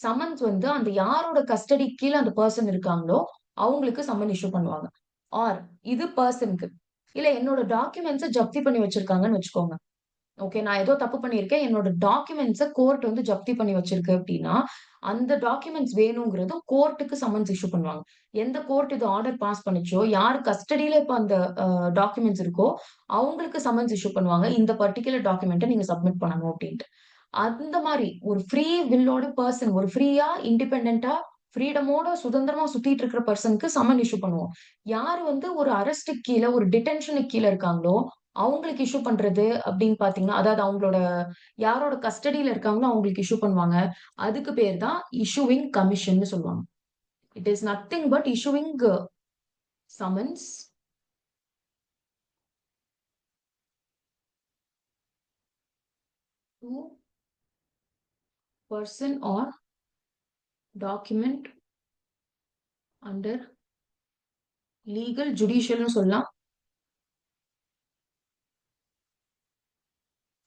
சம்மன்ஸ் வந்து அந்த யாரோட கஸ்டடி கீழ அந்த பெர்சன் இருக்காங்களோ, அவங்களுக்கு சம்மன் இஷ்யூ பண்ணுவாங்க. ஆர் இது பெர்சனுக்கு. இல்ல என்னோட டாக்குமெண்ட்ஸ ஜப்தி பண்ணி வச்சிருக்காங்கன்னு வச்சுக்கோங்க. ஓகே. நான் ஏதோ தப்பு பண்ணியிருக்கேன். என்னோட டாக்குமெண்ட்ஸ கோர்ட் வந்து ஜப்தி பண்ணி வச்சிருக்கு அப்டின்னா, அந்த டாக்குமெண்ட்ஸ் வேணுங்கிறதும் கோர்ட்க்கு சம்மன்ஸ் இஷ்யூ பண்ணுவாங்க. எந்த கோர்ட் இது ஆர்டர் பாஸ் பண்ணுச்சோ, யார் கஸ்டடில இப்ப அந்த டாக்குமெண்ட்ஸ் இருக்கோ, அவங்களுக்கு சம்மன்ஸ் இஷ்யூ பண்ணுவாங்க. இந்த பர்ட்டிகுலர் டாக்குமெண்ட்ட நீங்க சப்மிட் பண்ணணும் அப்டின்ட்டு. அந்த மாரி ஒரு ஃப்ரீ வில்லோட பெர்சன் ஒரு ஃப்ரீயா, இண்டிபெண்டன்ட்டா, ஃப்ரீடமோட சுதந்திரமா சுத்திட்டு இருக்கிற பெர்சனுக்கு சம்மன் இஷ்யூ பண்ணுவோம். யாரு வந்து ஒரு அரெஸ்ட்டுக்கு கீழ, ஒரு டிடென்ஷனுக்கு கீழ இருக்காங்களோ, அவங்களுக்கு இஷ்யூ பண்றது அப்படின்னு பார்த்தீங்கன்னா, அதாவது அவங்களோட யாரோட கஸ்டடில இருக்காங்களோ அவங்களுக்கு இஷ்யூ பண்ணுவாங்க. அதுக்கு பேர் தான் இஷ்யூவிங் கமிஷன்னு சொல்லுவாங்க. It is nothing but issuing summons to person or document under legal ஜுடிஷியல்னு சொல்லலாம்.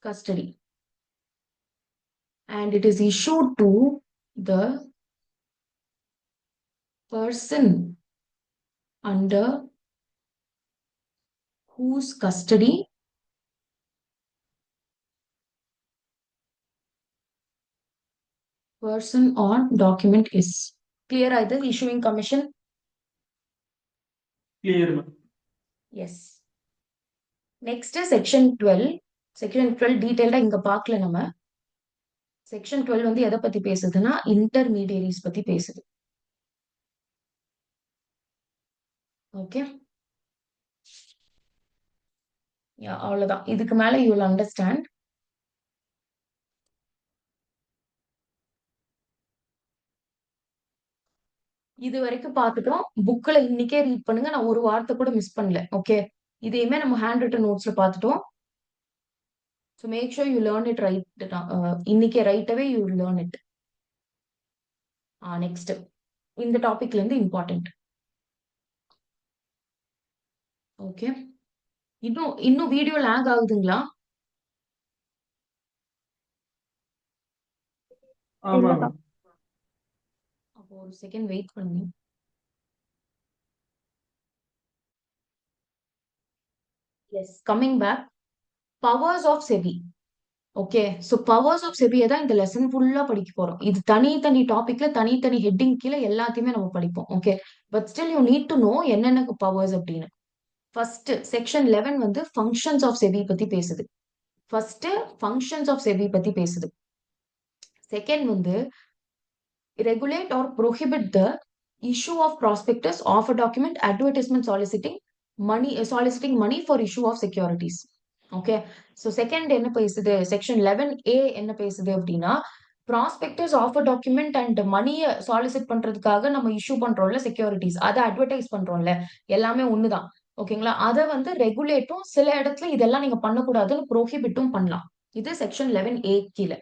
Custody. And it is issued to the person under whose custody person or document is. Clear either issuing commission? Clear ma'am. Yes. Next is section 12. Section 12 டீடைல்டா இங்க பார்க்கல நம்ம. Section 12 வந்து எதை பத்தி பேசுதுன்னா intermediaries பத்தி பேசுது. ஓகே. அவ்வளவுதான். இதுக்கு மேல யூ வில் அண்டர்ஸ்டாண்ட். இது வரைக்கும் பார்த்துட்டோம். புக்ல இன்னைக்கே ரீட் பண்ணுங்க. நான் ஒரு வார்த்தை கூட மிஸ் பண்ணல. ஓகே. இதையுமே நம்ம ஹேண்ட் ரிட்டன் நோட்ஸ்ல பார்த்துட்டோம். So make sure you learn it right. இன்னைக்கே right away you will learn it. Next. இந்த டாபிக்ல இருந்து இம்பார்ட்டன்ட். ஓகே. இன்னும் வீடியோ லாக் ஆகுதுங்களா? ஆமா இல்லக்கா. மேம். அப்போ ஒரு செகண்ட் வெயிட் பண்ணுங்க. Yes, coming back. Powers of SEBI. Okay. So powers of செபியை தான் இந்த லெசன் ஃபுல்லா படிக்க போறோம். இது தனி டாபிக்ல தனி ஹெட்டிங் கீழே எல்லாத்தையுமே நம்ம படிப்போம். Okay. But still you need to know என்னென்ன பவர்ஸ் அப்படின்னு. ஃபர்ஸ்ட் செக்ஷன் 11 வந்து ஃபங்க்ஷன்ஸ் ஆஃப் செபி பத்தி பேசுது. ஃபர்ஸ்ட் ஃபங்க்ஷன்ஸ் ஆஃப் செபி பத்தி பேசுது. செகண்ட் வந்து regulate or prohibit the issue of prospectus, offer document, advertisement soliciting money for issue of securities. Okay, so second என்ன பேசுது, செக்ஷன் 11A என்ன பேசுது அப்படின்னா, ப்ராஸ்பெக்டஸ், ஆஃபர் டாக்குமெண்ட் அண்ட் மணியை சாலிசிட் பண்றதுக்காக நம்ம இஷ்யூ பண்றோம்ல செக்யூரிட்டிஸ், அதை அட்வர்டைஸ் பண்றோம்ல, எல்லாமே ஒண்ணுதான். ஓகேங்களா, அதை வந்து ரெகுலேட்டும், சில இடத்துல இதெல்லாம் நீங்க பண்ணக்கூடாதுன்னு ப்ரோஹிபிட்டும் பண்ணலாம். இது செக்ஷன் 11A கீழே.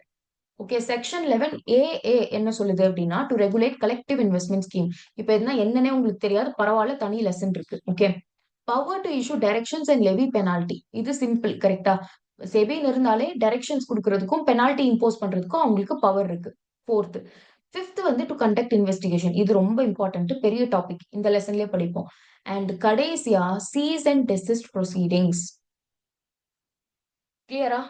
ஓகே, செக்ஷன் 11AA என்ன சொல்லுது அப்படின்னா, to regulate collective investment scheme. இப்ப என்னன்னே உங்களுக்கு தெரியாது, பரவாயில்ல, தனி லெசன் இருக்கு. Okay, power to issue directions and levy penalty. இது சிம்பிள், கரெக்டா? செபின்னு இருந்தாலே டைரக்ஷன்ஸ் கொடுக்கறதுக்கும் பெனால்டி இம்போஸ் பண்றதுக்கும் அவங்களுக்கு பவர் இருக்கு. ஃபோர்த். ஃபிஃப்த் வந்து டு கண்டக்ட் இன்வெஸ்டிகேஷன். இது ரொம்ப இம்பார்ட்டன்ட், பெரிய டாபிக், இந்த லெசன்லயே படிப்போம். அண்ட் கடைசியா சீஸ் அண்ட் டெசிஸ்ட் ப்ரொசீடிங்ஸ். கிளியரா?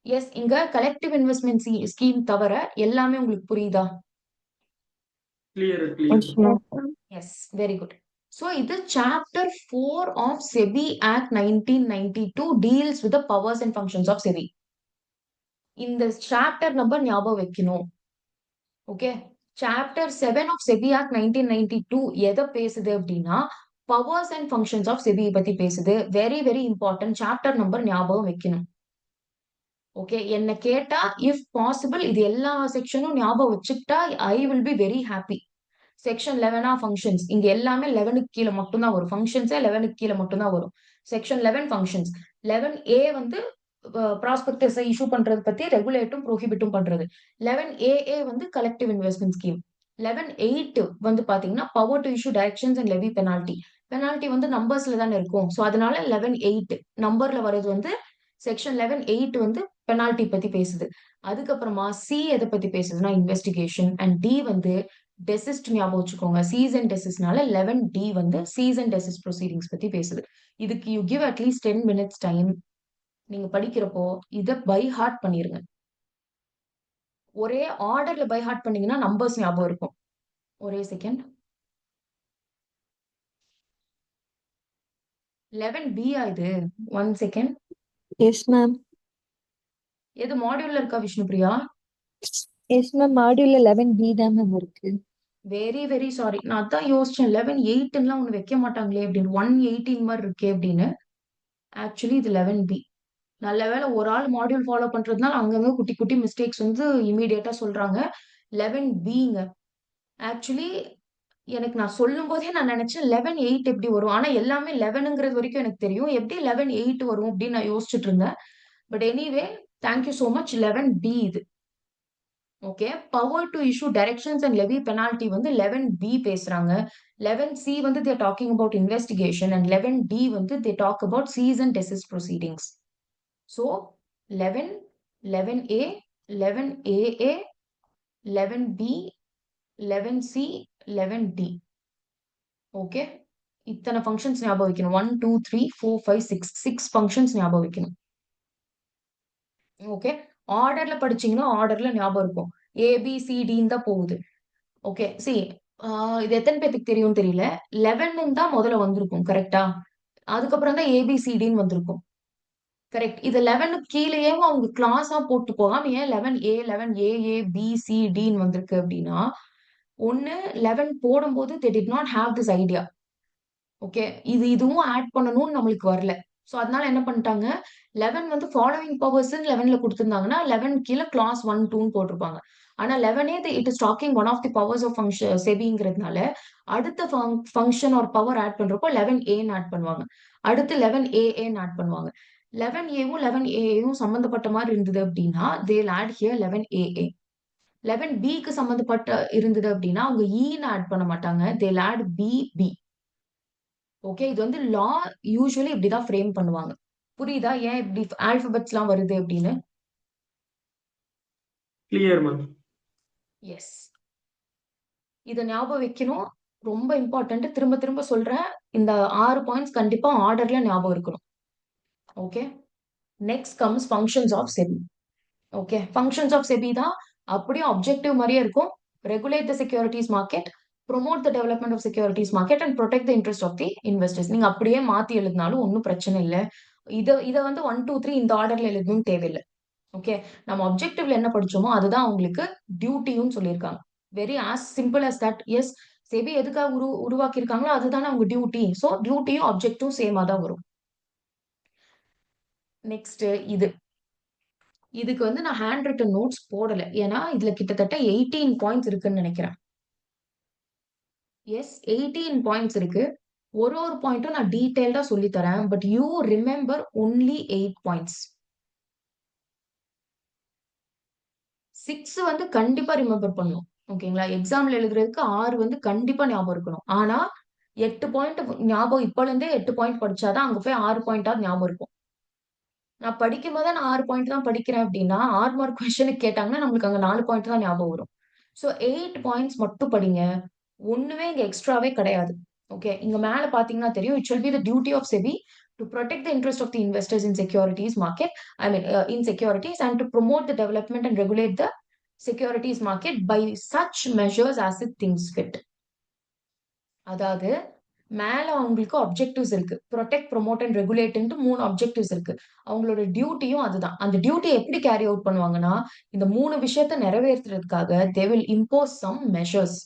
எஸ், இங்க கலெக்டிவ் இன்வெஸ்ட்மெண்ட் ஸ்கீம் தவிர எல்லாமே உங்களுக்கு புரியுதா? Clear Yes, clear. ma'am. Yes, very good. So இது chapter 4 of SEBI act 1992 deals with powers and functions of SEBI. இந்த சாப்டர் நம்பர் ஞாபகம் வைக்கணும். Okay, chapter 7 of SEBI act 1992 எதை பேசுது அப்படின்னா, powers and functions of SEBI பத்தி பேசுது. Very very important, chapter number ஞாபகம் வைக்கணும். ஓகே, என்ன கேட்டா இஃப் பாசிபிள் இது எல்லா செக்ஷனும் ஞாபகம் வச்சுக்கிட்டா I will be very happy. Section 11 functions, இங்க எல்லாமே 11க்கு கீழே மட்டும்தான் வரும். ஃபங்க்ஷன்ஸே 11க்கு கீழே மட்டும்தான் வரும். Section 11 functions. 11A வந்து ப்ராஸ்பெக்டஸை இஷ்யூ பண்றது பத்தி ரெகுலேட்டும் ப்ரோஹிபிட்டும் பண்றது. 11AA வந்து கலெக்டிவ் இன்வெஸ்ட்மெண்ட் ஸ்கீம். 11(8) வந்து பாத்தீங்கன்னா power to issue directions and levy penalty. Penalty வந்து நம்பர்ஸ்ல தானே இருக்கும், ஸோ அதனால 11(8) நம்பர்ல வர்றது வந்து செக்ஷன் 11(8) வந்து பெனால்டி பத்தி பேசுது. அதுக்கப்புறமா சி எதை பத்தி பேசுதுன்னா இன்வெஸ்டிகேஷன். அண்ட் டி வந்து டெசிஸ்ட், ஞாபகம் வச்சுக்கோங்க. சீஸ் அண்ட் டெசிஸ்ட்னால 11D வந்து சீஸ் அண்ட் டெசிஸ்ட் ப்ரொசீடிங்ஸ் பத்தி பேசுது. இதுக்கு you give at least 10 minutes time. நீங்க படிக்கிறப்போ இதை பை ஹார்ட் பண்ணிருங்க. ஒரே ஆர்டர்ல பை ஹார்ட் பண்ணீங்கன்னா நம்பர்ஸ் ஞாபகம் இருக்கும். ஒரே செகண்ட். 11B இது 1 செகண்ட். Yes, ma'am. எது மாடியூல்ல இருக்கா Vishnupriya? Yes, ma'am. Module 11B தான் ma'am இருக்கு. வெரி வெரி சாரி, நான் அதான் யோசிச்சேன் 11(8)லாம் ஒண்ணு வைக்க மாட்டாங்களே அப்படின்னு, 118 மாதிரி இருக்கே அப்படின்னு. ஆக்சுவலி இது 11B. நல்ல வேளை ஒரு ஆள் மாடியூல் ஃபாலோ பண்றதுனால அங்கங்க குட்டி குட்டி மிஸ்டேக்ஸ் வந்து இமீடியட்டா சொல்றாங்க. 11Bங்க. ஆக்சுவலி எனக்கு நான் சொல்லும் போதே நான் நினைச்சேன் 11(8) எப்படி வரும், ஆனா எல்லாமே 11ங்கிறது வரைக்கும் எனக்கு தெரியும், எப்படி 11(8) வரும் அப்படின்னு நான் யோசிச்சுட்டு இருந்தேன். But anyway, thank you so much. 11B இது. Okay, power to issue directions and levy penalty வந்து 11B பேசுறாங்க. 11C வந்து they're talking about investigation and 11D வந்து they talk about cease and desist proceedings. So 11, 11A, 11AA, 11B, 11C, 11D. Okay, இத்தனை functions ஞாபகம் வைக்கணும். 1 2 3 4 5 6 functions ஞாபகம் வைக்கணும். Okay, ஆர்டர்ல படிச்சீங்கன்னா ஆர்டர்ல ஞாபகம் இருக்கும். ABCDன்னு தான் போகுது. ஓகே, சி இது எத்தனை பேருக்கு தெரியும் தெரியல. 11 தான் முதல்ல வந்திருக்கும், கரெக்டா? அதுக்கப்புறம் தான் ABCDன்னு வந்திருக்கும். கரெக்ட். இது 11 கீழேயே அவங்க கிளாஸா போட்டு போகாம ஏன் 11A, 11AA, BCDன்னு வந்திருக்கு அப்படின்னா, ஒன்னு 11 போடும்போது they did not have this idea. Okay, இதுவும் ஆட் பண்ணணும்னு நம்மளுக்கு வரல. சோ அதனால என்ன பண்ணிட்டாங்க, 11 வந்து ஃபாலோவிங் பவர்ஸ் 11ல கொடுத்திருந்தாங்கன்னா 11 கீழே கிளாஸ் 1 2ன்னு போட்டிருப்பாங்க. ஆனா 11 it is talking one of the powers of function செபிங்கிறதுனால அடுத்த ஃபங்க்ஷன் ஒரு பவர் ஆட் பண்றப்போ 11Aன்னு ஆட் பண்ணுவாங்க. அடுத்து 11AA ஆட் பண்ணுவாங்க. 11Aவும் 11AAவும் சம்பந்தப்பட்ட மாதிரி இருந்தது அப்படின்னா they'll add here 11AA. 11Bக்கு சம்பந்தப்பட்ட இருந்தது அப்படின்னா அவங்க E ஆட் பண்ண மாட்டாங்க, they'll add BB. ஓகே, இது வந்து லா யூசுவலி இப்படிதான் ஃப்ரேம் பண்ணுவாங்க. புரியுதா ஏன் இப்படி ஆல்பபெட்ஸ் எல்லாம் வருது அப்படின்னு? Clear ma'am. எஸ், இத ஞாபகம் வைக்கணும், ரொம்ப இம்பார்ட்டன்ட். திரும்ப திரும்ப சொல்றேன், இந்த 6 பாயிண்ட்ஸ் கண்டிப்பா ஆர்டர்ல ஞாபகம் இருக்கணும். Okay, next comes functions of SEBI. Okay, functions of SEBI தான் அப்படியே ஆப்ஜெக்டிவ் மாதிரியே இருக்கும். Regulate the securities market, promote the development of securities market and protect the interest of the investors. நீங்க அப்படியே மாத்தி எழுதினாலும் ஒன்னும் பிரச்சனை இல்லை. இத வந்து 1 2 3 இந்த ஆர்டர்ல எழுதணும்னு தேவையில்லை. ஓகே, நம்ம அப்ஜெக்டிவ்ல என்ன படிச்சோமோ அதுதான் அவங்களுக்கு டியூட்டியும் சொல்லியிருக்காங்க. Very as simple as that. Yes, SEBI எதுக்காக உருவாக்கி இருக்காங்களோ அதுதானே அவங்க டியூட்டி. ஸோ டியூட்டியும் அப்ஜெக்டிவும் சேமா தான் வரும். நெக்ஸ்ட் இதுக்கு வந்து நான் ஹேண்ட் ரிட்டன் நோட்ஸ் போடல. ஏன்னா இதுல கிட்டத்தட்ட 18 பாயிண்ட்ஸ் இருக்குன்னு நினைக்கிறேன். எஸ், 18 பாயிண்ட்ஸ் இருக்கு. ஒரு பாயிண்ட்டும் நான் டீடைல்டா சொல்லி தரேன். But you remember only 8 points. 6 வந்து கண்டிப்பா ரிமெம்பர் பண்ணணும். ஓகேங்களா? எக்ஸாம்ல எழுதுறதுக்கு 6 வந்து கண்டிப்பா ஞாபகம் இருக்கணும். ஆனா 8 பாயிண்ட் ஞாபகம், இப்பல இருந்தே 8 பாயிண்ட் படிச்சாதான் அங்க போய் 6 பாயிண்டாவது ஞாபகம் இருக்கும். நான் படிக்கும் போதே நான் 6 பாயிண்ட் தான் படிக்கிறேன் அப்படின்னா 6 மார்க் கொஸ்டினுக்கு கேட்டாங்கன்னா நம்மளுக்கு அங்க 4 பாயிண்ட் தான் ஞாபகம் வரும். ஸோ 8 பாயிண்ட்ஸ் மட்டும் படிங்க. ஒண்ணுமே இங்க எக்ஸ்ட்ராவே கிடையாது. ஓகே, இங்க மேல பாத்தீங்கன்னா தெரியும். It shall be the duty of SEBI to protect the interest of the investors in securities market, in securities, and to promote the development and regulate the securities market by such measures as it thinks fit. அதாவது மேல அவங்களுக்கு objectives இருக்கு. Protect, promote and ரெகுலேட்ன்ட்டு 3 objectives இருக்கு. அவங்களோட டியூட்டியும் அதுதான். அந்த duty எப்படி carry out பண்ணுவாங்கன்னா, இந்த 3 விஷயத்த நிறைவேற்றுறதுக்காக they will impose some measures.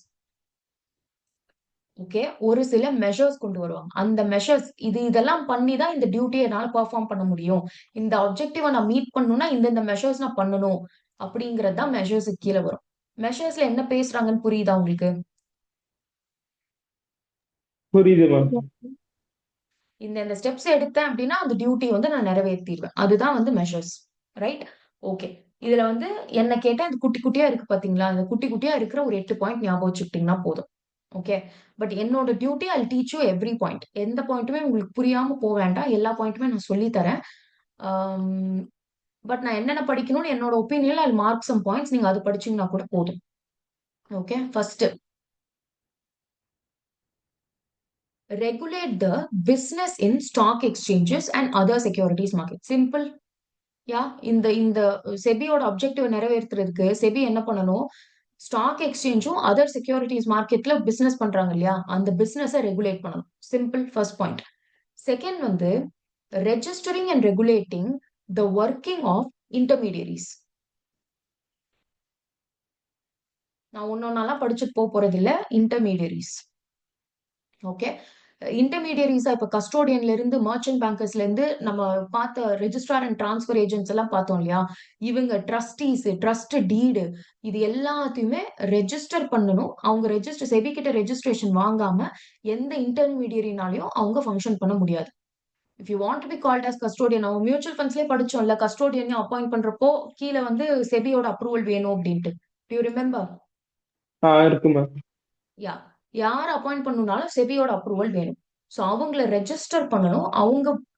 Okay, ஒரு சில மெஷர்ஸ் கொண்டு வருவாங்க. அந்த மெஷர்ஸ் இதெல்லாம் பண்ணி தான் இந்த டியூட்டியை என்னால பெர்ஃபார்ம் பண்ண முடியும். இந்த அப்ஜெக்டிவ நான் மீட் பண்ணணும்னா இந்த மெஷர்ஸ் நான் பண்ணணும் அப்படிங்கிறது தான் மெஷர்ஸுக்கு கீழே வரும். மெஷர்ஸ்ல என்ன பேசுறாங்கன்னு புரியுதா உங்களுக்கு? புரியுது மேம். இந்த ஸ்டெப்ஸ் எடுத்தேன் அப்படின்னா அந்த டியூட்டி வந்து நான் நிறைவேற்றிடுவேன். அதுதான் வந்து மெஷர்ஸ். ரைட்? ஓகே. இதுல வந்து என்ன கேட்டா இந்த குட்டி குட்டியா இருக்கு பாத்தீங்களா? அந்த குட்டி குட்டியா இருக்கிற ஒரு 8 பாயிண்ட் ஞாபகம் வச்சுக்கிட்டீங்கன்னா போதும். ஓகே. பட் என்னோட duty I teach you every point. எந்த பாயிண்ட்டுமே உங்களுக்கு புரியாம போக வேண்டாம். எல்லா பாயிண்ட்டுமே நான் சொல்லி தரேன். பட் நான் என்னென்ன படிக்கணும்னு என்னோட ஒப்பீனியன்ல அது மார்க் சம் பாயிண்ட்ஸ். நீங்க அது படிச்சீங்கன்னா கூட போதும். Okay. First, regulate the business in stock exchanges and other securities market. Simple. Yeah, இந்த செபியோட அப்ஜெக்டிவ் நிறைவேற்றுறதுக்கு செபி என்ன பண்ணணும்? ஸ்டாக் எக்ஸ்சேஞ்சும் அதர் செக்யூரிட்டிஸ் மார்க்கெட்ல பிசினஸ் பண்றாங்க இல்லையா, அந்த பிசினஸை ரெகுலேட் பண்ணணும். Simple, first point. செகண்ட் வந்து registering and regulating the working of intermediaries. நான் ஒன்னொன்னாலாம் படிச்சுட்டு போறது இல்ல. இன்டர்மீடியரிஸ். ஓகே. இன்டர்மீடியரிஸா இப்ப கஸ்டோடியன்ல இருந்து மர்ச்சன்ட் பேங்கர்ஸ்ல இருந்து நம்ம பார்த்த ரெஜிஸ்ட்ரார் அண்ட் டிரான்ஸ்பர் ஏஜென்ட்ஸ் எல்லாம் பார்த்தோம் இல்லையா, இவங்க ட்ரஸ்டீஸ், ட்ரஸ்ட் டீடு, இது எல்லாத்தையுமே ரெஜிஸ்டர் பண்ணணும். அவங்க ரெஜிஸ்டர் செபி கிட்ட ரெஜிஸ்ட்ரேஷன் வாங்காம எந்த இன்டர்மீடியரினாலையும் அவங்க ஃபங்க்ஷன் பண்ண முடியாது. If you want to be called as custodian, நம்ம மியூச்சுவல் ஃபண்ட்ஸ்லயே படிச்சோம்ல, கஸ்டோடியன் அப்பாயிண்ட் பண்றப்போ கீழே வந்து செபியோட அப்ரூவல் வேணும் அப்படின்ட்டு. Do you remember? இருக்கு மேம். யா, யார் அப்பாயிண்ட் பண்ணணும்னாலும் செபியோட அப்ரூவல் வேணும். ஸோ அவங்கள ரெஜிஸ்டர் பண்ணணும்.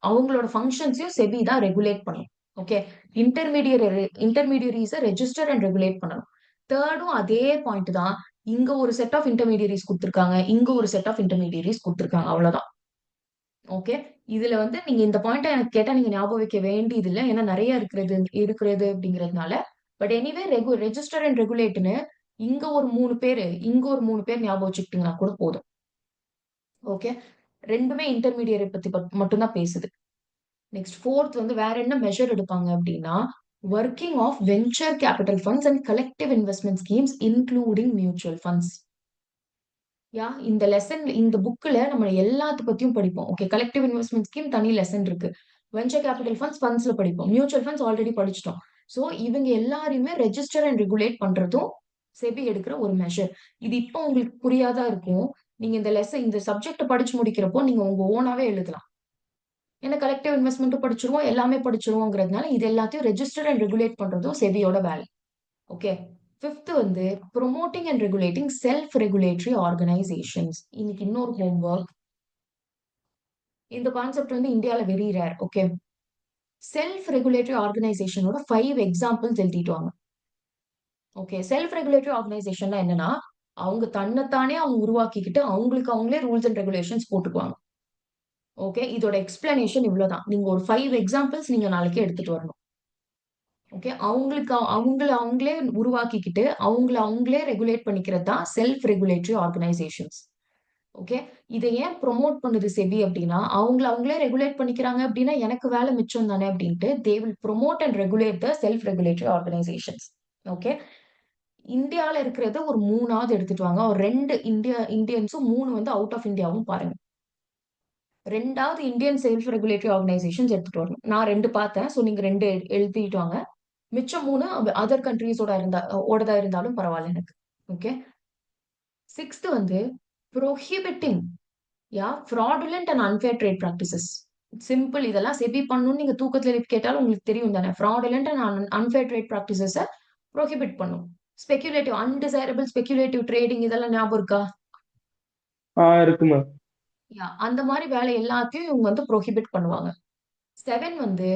அவங்களோட ஃபங்க்ஷன்ஸையும் செபி தான் ரெகுலேட் பண்ணணும். ஓகே. இன்டர்மீடியரிஸை ரெஜிஸ்டர் அண்ட் ரெகுலேட் பண்ணணும். தேர்டும் அதே பாயிண்ட் தான். இங்க ஒரு செட் ஆஃப் இன்டர்மீடியரிஸ் கொடுத்துருக்காங்க, இங்க ஒரு செட் ஆஃப் இன்டர்மீடியரிஸ் கொடுத்துருக்காங்க, அவ்வளவுதான். ஓகே. இதுல வந்து நீங்க இந்த பாயிண்ட் எனக்கு கேட்டா நீங்க ஞாபகம் வைக்க வேண்டியது இல்லை, ஏன்னா நிறைய இருக்கிறது அப்படிங்கிறதுனால. பட் எனிவே, ரெஜிஸ்டர் அண்ட் ரெகுலேட்னு இங்க ஒரு 3 பேரு, இங்க ஒரு 3 பேர் ஞாபகம் வச்சுக்கிட்டீங்கன்னா கூட போதும். ஓகே. ரெண்டுமே இன்டர்மீடியட் பத்தி மட்டும்தான் பேசுது. நெக்ஸ்ட் ஃபோர்த் வந்து வேற என்ன மெஷர் எடுப்பாங்க அப்படின்னா, working of venture capital funds and collective investment schemes including mutual funds. Yeah, இந்த லெசன் இந்த புக்ல நம்ம எல்லாத்த பத்தியும் படிப்போம். ஓகே. கலெக்டிவ் இன்வெஸ்ட்மெண்ட் ஸ்கீம் தனி லெசன் இருக்கு. வெஞ்சர் கேபிட்டல் ஃபண்ட்ஸ்ல படிப்போம். மியூச்சுவல் ஃபண்ட்ஸ் ஆல்ரெடி படிச்சிட்டோம். சோ இவங்க எல்லாரையுமே ரெஜிஸ்டர் அண்ட் ரெகுலேட் பண்றதும் செபி எடுக்கிற ஒரு மெஷர். இது இப்போ உங்களுக்கு புரியாதா இருக்கும். நீங்க இந்த சப்ஜெக்ட் படிச்சு முடிக்கிறப்போ நீங்க உங்க ஓனாவே எழுதலாம். ஏன்னா கலெக்டிவ் இன்வெஸ்ட்மெண்ட்டும் படிச்சிருவோம், எல்லாமே படிச்சிருவோங்கிறதுனால இது எல்லாத்தையும் ரெஜிஸ்டர் அண்ட் ரெகுலேட் பண்றதும் செபியோட வேலை. ஓகே. ஃபிஃப்த் வந்து promoting and regulating self regulatory organisations. இன்னைக்கு இன்னொரு ஹோம்ஒர்க். இந்த கான்செப்ட் வந்து இந்தியால very rare. Okay. Self regulatory ஆர்கனைசேஷனோட 5 எக்ஸாம்பிள்ஸ் எழுதிட்டு வாங்க. ஓகே. செல்ஃப் ரெகுலேட்டரி ஆர்கனைசேஷன்னா என்னன்னா, அவங்க தன்னைத்தானே அவங்க உருவாக்கிக்கிட்டு அவங்களுக்கு அவங்களே ரூல்ஸ் அண்ட் ரெகுலேஷன்ஸ் போட்டுக்குவாங்க. ஓகே. இதோட எக்ஸ்பிளனேஷன் இவ்வளவுதான். நீங்க ஒரு 5 எக்ஸாம்பிள்ஸ் நீங்க நாளைக்கு எடுத்துட்டு வரணும். ஓகே. அவங்களே உருவாக்கிக்கிட்டு அவங்களே ரெகுலேட் பண்ணிக்கிறது தான் செல்ஃப் ரெகுலேட்டரி ஆர்கனைசேஷன்ஸ். ஓகே. இதை ஏன் ப்ரொமோட் பண்ணுது செபி அப்படின்னா, அவங்களே ரெகுலேட் பண்ணிக்கிறாங்க அப்படின்னா, எனக்கு வேலை மிச்சம் தானே அப்படின்ட்டு, they will promote and regulate the self regulatory organisations. Okay. இந்தியால இருக்கிறது ஒரு 3வது எடுத்துட்டு வாங்க. ஒரு 2 இந்தியன்ஸும் 3 வந்து அவுட் ஆஃப் இந்தியாவும் பாருங்க. 2வது இந்தியன் செல்ஃப் ரெகுலேட்டரி ஆர்கனைசேஷன்ஸ் எடுத்துட்டு வரணும். நான் 2 பார்த்தேன். சோ நீங்க 2 எழுதிட்டு வாங்க. மிச்சம் 3 அதர் கண்ட்ரீஸோட ஓடதா இருந்தாலும் பரவாயில்ல எனக்கு. ஓகே. 6th வந்து prohibiting fraudulent and unfair trade practices. Simple. இதெல்லாம் செபி பண்ணணும்னு நீங்க தூக்கத்துல எழுப்பி கேட்டாலும் உங்களுக்கு தெரியும் தானே. Fraudulent and unfair trade practices prohibit பண்ணும். ஸ்பெகுலேட்டிவ் அன்டிசைரபிள் ஸ்பெகுலேட்டிவ் ட்ரேடிங் இதெல்லாம் ஞாபகம் இருக்கா? இருக்கு மேம். அந்த மாதிரி வேலை எல்லாத்தையும் இவங்க வந்து ப்ரோஹிபிட் பண்ணுவாங்க. 7 வந்து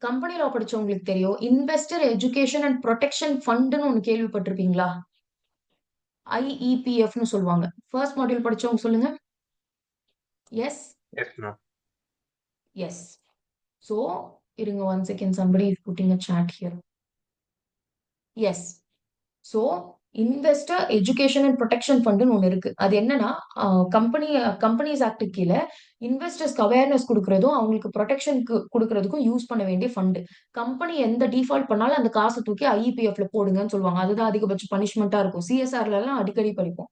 கம்பெனி லா படிச்சவங்களுக்கு தெரியும். இன்வெஸ்டர் எஜுகேஷன் அண்ட் ப்ரொடெக்ஷன் ஃபண்ட்னு ஒண்ணு கேள்விப்பட்டிருப்பீங்களா? IEPFன்னு சொல்லுவாங்க. ஃபர்ஸ்ட் மாடியூல் படிச்சவங்க சொல்லுங்க. Yes. Yes ma'am. Yes. So, இருங்க 1 second. Somebody is putting a chat here. Yes. So, investor education and protection ஃபண்ட்னு ஒண்ணு இருக்கு. அது என்னன்னா, கம்பெனிஸ் ஆக்ட் கீழ இன்வெஸ்டர்ஸ்க்கு அவேர்னஸ் குடுக்குறதும், அவங்களுக்கு ப்ரொடெக்ஷனுக்கு குடுக்குறதுக்கும் யூஸ் பண்ண வேண்டிய ஃபண்ட். கம்பெனி எந்த டிஃபால்ட் பண்ணாலும் அந்த காசை தூக்கி IEPFல போடுங்கன்னு சொல்லுவாங்க. அதுதான் அதிகபட்ச பனிஷ்மெண்டா இருக்கும். CSRல எல்லாம் அடிக்கடி படிப்போம்.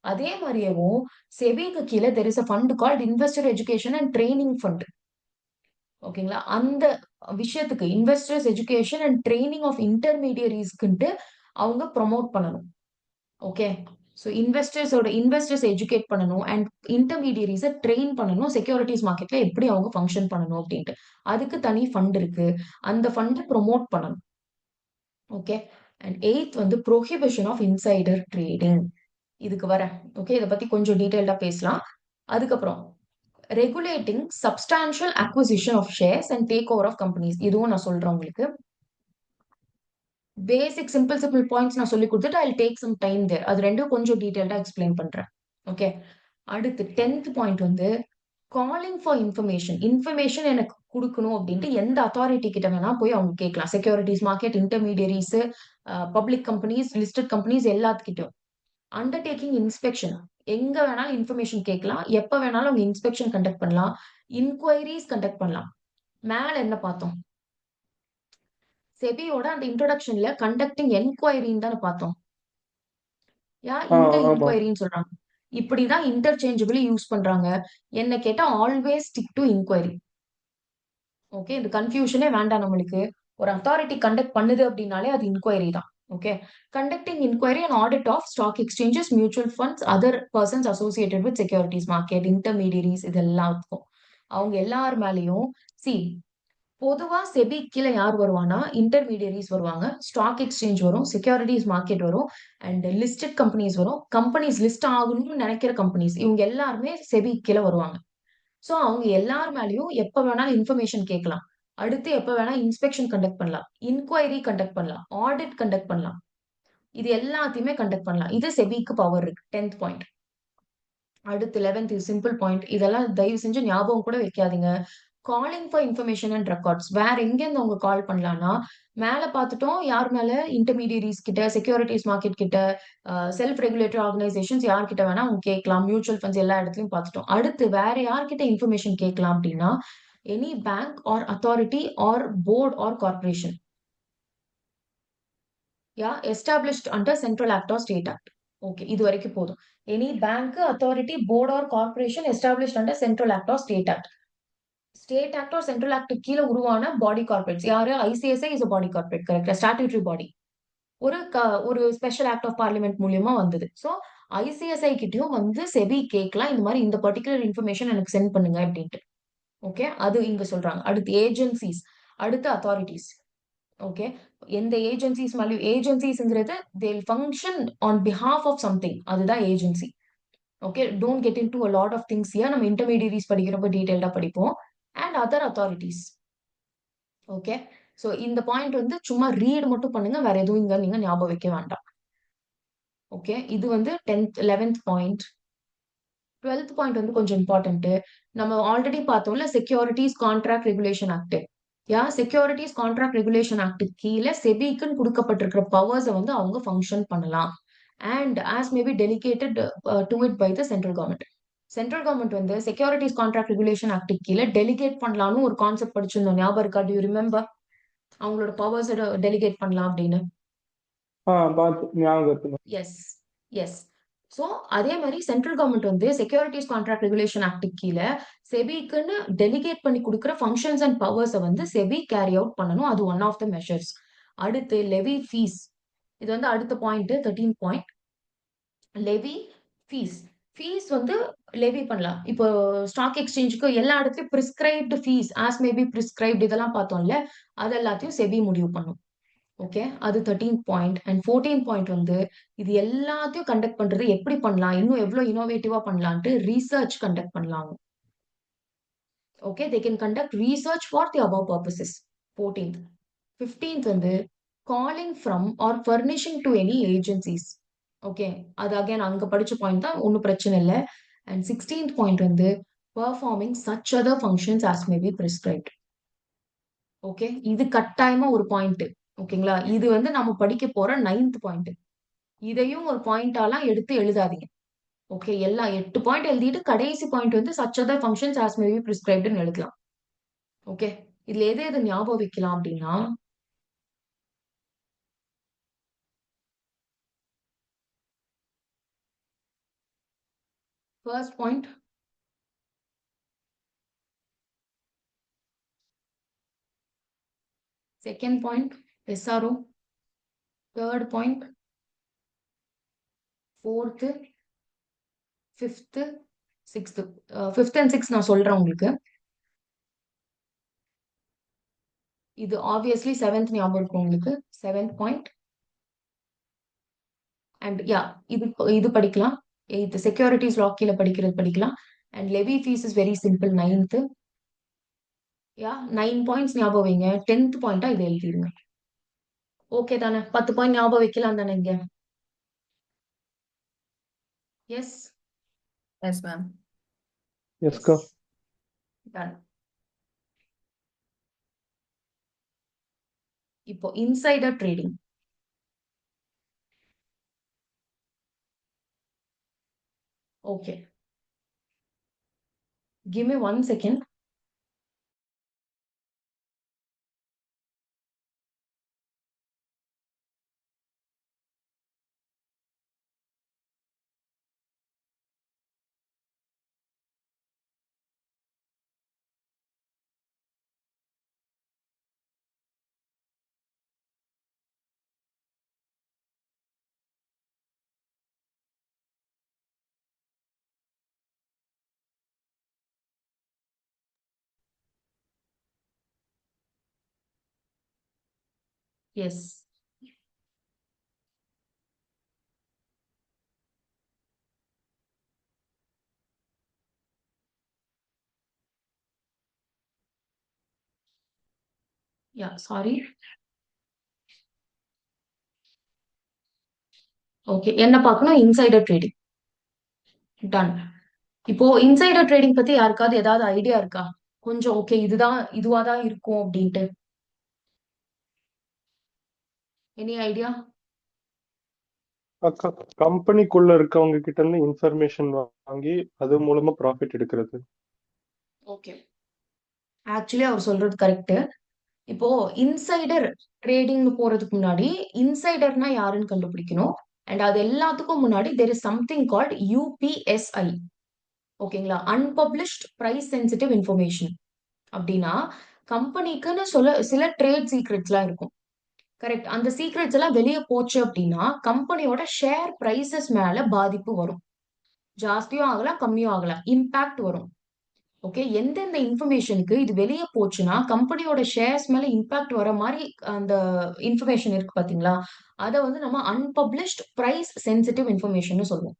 அதே மாதிரியேவும் செபிக்கு கீழ there is a fund called investor education and training fund. ஓகேங்களா? அந்த விஷயத்துக்கு investors education and training of இன்டர்மீடியரிஸ்க்குன்ட்டு அவங்க ப்ரொமோட் பண்ணணும். ஓகே. சோ இன்வெஸ்டர்ஸ் எஜுகேட் பண்ணணும் அண்ட் இன்டர்மீடியரிஸ ட்ரெயின் பண்ணணும். செக்யூரிட்டிஸ் மார்க்கெட்ல எப்படி அவங்க ஃபங்க்ஷன் பண்ணணும் அப்படின்ட்டு. அதுக்கு தனி ஃபண்ட் இருக்கு. அந்த ஃபண்ட் ப்ரொமோட் பண்ணணும். ஓகே. அண்ட் 8th வந்து ப்ரோஹிபிஷன் ஆஃப் இன்சைடர் ட்ரேடிங். இதுக்கு வரேன். ஓகே. இத பத்தி கொஞ்சம் டீடைல்டா பேசலாம். அதுக்கப்புறம் regulating substantial acquisition of shares and take over of companies. இதுவும் நான் சொல்றேன் உங்களுக்கு. பேசிக் சிம்பிள் பாயிண்ட்ஸ் நான் சொல்லி கொடுத்துட்டு ஐ டேக் சம் டைம் தேர். அது ரெண்டும் கொஞ்சம் டீடைல்டா எக்ஸ்பிளைன் பண்றேன். ஓகே. அடுத்து 10th பாயிண்ட் வந்து காலிங் ஃபார் இன்ஃபர்மேஷன் எனக்கு கொடுக்கணும் அப்படின்ட்டு எந்த அத்தாரிட்டி கிட்ட வேணா போய் அவங்க கேட்கலாம். Securities market, intermediaries, public companies, listed companies எல்லாத்துக்கிட்டும். அண்டர்டேக்கிங் இன்ஸ்பெக்ஷன் எங்க வேணாலும் இன்ஃபர்மேஷன் கேட்கலாம். எப்ப வேணாலும் அவங்க இன்ஸ்பெக்ஷன் கண்டக்ட் பண்ணலாம். இன்கொயரிஸ் கண்டக்ட் பண்ணலாம். மேல என்ன பார்த்தோம்? செபியோட அந்த இன்ட்ரோடக்ஷன்ல கண்டக்டிங் என்கொயரின்னு தானே பார்த்தோம். இங்க இன்கொயரின்னு சொல்றாங்க. இப்படிதான் இன்டர்சேஞ்சபிளி யூஸ் பண்றாங்க. என்ன கேட்டா always stick to inquiry. Okay. இந்த கன்ஃபியூஷனே வேண்டாம் நம்மளுக்கு. ஒரு அத்தாரிட்டி கண்டக்ட் பண்ணுது அப்படின்னாலே அது இன்கொயரி தான். Okay. Conducting inquiry and audit of stock exchanges, mutual funds, other persons associated with securities market, intermediaries இதெல்லாம் இருக்கும். அவங்க எல்லார் மேலயும் பொதுவா செபி கீழ யார் வருவானா, இன்டர்மீடியரிஸ் வருவாங்க, ஸ்டாக் எக்ஸ்சேஞ்ச் வரும், செக்யூரிட்டிஸ் மார்க்கெட் வரும் அண்ட் லிஸ்டட் கம்பெனிஸ் வரும். கம்பெனிஸ் லிஸ்ட் ஆகணும்னு நினைக்கிற கம்பெனிஸ் இவங்க எல்லாருமே செபி கீழ வருவாங்க. சோ அவங்க எல்லார் மேலயும் எப்ப வேணாலும் இன்ஃபர்மேஷன் கேட்கலாம். அடுத்து எப்ப வேணா இன்ஸ்பெக்ஷன் கண்டக்ட் பண்ணலாம், இன்கொயரி கண்டக்ட் பண்ணலாம், ஆடிட் கண்டக்ட் பண்ணலாம். இது எல்லாத்தையுமே கண்டக்ட் பண்ணலாம். இது செபிக்கு பவர் இருக்கு. 10th point. அடுத்து 11th சிம்பிள் பாயிண்ட். இதெல்லாம் தயவு செஞ்சு ஞாபகம் கூட வைக்காதீங்க. Calling for information and records. வேற எங்க இருந்து அவங்க கால் பண்ணலாம்னா, மேல பார்த்துட்டோம் யார் மேல, இன்டர்மீடியரிஸ் கிட்ட, செக்யூரிட்டிஸ் மார்க்கெட் கிட்ட, செல்ஃப் ரெகுலேட்டரி ஆர்கனைசேஷன்ஸ் யார்கிட்ட வேணா அவங்க கேட்கலாம். மியூச்சுவல் ஃபண்ட்ஸ் எல்லா இடத்துலயும் பார்த்துட்டோம். அடுத்து வேற யார்கிட்ட இன்ஃபர்மேஷன் கேட்கலாம் அப்படின்னா, any bank or authority or board or corporation established under central act or state act. Okay. இது வரைக்கும் போதும். Any bank, authority, board or corporation established under central act or state act. State act or central act கீழ உருவான body corporates யாரு? ICSI is a body corporate. கரெக்டா? Statutory body. ஒரு special act of parliament மூலியமா வந்தது. So ICSI கிட்டயும் வந்து SEBI கேட்கலாம். இந்த மாதிரி இந்த பர்டிகுலர் இன்ஃபர்மேஷன் எனக்கு சென்ட் பண்ணுங்க அப்படின்ட்டு. ஓகே. அது இங்க சொல்றாங்க. அடுத்து ஏஜென்சிஸ், அடுத்து அத்தாரிட்டிஸ். ஓகே. எந்த ஏஜென்சிஸ் மேலயும் ஏஜென்சிஸ்ங்கிறது they will function on behalf of something. அதுதான் agency. Okay. Don't get into a lot of things here. நம்ம இன்டர்மீடியரிஸ் படிக்கிறப்ப டீடைல்டா படிப்போம். And other authorities. Okay. So இந்த பாயிண்ட் வந்து சும்மா ரீட் மட்டும் பண்ணுங்க. வேற எதுவும் இங்க நீங்க ஞாபகம் வைக்க வேண்டாம். ஓகே. இது வந்து 11th பாயிண்ட். 12th பாயிண்ட் வந்து கொஞ்சம் இம்பார்ட்டன்ட். நம்ம ஆல்ரெடி பார்த்தோம்ல securities contract regulation act. Securities contract regulation act கீழ செபிக்குன்னு கொடுக்கப்பட்டிருக்கிற பவர்ஸை வந்து அவங்க ஃபங்க்ஷன் பண்ணலாம். and as may be delegated to it by the central government. Central government வந்து செக்யூரிட்டிஸ் கான்ட்ராக்ட் ரெகுலேஷன் ஆக்ட் கீழே டெலிகேட் பண்ணலாம்னு ஒரு கான்செப்ட் படிச்சிருந்தோம், ஞாபகம் இருக்கா? To you remember? அவங்களோட பவர்ஸ் டெலிகேட் பண்ணலாம் அப்படின்னு. பார்த்து ஞாபகம் இருக்குங்க. S S. ஸோ அதே மாதிரி சென்ட்ரல் கவர்மெண்ட் வந்து செக்யூரிட்டிஸ் கான்ட்ராக்ட் ரெகுலேஷன் ஆக்ட் கீழே செபிக்குன்னு டெலிகேட் பண்ணி கொடுக்குற ஃபங்க்ஷன்ஸ் அண்ட் பவர்ஸை வந்து செபி கேரி அவுட் பண்ணணும். அது ஒன் ஆஃப் த மெஷர்ஸ். அடுத்து லெவி ஃபீஸ். இது வந்து அடுத்த point 13 point. Levy fees. Fees வந்து லெவி பண்ணலாம். இப்போ ஸ்டாக் எக்ஸ்சேஞ்சுக்கு எல்லா இடத்துலயும் prescribed fees as may be prescribed இதெல்லாம் பார்த்தோம்ல, அது எல்லாத்தையும் செபி முடிவு பண்ணும். ஓகே, அது 13 பாயிண்ட். அண்ட் 14 பாயிண்ட் வந்து இது எல்லாத்தையும் கண்டக்ட் பண்றது எப்படி பண்ணலாம், இன்னும் எவ்வளவு இனோவேட்டிவா பண்ணலான்ட்டு ரீசர்ச் கண்டக்ட் பண்ணலாம். Okay, they can conduct research for the above purposes. 14th. 15th வந்து calling from or furnishing to any agencies. Okay, அது அகைன் அங்க படிச்ச பாயிண்ட் தான், ஒன்றும் பிரச்சனை இல்லை. அண்ட் 16th பாயிண்ட் வந்து performing such other functions as may be prescribed. Okay, இது கட்டாயமா ஒரு பாயிண்ட். ஓகேங்களா, இது வந்து நம்ம படிக்க போற 9th பாயிண்ட். இதையும் ஒரு பாயிண்டாலாம் எடுத்து எழுதாதீங்க. ஓகே, எல்லா 8 பாயிண்ட் எழுதிட்டு கடைசி பாயிண்ட் வந்து such other functions as may be பிரிஸ்கிரைப்டுன்னு எழுதலாம். ஓகே, இதுல எது எது ஞாபகம் வைக்கலாம் அப்படின்னா, first point second point SRO, third point, fourth, fifth, sixth. Fifth and six நான் சொல்றேன் உங்களுக்கு. இது ஆப்வியஸ்லி 7th ஞாபகம் இருக்கும் உங்களுக்கு. 7th point. அண்ட் யா, இது படிக்கலாம். 8th செக்யூரிட்டிஸ் லா கீழே படிக்கிறது படிக்கலாம். And levy fees is very simple. 9th. Yeah, 9 points ஞாபகம் வைங்க. 10th பாயிண்டா இதை எழுதிடுங்க. ஓகே தானே? 10 பாயிண்ட் ஞாபகம் வைக்கலாம் தானே இங்க? Yes Yes, ma'am. எஸ்கா. டன். இப்போ insider trading. Okay, give me 1 second. Yes. Yeah, sorry. Okay, என்ன பார்க்கணும்? Insider trading. டன். இப்போ இன்சைடர் ட்ரேடிங் பத்தி யாருக்காவது ஏதாவது ஐடியா இருக்கா? கொஞ்சம் ஓகே, இதுவாதான் இருக்கும் அப்படின்ட்டு. Any idea? அக்கா, கம்பெனிக்குள்ள இருக்கவங்க கிட்ட இருந்து இன்ஃபர்மேஷன் வாங்கி அது மூலமா ப்ராஃபிட் எடுக்கிறது. ஓகே, ஆக்சுவலி அவர் சொல்றது கரெக்ட். இப்போ இன்சைடர் ட்ரேடிங் போறதுக்கு முன்னாடி இன்சைடர்னா யாருன்னு கண்டுபிடிக்கணும். அண்ட் அது எல்லாத்துக்கும் முன்னாடி there is something called UPSI. ஓகேங்களா, அன்பப்ளிஷ்ட் பிரைஸ் சென்சிட்டிவ் இன்ஃபர்மேஷன். அப்படின்னா கம்பெனிக்குன்னு சில ட்ரேட் சீக்ரெட்ஸ்லாம் இருக்கும். கரெக்ட். அந்த சீக்ரெட்ஸ் எல்லாம் வெளியே போச்சு அப்படின்னா கம்பெனியோட ஷேர் பிரைசஸ் மேல பாதிப்பு வரும். ஜாஸ்தியும் ஆகலாம், கம்மியும் ஆகலாம், இம்பாக்ட் வரும். ஓகே, எந்தெந்த இன்ஃபர்மேஷனுக்கு இது வெளியே போச்சுன்னா கம்பெனியோட ஷேர்ஸ் மேல இம்பாக்ட் வர மாதிரி அந்த இன்ஃபர்மேஷன் இருக்கு பாத்தீங்களா, அதை வந்து நம்ம அன்பப்ளிஷ்ட் பிரைஸ் சென்சிட்டிவ் இன்ஃபர்மேஷன் சொல்லுவோம்.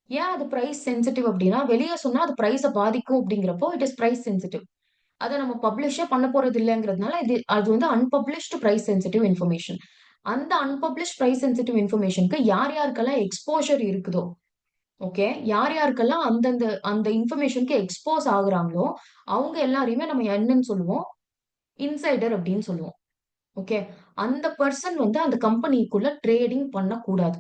ஏன் அது பிரைஸ் சென்சிட்டிவ் அப்படின்னா, வெளியே சொன்னா அது பிரைஸை பாதிக்கும் அப்படிங்கிறப்போ இட் இஸ் பிரைஸ் சென்சிட்டிவ். அதை நம்ம பப்ளிஷே பண்ண போறது இல்லைங்கிறதுனால அது வந்து அன்பப்ளிஷ்டு பிரைஸ் சென்சிட்டிவ் இன்ஃபர்மேஷன். அந்த அன்பப்ளிஷ்ட் பிரைஸ் சென்சிட்டிவ் இன்ஃபர்மேஷனுக்கு யார் யாருக்கெல்லாம் எக்ஸ்போஷர் இருக்குதோ, ஓகே, யார் யாருக்கெல்லாம் அந்த இன்ஃபர்மேஷனுக்கு எக்ஸ்போஸ் ஆகுறாங்களோ அவங்க எல்லாரையுமே நம்ம என்னன்னு சொல்லுவோம்? இன்சைடர் அப்படின்னு சொல்லுவோம். ஓகே, அந்த பர்சன் வந்து அந்த கம்பெனிக்குள்ள ட்ரேடிங் பண்ணக்கூடாது.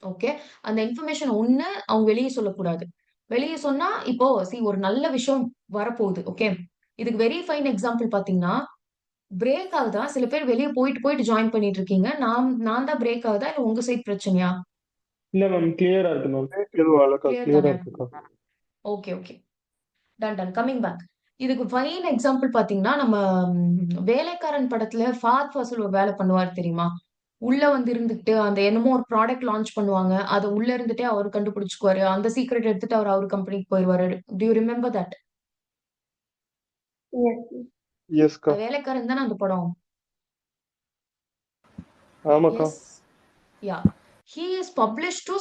ஓகே. அந்த இன்ஃபர்மேஷன் ஒண்ணு அவங்க வெளிய சொல்லக்கூடாது. வெளிய சொன்னா இப்போ ஒரு நல்ல விஷயம் வரப்போகுது. ஓகே. இதுக்கு வெரி ஃபைன் எக்ஸாம்பிள் பார்த்தீங்கன்னா, பிரேக் ஆகுதா? சில பேர் வெளிய போயிட்டு, போயிட்டு ஜாயின் பண்ணிட்டு இருக்கீங்க. நான் தான் பிரேக் ஆகுதா? இல்ல உங்க சைட் பிரச்சனையா? இல்ல மேம், கிளியரா இருக்கு மேம். எதுவும் அழகா கிளியர் கிளியரா தானே? இருக்குக்கா. Okay, okay. Done, done. Coming back. இதுக்கு ஃபைன் எக்ஸாம்பிள் பார்த்தீங்கன்னா, நம்ம வேலைக்காரன் படத்துல ஃபஹத் ஃபாசில் ஒரு வேலை பண்ணுவாரு தெரியுமா? உள்ள வந்து இருந்துகிட்டு, அந்த என்னமோ ஒரு ப்ராடக்ட் லான்ச் பண்ணுவாங்க. அத உள்ள இருந்துட்டே அவரு கண்டுபிடிச்சுக்குவாரு. அந்த சீக்ரெட் எடுத்துட்டு அவரு கம்பெனிக்கு போயிருவாரு. Do you remember that? Yes. எஸ்க்கா. வேலைக்காரன் தானே அந்த படம்? ஆமாக்கா. Yes. Yeah. He is published to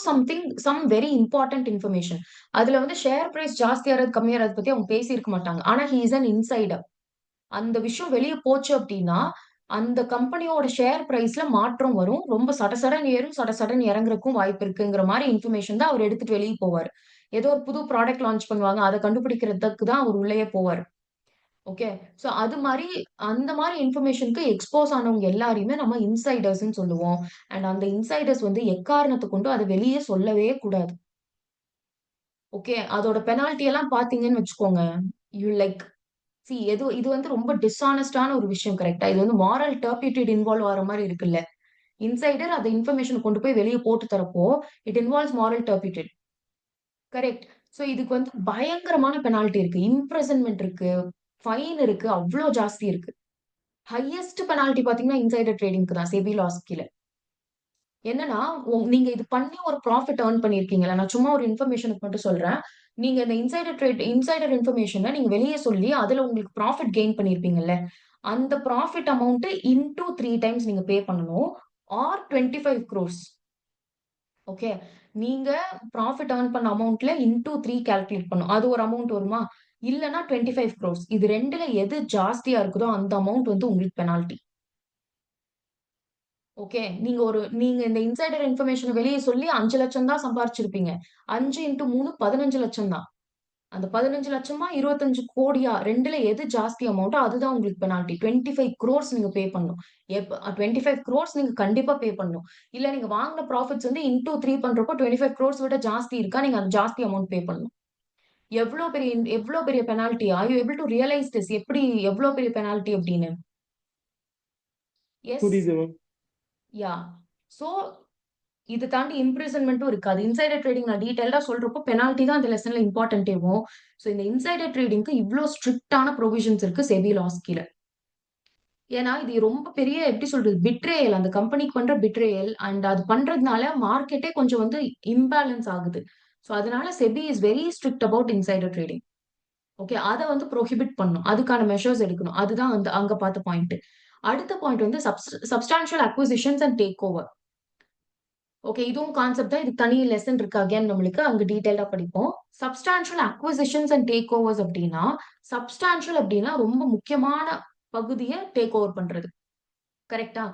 some very important information. அதுல வந்து ஷேர் பிரைஸ் ஜாஸ்தியாறது, கம்மியாறது பத்தி அவங்க பேசியிருக்க மாட்டாங்க. ஆனா ஹி இஸ் அன் இன்சைடர். அந்த விஷயம் வெளிய போச்சு அப்டின்னா, அந்த கம்பெனியோட ஷேர் பிரைஸ்ல மாற்றம் வரும். ரொம்ப சடசடன்னு ஏறும், சடசடன்னு இறங்குறதுக்கும் வாய்ப்பு இருக்குங்கிற மாரி இன்ஃபர்மேஷன் தான் அவர் எடுத்துட்டு வெளிய போவாரு. ஏதோ ஒரு புது ப்ராடக்ட் லான்ச் பண்ணுவாங்க. அத கண்டுபிடிக்கிறதுக்கு தான் அவர் உள்ளயே போவாரு. ஓகே. சோ அது மாரி அந்த மாரி இன்ஃபர்மேஷன்க்கு எக்ஸ்போஸ் ஆனவங்க எல்லாரையுமே நம்ம இன்சைடர்ஸ்ன்னு சொல்லுவோம். அண்ட் அந்த இன்சைடர்ஸ் வந்து எக்காரணத்த கொண்டும் அத வெளிய சொல்லவே கூடாது. ஓகே. அதோட பெனால்டி எல்லாம் பார்த்தீங்கன்னு வச்சுக்கோங்க. யூ லைக் இது வந்து ரொம்ப டிஸ்ஹானஸ்டான ஒரு விஷயம் கரெக்ட்டா? இது வந்து மாரல் டர்பிட்யூட் இன்வால்வ் ஆகுற மாரி இருக்குல்ல. இன்சைடர் அந்த இன்ஃபர்மேஷன் கொண்டு போய் வெளிய போட்டு தரப்போ, it involves moral turpitude. Correct. So இதுக்கு வந்து பயங்கரமான பெனால்டி இருக்கு. இம்ப்ரிசன்மென்ட் இருக்கு. ஃபைன் இருக்கு. அவ்ளோ ஜாஸ்தி இருக்கு. ஹையஸ்ட் பெனால்டி பார்த்தீங்கன்னா, இன்சைடர் ட்ரேடிங்க்கு தான் செபி லாஸ் கீழ. என்னன்னா, நீங்க இது பண்ணி ஒரு ப்ராஃபிட் ஏர்ன் பண்ணியிருக்கீங்கல்ல. நான் சும்மா ஒரு இன்ஃபர்மேஷனுக்கு மட்டும் சொல்றேன். நீங்க இந்த இன்சைடர் இன்ஃபர்மேஷன நீங்க வெளிய சொல்லி, அதுல உங்களுக்கு ப்ராஃபிட் கெயின் பண்ணியிருப்பீங்கல்ல. அந்த ப்ராஃபிட் அமவுண்ட் இன்டூ 3 டைம்ஸ் நீங்க பே பண்ணணும். Or 25 crores. ஓகே. நீங்க ப்ராஃபிட் ஏர்ன் பண்ண அமவுண்ட்ல இன்டூ 3 கால்குலேட் பண்ணணும். அது ஒரு அமவுண்ட் வருமா? இல்லன்னா 25 crores. இது 2ல எது ஜாஸ்தியா இருக்குதோ அந்த அமவுண்ட் வந்து உங்களுக்கு பெனால்டி. ஓகே. நீங்க இந்த இன்சைடர் இன்ஃபர்மேஷன வெளிய சொல்லி 5 லட்சம் தான் சம்பாரிச்சிருப்பீங்க. 5 இன்டூ 3 15 லட்சம் தான். அந்த 15 லட்சமா 25 கோடியா 2ல எது ஜாஸ்தி அமௌண்ட்டோ அதுதான் உங்களுக்கு பெனால்டி. 25 crores நீங்க பே பண்ணணும். 25 crores நீங்க கண்டிப்பா பே பண்ணணும். இல்ல நீங்க வாங்குன ப்ராஃபிட்ஸ் வந்து இன்டூ 3 பண்றப்போ 25 crores விட ஜாஸ்தி இருக்கா, நீங்க அந்த ஜாஸ்தி அமௌண்ட் பே பண்ணணும். எவ்ளோ பெரிய penalty. Are you able to realise this? எப்படி எவ்ளோ பெரிய பெனால்டி அப்படின்னு? எஸ். புரியுது மேம். யா. சோ இது தாண்டி இம்ப்ரிசன்மென்ட்டும் இருக்கு. அது இன்சைடர் ட்ரேடிங் நான் டீடைல்டா சொல்றப்போ பெனால்டி தான் அந்த லெசன்ல இம்பார்ட்டன்ட்டேவும். சோ இந்த இன்சைடர் ட்ரேடிங்க்கு இவ்ளோ ஸ்ட்ரிக்ட்டான புரோவிஷன்ஸ் இருக்கு செபி லாஸ் கீழ. ஏன்னா இது ரொம்ப பெரிய எப்படி சொல்றது பிட்ரேயல், அந்த கம்பெனிக்கு பண்ற பிட்ரேயல் அண்ட் அது பண்றதுனால மார்க்கெட்டே கொஞ்சம் வந்து இம்பேலன்ஸ் ஆகுது. சோ அதனால SEBI is very strict about insider trading. Okay. அத வந்து புரோஹிபிட் பண்ணணும். அதுக்கான மெஷர்ஸ் எடுக்கணும். அதுதான் வந்து அங்க பார்த்த பாயிண்ட். அடுத்த பாயிண்ட் வந்து substantial acquisitions and take over. Okay. இதுவும் கான்செப்ட் தான். இதுக்கு தனி லெசன் இருக்கு. அகைன் நம்மளுக்கு அங்க டீடைல்டா படிப்போம். Substantial acquisitions and take overs அப்டின்னா, சப்ஸ்டான்ஷியல் அப்டின்னா ரொம்ப முக்கியமான பகுதிய டேக் ஓவர் பண்றது. கரெக்ட்டா?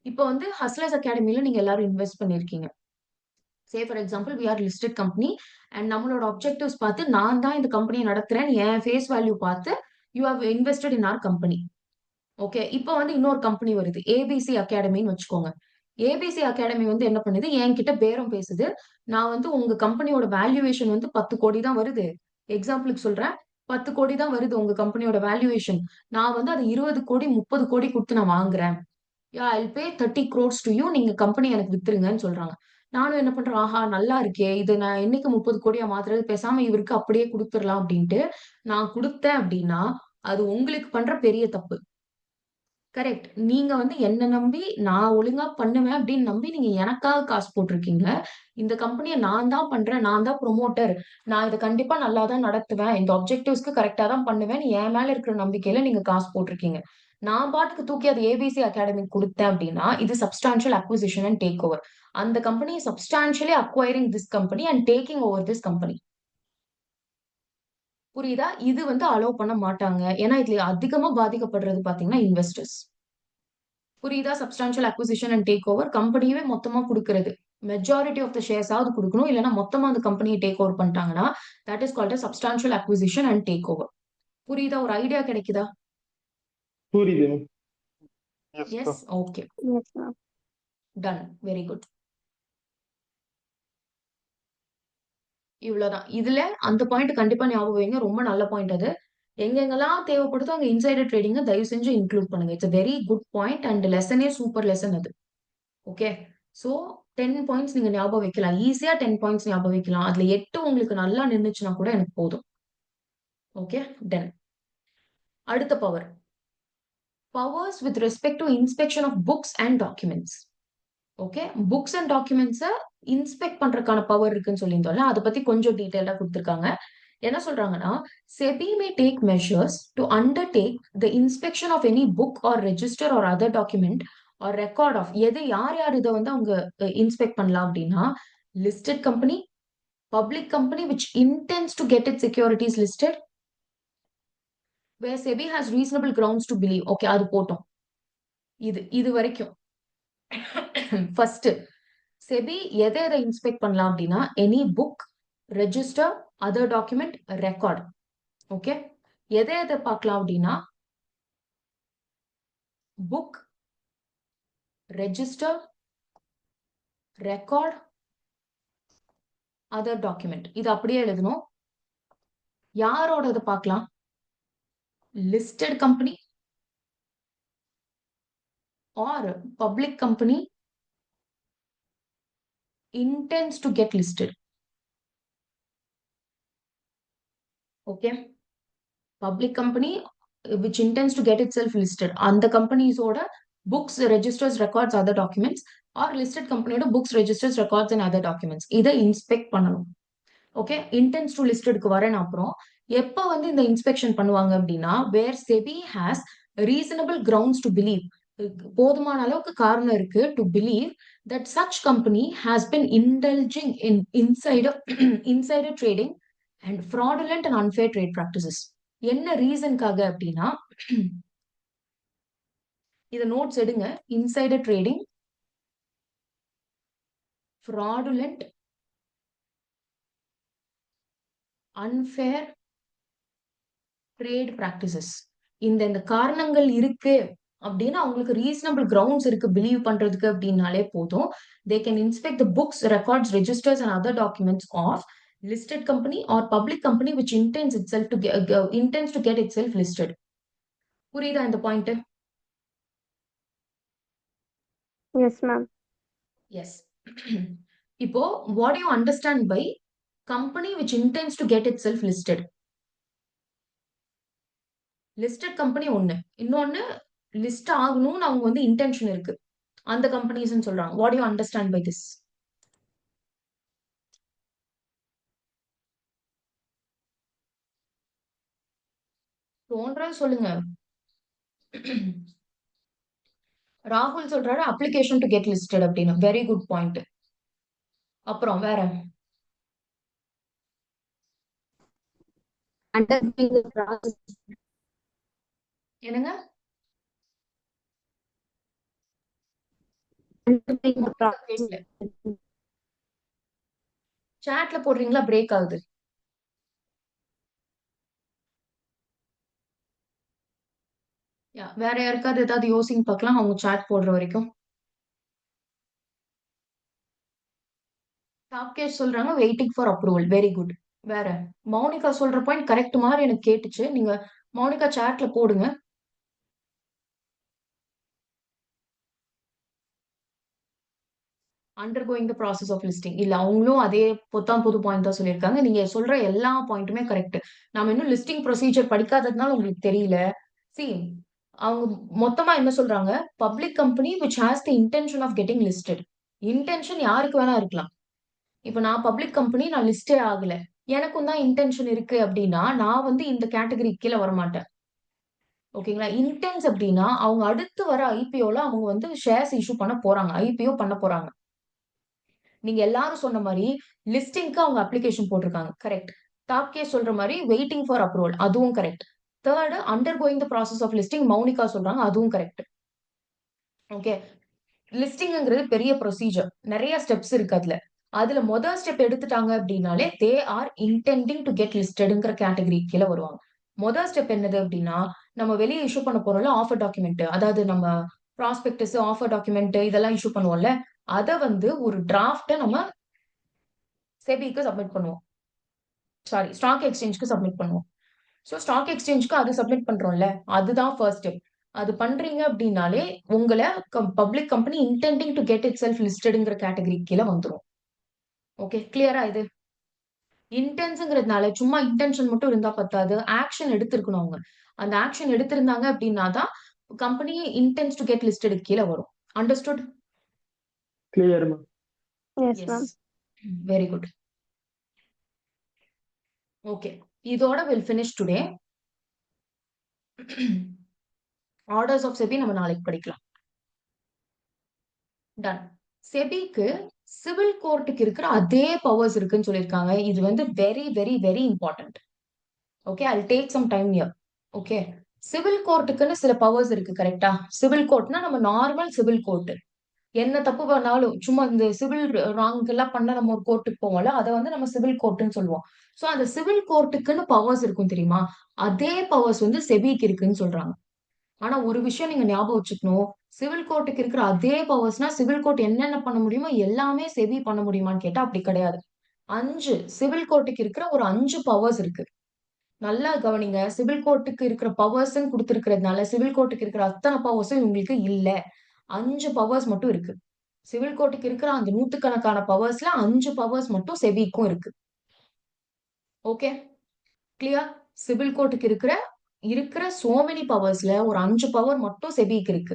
இப்ப வந்து ஹஸ்லர்ஸ் அகாடமில நீங்க எல்லாரும் இன்வெஸ்ட் பண்ணியிருக்கீங்க. For example we are listed company and நம்மளோட ஆப்ஜெக்டிவ்ஸ் பார்த்து நான் தான் இந்த கம்பெனிய நடத்துறேன். என் ஃபேஸ் வேல்யூ பார்த்து you have invested in our company. Okay. இப்ப வந்து இன்னொரு கம்பெனி வருது. ஏபிசி அகாடமின்னு வச்சுக்கோங்க. ஏபிசி அகாடமி வந்து என்ன பண்ணுது? என்கிட்ட பேரம் பேசுது. நான் வந்து உங்க கம்பெனியோட வேல்யூவேஷன் வந்து 10 கோடி தான் வருது. எக்ஸாம்பிளுக்கு சொல்றேன். 10 கோடி தான் வருது உங்க கம்பெனியோட வேல்யூவேஷன். நான் வந்து அது 20 கோடி, 30 கோடி குடுத்து நான் வாங்குறேன். ஐல் பே 30 crores to you. நீங்க கம்பெனி எனக்கு வித்துருங்கன்னு சொல்றாங்க. நானும் என்ன பண்றேன்? ஆஹா! நல்லா இருக்கே! இது நான் என்னைக்கு 30 கோடியா மாத்துறது? பேசாம இவருக்கு அப்படியே குடுத்துறலாம் அப்டின்ட்டு நான் குடுத்தேன் அப்டின்னா, அது உங்களுக்கு பண்ற பெரிய தப்பு. கரெக்ட். நீங்க வந்து என்ன நம்பி, நான் ஒழுங்கா பண்ணுவேன் அப்படின்னு நம்பி நீங்க எனக்காக காசு போட்டுருக்கீங்க. இந்த கம்பெனிய நான் தான் பண்றேன். நான் தான் புரமோட்டர். நான் இத கண்டிப்பா நல்லா தான் நடத்துவேன். இந்த ஆப்ஜெக்டிவ்ஸ்க்கு கரெக்ட்டா தான் பண்ணுவேன்னு என் மேல இருக்கிற நம்பிக்கையில நீங்க காசு போட்டுருக்கீங்க. நான் பாட்டுக்கு தூக்கி அத ஏபிசி அகாடமிக்கு குடுத்தேன் அப்படின்னா, இது substantial acquisition and take over. அந்த company substantially acquiring this company and taking over this company. புரியுதா? இது வந்து அலோவ் பண்ண மாட்டாங்க. ஏன்னா, இதுல அதிகமா பாதிக்கப்படுறது பார்த்தீங்கன்னா, இன்வெஸ்டர்ஸ். புரியுதா? Substantial acquisition and take over கம்பெனியவே மொத்தமா குடுக்குறது. மெஜாரிட்டி ஆஃப் த ஷேர்ஸாவது குடுக்கணும். இல்லன்னா மொத்தமா அந்த கம்பெனிய டேக் ஓவர் பண்ணிட்டாங்கன்னா, that is called as substantial acquisition and take over. புரியுதா? ஒரு ஐடியா கிடைக்குதா? புரியுது மேம். எஸ்க்கா. Yes. Okay. Yes, ma'am. Done. Very good. இவ்வளவுதான். இதுல அந்த பாயிண்ட் கண்டிப்பா ஞாபகம் வைங்க. ரொம்ப நல்ல பாயிண்ட் அது. எங்கெங்கெல்லாம் தேவைப்படுதோ அங்க இன்சைடர் ட்ரேடிங்க தயவு செஞ்சு இன்க்ளூட் பண்ணுங்க. It's very good point and லெசனே சூப்பர் லெசன் அது. ஓகே. சோ 10 பாயிண்ட்ஸ் நீங்க ஞாபகம் வைக்கலாம். ஈஸியா 10 பாயிண்ட்ஸ் ஞாபகம் வைக்கலாம். அதுல 8 உங்களுக்கு நல்லா நின்னுச்சுன்னா கூட எனக்கு போதும். Okay, done. அடுத்த power. Powers with respect to inspection of books and documents. Okay, books and டாக்குமெண்ட்ஸை இன்ஸ்பெக்ட் பண்றதுக்கான பவர் இருக்குன்னு சொல்லியிருந்தோம்ல, அதை பத்தி கொஞ்சம் டீட்டெயிலா கொடுத்துருக்காங்க. என்ன சொல்றாங்கன்னா, SEBI may take measures to undertake the inspection of any book or register or other document or record of எது யார் யார் இதை வந்து அவங்க இன்ஸ்பெக்ட் பண்ணலாம் அப்படின்னா, listed company, public company which intends to get its securities listed, where SEBI has reasonable grounds to believe. Okay, அது போட்டோம். இது வரைக்கும் ஃபர்ஸ்ட் செபி எதை எதை இன்ஸ்பெக்ட் பண்ணலாம் அப்படின்னா, any book, register, other document, record. Okay, எதை எதை பார்க்கலாம் அப்படின்னா, book, register, record, other document. இது அப்படியே எழுதணும். யாரோட இதை பார்க்கலாம்? Listed company or public company intends to get listed. Okay, public company which intends to get itself listed. And the companies order books, registers, records, other documents, or listed company order books, registers, records and other documents. இதை inspect பண்ணணும். Okay, intends to லிஸ்டடுக்கு வரேன். அப்புறம் எப்ப வந்து இந்த inspection பண்ணுவாங்க அப்படின்னா, where SEBI has reasonable grounds to believe, போதுமான அளவுக்கு காரணம் இருக்கு to believe that such company has been indulging in insider trading and fraudulent and unfair trade practices. என்ன ரீசனுக்காக அப்படின்னா, இத நோட்ஸ் எடுங்க. Insider trading, fraudulent, unfair trade practices. இந்த காரணங்கள் இருக்கு அப்படின்னு அவங்களுக்கு ரீசனபிள் கிரவுண்ட்ஸ் இருக்கு பிலீவ் பண்றதுக்கு அப்படின்னாலே போதும். They can inspect the books, records, registers and other documents of listed company or public company which intends to get itself listed. புரியுதா இந்த பாயிண்ட்? Yes, ma'am. Yes. இப்போ what do you understand by company which intends to get itself listed? listed company ஒண்ணு, இன்னொன்னு list ஆகணும்னு அவங்க வந்து intention இருக்கு, அந்த கம்பெனிஸ் சொல்றாங்க. what do you understand by this? தோன்றது சொல்லுங்க. ராகுல் சொல்றாரு அப்ளிகேஷன் டு கெட் லிஸ்டட் அப்படின்னு. Very good point. அப்புறம் வேற என்னங்க? சாட்ல போடுறீங்களா? பிரேக் ஆகுது. வேற யாருக்காவது ஏதாவது யோசிங்க பார்க்கலாம், அவங்க சாட் போடுற வரைக்கும். டாப்கேஷ் சொல்றாங்க waiting for approval. Very good. வேற மௌனிகா சொல்ற பாயிண்ட் கரெக்ட் மாதிரி எனக்கு கேட்டுச்சு. நீங்க மௌனிகா சாட்ல போடுங்க. Undergoing the process of listing. இல்ல, அவங்களும் அதே புது பாயிண்ட் தான் சொல்லியிருக்காங்க. நீங்க சொல்ற எல்லா பாயிண்ட்டுமே கரெக்ட். நாம இன்னும் லிஸ்டிங் ப்ரொசீஜர் படிக்காததுனால உங்களுக்கு தெரியல. சி, அவங்க மொத்தமா என்ன சொல்றாங்க? Public company which has the intention of getting listed. Intention யாருக்கு வேணா இருக்கலாம். இப்ப நான் பப்ளிக் கம்பெனி, நான் லிஸ்டே ஆகல, எனக்கும் தான் இன்டென்ஷன் இருக்கு அப்படின்னா நான் வந்து இந்த கேட்டகரி கீழே வரமாட்டேன். ஓகேங்களா? இன்டென்ஸ் அப்படின்னா அவங்க அடுத்து வர ஐபிஓல அவங்க வந்து ஷேர்ஸ் இஷ்யூ பண்ண போறாங்க, ஐபிஓ பண்ண போறாங்க. நீங்க எல்லாரும் சொன்ன மாதிரி லிஸ்டிங்க்கு அவங்க அப்ளிகேஷன் போட்டிருக்காங்க. கரெக்ட். டாப் கேஸ் சொல்ற மாதிரி வெயிட்டிங் ஃபார் அப்ரூவல், அதுவும் correct. Third, undergoing the process of listing Mounika சொல்றாங்க, அதுவும் கரெக்ட். ஓகே, லிஸ்டிங்ங்கிறது பெரிய ப்ரொசீஜர், நிறைய ஸ்டெப்ஸ் இருக்கு. அதுல முதல் ஸ்டெப் எடுத்துட்டாங்க அப்படின்னாலே they are intending to get லிஸ்டட்ங்கிற கேட்டகரி கீழே வருவாங்க. முதல் ஸ்டெப் என்னது அப்படின்னா, நம்ம வெளியே இஷ்யூ பண்ண போறோம்ல ஆஃபர் டாக்குமெண்ட், அதாவது நம்ம ப்ராஸ்பெக்டஸ், ஆஃபர் டாக்குமெண்ட் இதெல்லாம் இஷ்யூ பண்ணுவோம்ல, அதை வந்து ஒரு டிராஃப்ட நம்ம செபிக்கு சப்மிட் பண்ணுவோம். சாரி, ஸ்டாக் எக்ஸ்சேஞ்சுக்கு சப்மிட் பண்ணுவோம். ஸோ ஸ்டாக் எக்ஸ்சேஞ்சுக்கு அது சப்மிட் பண்றோம்ல, அதுதான் ஃபர்ஸ்ட் ஸ்டெப். அது பண்றீங்க அப்படின்னாலே உங்களை public company intending to get it self லிஸ்டட்ங்கிற கேட்டகரி கீழே வந்துடும். ஓகே, கிளியரா இது? இன்டென்ஸ்ங்கிறதுனால சும்மா இன்டென்ஷன் மட்டும் இருந்தா பத்தாது, ஆக்ஷன் எடுத்திருக்கணும் அவங்க. அந்த ஆக்ஷன் எடுத்திருந்தாங்க அப்படின்னா தான் company intends to get listed கீழே வரும். Understood? Clear ma'am. Yes, yes, ma'am. Very good. Okay, இதோட will finish today. Orders of SEBI நம்ம நாளைக்கு படிக்கலாம். டன். செபிக்கு சிவில் கோர்ட்டுக்கு இருக்கிற அதே பவர்ஸ் இருக்குன்னு சொல்லியிருக்காங்க. இது வந்து very very very important. Okay, I take some time here. Okay, civil கோர்ட்டுக்குன்னு சில பவர்ஸ் இருக்கு, கரெக்டா? சிவில் கோர்ட்னா நம்ம நார்மல் சிவில் கோர்ட். என்ன தப்பு பண்ணாலும் சும்மா இந்த சிவில் ராங் எல்லாம் பண்ண நம்ம ஒரு கோர்ட்டுக்கு போவோம்ல, அதை வந்து நம்ம சிவில் கோர்ட்டுன்னு சொல்லுவோம். சோ அந்த சிவில் கோர்ட்டுக்குன்னு பவர்ஸ் இருக்கும் தெரியுமா? அதே பவர்ஸ் வந்து செபிக்கு இருக்குன்னு சொல்றாங்க. ஆனா ஒரு விஷயம் நீங்க ஞாபகம் வச்சுக்கணும், சிவில் கோர்ட்டுக்கு இருக்கிற அதே பவர்ஸ்னா சிவில் கோர்ட் என்னென்ன பண்ண முடியுமோ எல்லாமே செபி பண்ண முடியுமான்னு கேட்டா அப்படி கிடையாது. 5 சிவில் கோர்ட்டுக்கு இருக்கிற ஒரு 5 பவர்ஸ் இருக்கு. நல்லா கவனிங்க. சிவில் கோர்ட்டுக்கு இருக்கிற பவர்ஸ் கொடுத்திருக்கிறதுனால சிவில் கோர்ட்டுக்கு இருக்கிற அத்தனை பவர்ஸும் உங்களுக்கு இல்ல. 5 பவர்ஸ் மட்டும் இருக்கு. சிவில் கோர்ட்டுக்கு இருக்கிற அந்த நூத்துக்கணக்கான பவர்ஸ்ல 5 பவர்ஸ் மட்டும் செபிக்கும் இருக்கு. Okay, clear? சிவில் கோர்ட்டுக்கு இருக்கிற இருக்கிற சோ மெனி பவர்ஸ்ல ஒரு 5 பவர் மட்டும் செபிக்கு இருக்கு.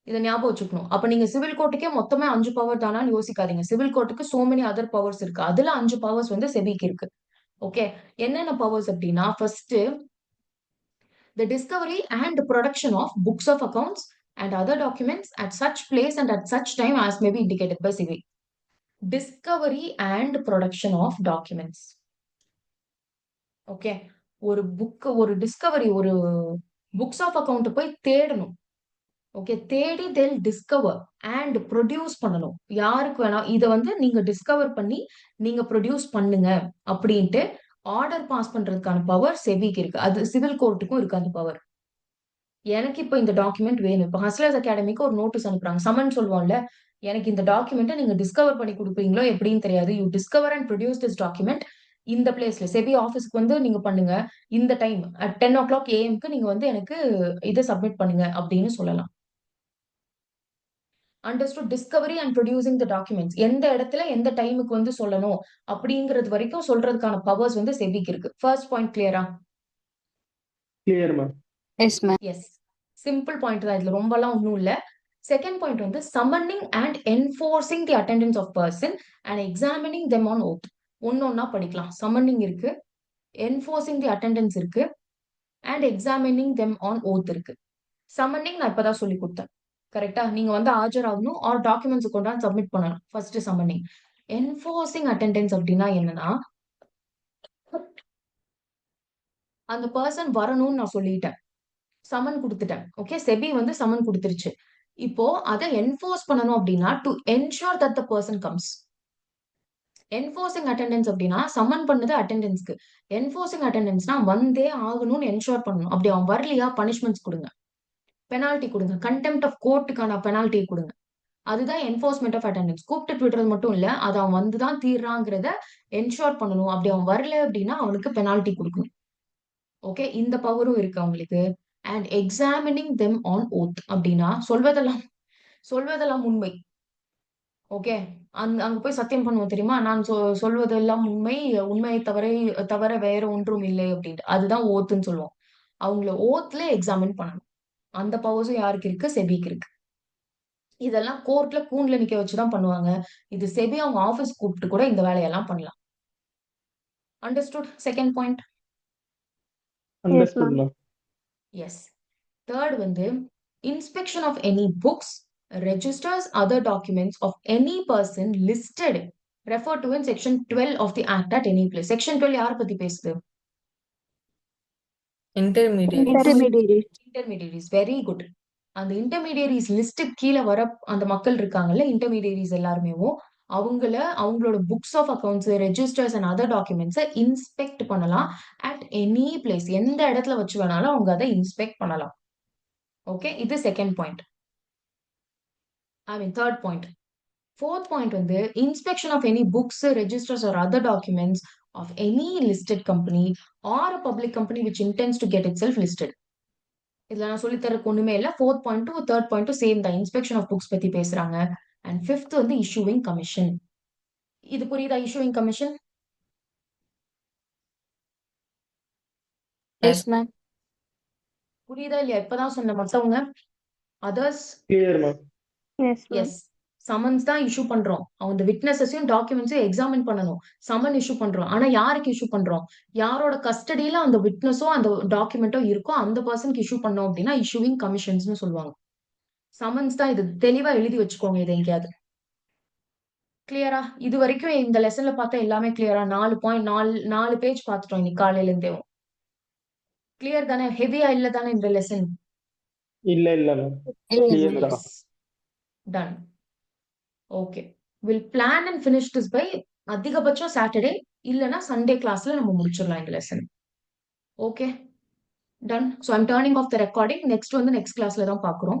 இதை ஞாபகம் வச்சுக்கணும். அப்ப நீங்க சிவில் கோர்ட்டுக்கே மொத்தமே 5 பவர் தானான்னு யோசிக்காதீங்க. சிவில் கோர்ட்டுக்கு சோ மெனி அதர் பவர்ஸ் இருக்கு. அதுல 5 பவர்ஸ் வந்து செபிக்கு இருக்கு. ஓகே, என்னென்ன பவர்ஸ் அப்படின்னா, first the discovery and production of books of accounts and other documents at such place and at such time as may be indicated by SEBI. Discovery and production of documents. Okay, ஒரு book, ஒரு Discovery, ஒரு books of account போய் தேடணும். Okay, தேடி தெல் discover and produce பண்ணணும். யாருக்கு வேணா இதை வந்து நீங்க டிஸ்கவர் பண்ணி நீங்க ப்ரொடியூஸ் பண்ணுங்க அப்படின்ட்டு ஆர்டர் பாஸ் பண்றதுக்கான பவர் செபிக்கு இருக்கு. அது சிவில் கோர்ட்டுக்கும் இருக்கு அந்த பவர். எனக்கு இப்ப இந்த டாக்குமெண்ட் வேணும். இப்ப ஹஸ்லர்ஸ் அகாடமிக்கு ஒரு நோட்டீஸ் அனுப்புறாங்க, சமன் சொல்லுவோம்ல, எனக்கு இந்த டாக்குமெண்ட்டை நீங்க டிஸ்கவர் பண்ணி கொடுப்பீங்களோ எப்படின்னு தெரியாது. You discover and produce this document இந்த பிளேஸ்ல செபி ஆஃபீஸ்க்கு வந்து நீங்க பண்ணுங்க. இந்த டைம் at 10 o'clock AM நீங்க வந்து எனக்கு இதை சப்மிட் பண்ணுங்க அப்படின்னு சொல்லலாம். Understood? Discovery and producing the documents எந்த இடத்துல எந்த டைமுக்கு வந்து சொல்லணும் அப்படிங்கிறது வரைக்கும் சொல்றதுக்கான பவர்ஸ் வந்து செபிக்கு இருக்கு. ஃபர்ஸ்ட் பாயிண்ட் கிளியரா? Clear ma'am. Yes, ma'am. Yes, simple point தான், இதுல ரொம்பலாம் ஒன்றும் இல்ல. செகண்ட் பாயிண்ட் வந்து summoning and enforcing the attendance of person and examining them on oath. ஒன்னொன்னா படிக்கலாம். சம்மனிங் இருக்கு, என்ஃபோர்சிங் தி அட்டெண்டன்ஸ் இருக்கு, and examining them on oath இருக்கு. சம்மனிங் நான் இப்பதான் சொல்லி கொடுத்தேன், கரெக்டா? நீங்க வந்து ஆஜராகணும் ஆர் டாக்குமெண்ட்ஸ் கொண்டாந்து சப்மிட் பண்ணணும். First summoning. என்ஃபோர்சிங் அட்டெண்டன்ஸ் அப்படின்னா என்னன்னா, அந்த பர்சன் வரணும்னு நான் சொல்லிட்டேன், சமன் கொடுத்துட்டேன். ஓகே, செபி வந்து சமன் கொடுத்துருச்சு. இப்போ அதை என்ஃபோர்ஸ் பண்ணணும் அப்படின்னா to ensure that the person comes. Enforcing attendance அப்படின்னா சம்மன் பண்ணது அட்டெண்டன்ஸ்க்கு, என்ஃபோர்சிங் அட்டெண்டன்ஸ்னா வந்தே ஆகணும்னு என்ஷூர் பண்ணணும். அப்படி அவன் வரலையா பனிஷ்மெண்ட்ஸ் கொடுங்க, பெனால்டி கொடுங்க, கண்டெம்ட் ஆஃப் கோர்ட்டுக்கான பெனால்ட்டி கொடுங்க. அதுதான் என்ஃபோர்ஸ்மெண்ட் ஆஃப் அட்டெண்டன்ஸ். கூப்பிட்டு விடுறது மட்டும் இல்ல, அது அவன் வந்துதான் தீர்றாங்கிறத என்ஷூர் பண்ணணும். அப்படி அவன் வரல அப்படின்னா அவனுக்கு பெனால்ட்டி கொடுக்கணும். ஓகே, இந்த பவரும் இருக்கு அவங்களுக்கு. And examining them on oath அப்படின்னா சொல்வதெல்லாம் உண்மை. ஓகே, அங்க போய் சத்தியம் பண்ணுவோம் தெரியுமா, நான் சொல்வதெல்லாம் உண்மை, உண்மையை தவிர வேற ஒன்றும் இல்லை அப்படின்ட்டு, அதுதான் ஓத்துன்னு சொல்லுவோம். அவங்கள ஓத்ல எக்ஸாமின் பண்ணணும். அந்த பவர்ஸும் யாருக்கு இருக்கு? செபிக்கு இருக்கு. இதெல்லாம் கோர்ட்ல கூண்ல நிக்க வச்சுதான் பண்ணுவாங்க. இது செபி அவங்க ஆபீஸ் கூப்பிட்டு கூட இந்த வேலையெல்லாம் பண்ணலாம். Understood? Second point. Understood ma'am. Yes. Third வந்து inspection of any books, registers, other documents of any person listed referred to in section 12 of the act at any place. section 12 யார பத்தி பேசுது? Intermediaries. Very good. அந்த intermediaries லிஸ்டுக்கு கீழே வர அந்த மக்கள் இருக்காங்கல்ல, இன்டர்மீடியரிஸ் எல்லாருமே அவங்களோட books of accounts, registers and other டாக்குமெண்ட்ஸை இன்ஸ்பெக்ட் பண்ணலாம் அட் எனி பிளேஸ். எந்த இடத்துல வச்சு வேணாலும் அவங்க அதை இன்ஸ்பெக்ட் பண்ணலாம். ஓகே, இது second point. Third point. Fourth point வந்து inspection of any books, registers or other documents of any listed company or a public company which intends to get itself listed. இதுல நான் சொல்லி தரக்கு ஒண்ணுமே இல்ல. 4th point to 3rd point to same தான். Inspection of books பத்தி பேசுறாங்க. And 5th வந்து issuing commission. இது புரியுதா? Issuing commission yes ma'am. புரியுதா இல்லையா? இப்பதான் சொன்ன மத்தவங்க others. Clear ma'am. Yes ma'am. Yes, summons தான் இஷ்யூ பண்றோம். அந்த விட்னஸஸையும் டாக்குமெண்ட்ஸையும் எக்ஸாமின் பண்ணணும். சமன் இஷ்யூ பண்றோம். ஆனா யாருக்கு இஷ்யூ பண்றோம்? யாரோட கஸ்டடியில அந்த விட்னஸோ அந்த டாக்குமெண்ட்டோ இருக்கோ அந்த பர்சனுக்கு இஷ்யூ பண்ணோம் அப்படின்னா இஷ்யூவிங் கமிஷன்ஸ்னு சொல்லுவாங்க. சமன்ஸ் தான். இது தெளிவா எழுதி வச்சுக்கோங்க இது எங்கேயாவது. கிளியரா? இது வரைக்கும் இந்த லெசன்ல பார்த்தா எல்லாமே கிளியரா? 4 பாயிண்ட் 4 பேஜ் பார்த்துட்டோம் இன்னைக்கு காலையில இருந்தே. கிளியர் தானே? ஹெவியா இல்ல தானே இந்த லெசன்? இல்ல இல்ல மேம். இல்ல Clear மேம். தான். Done. Okay, will plan and finish this by அதிகபட்சம் சாட்டர்டே இல்லனா சண்டே கிளாஸ்ல நம்ம முடிச்சிடலாம் இந்த lesson. Okay, done. So I'm turning off the recording. Next வந்து நெக்ஸ்ட் கிளாஸ்ல தான் பார்க்குறோம்.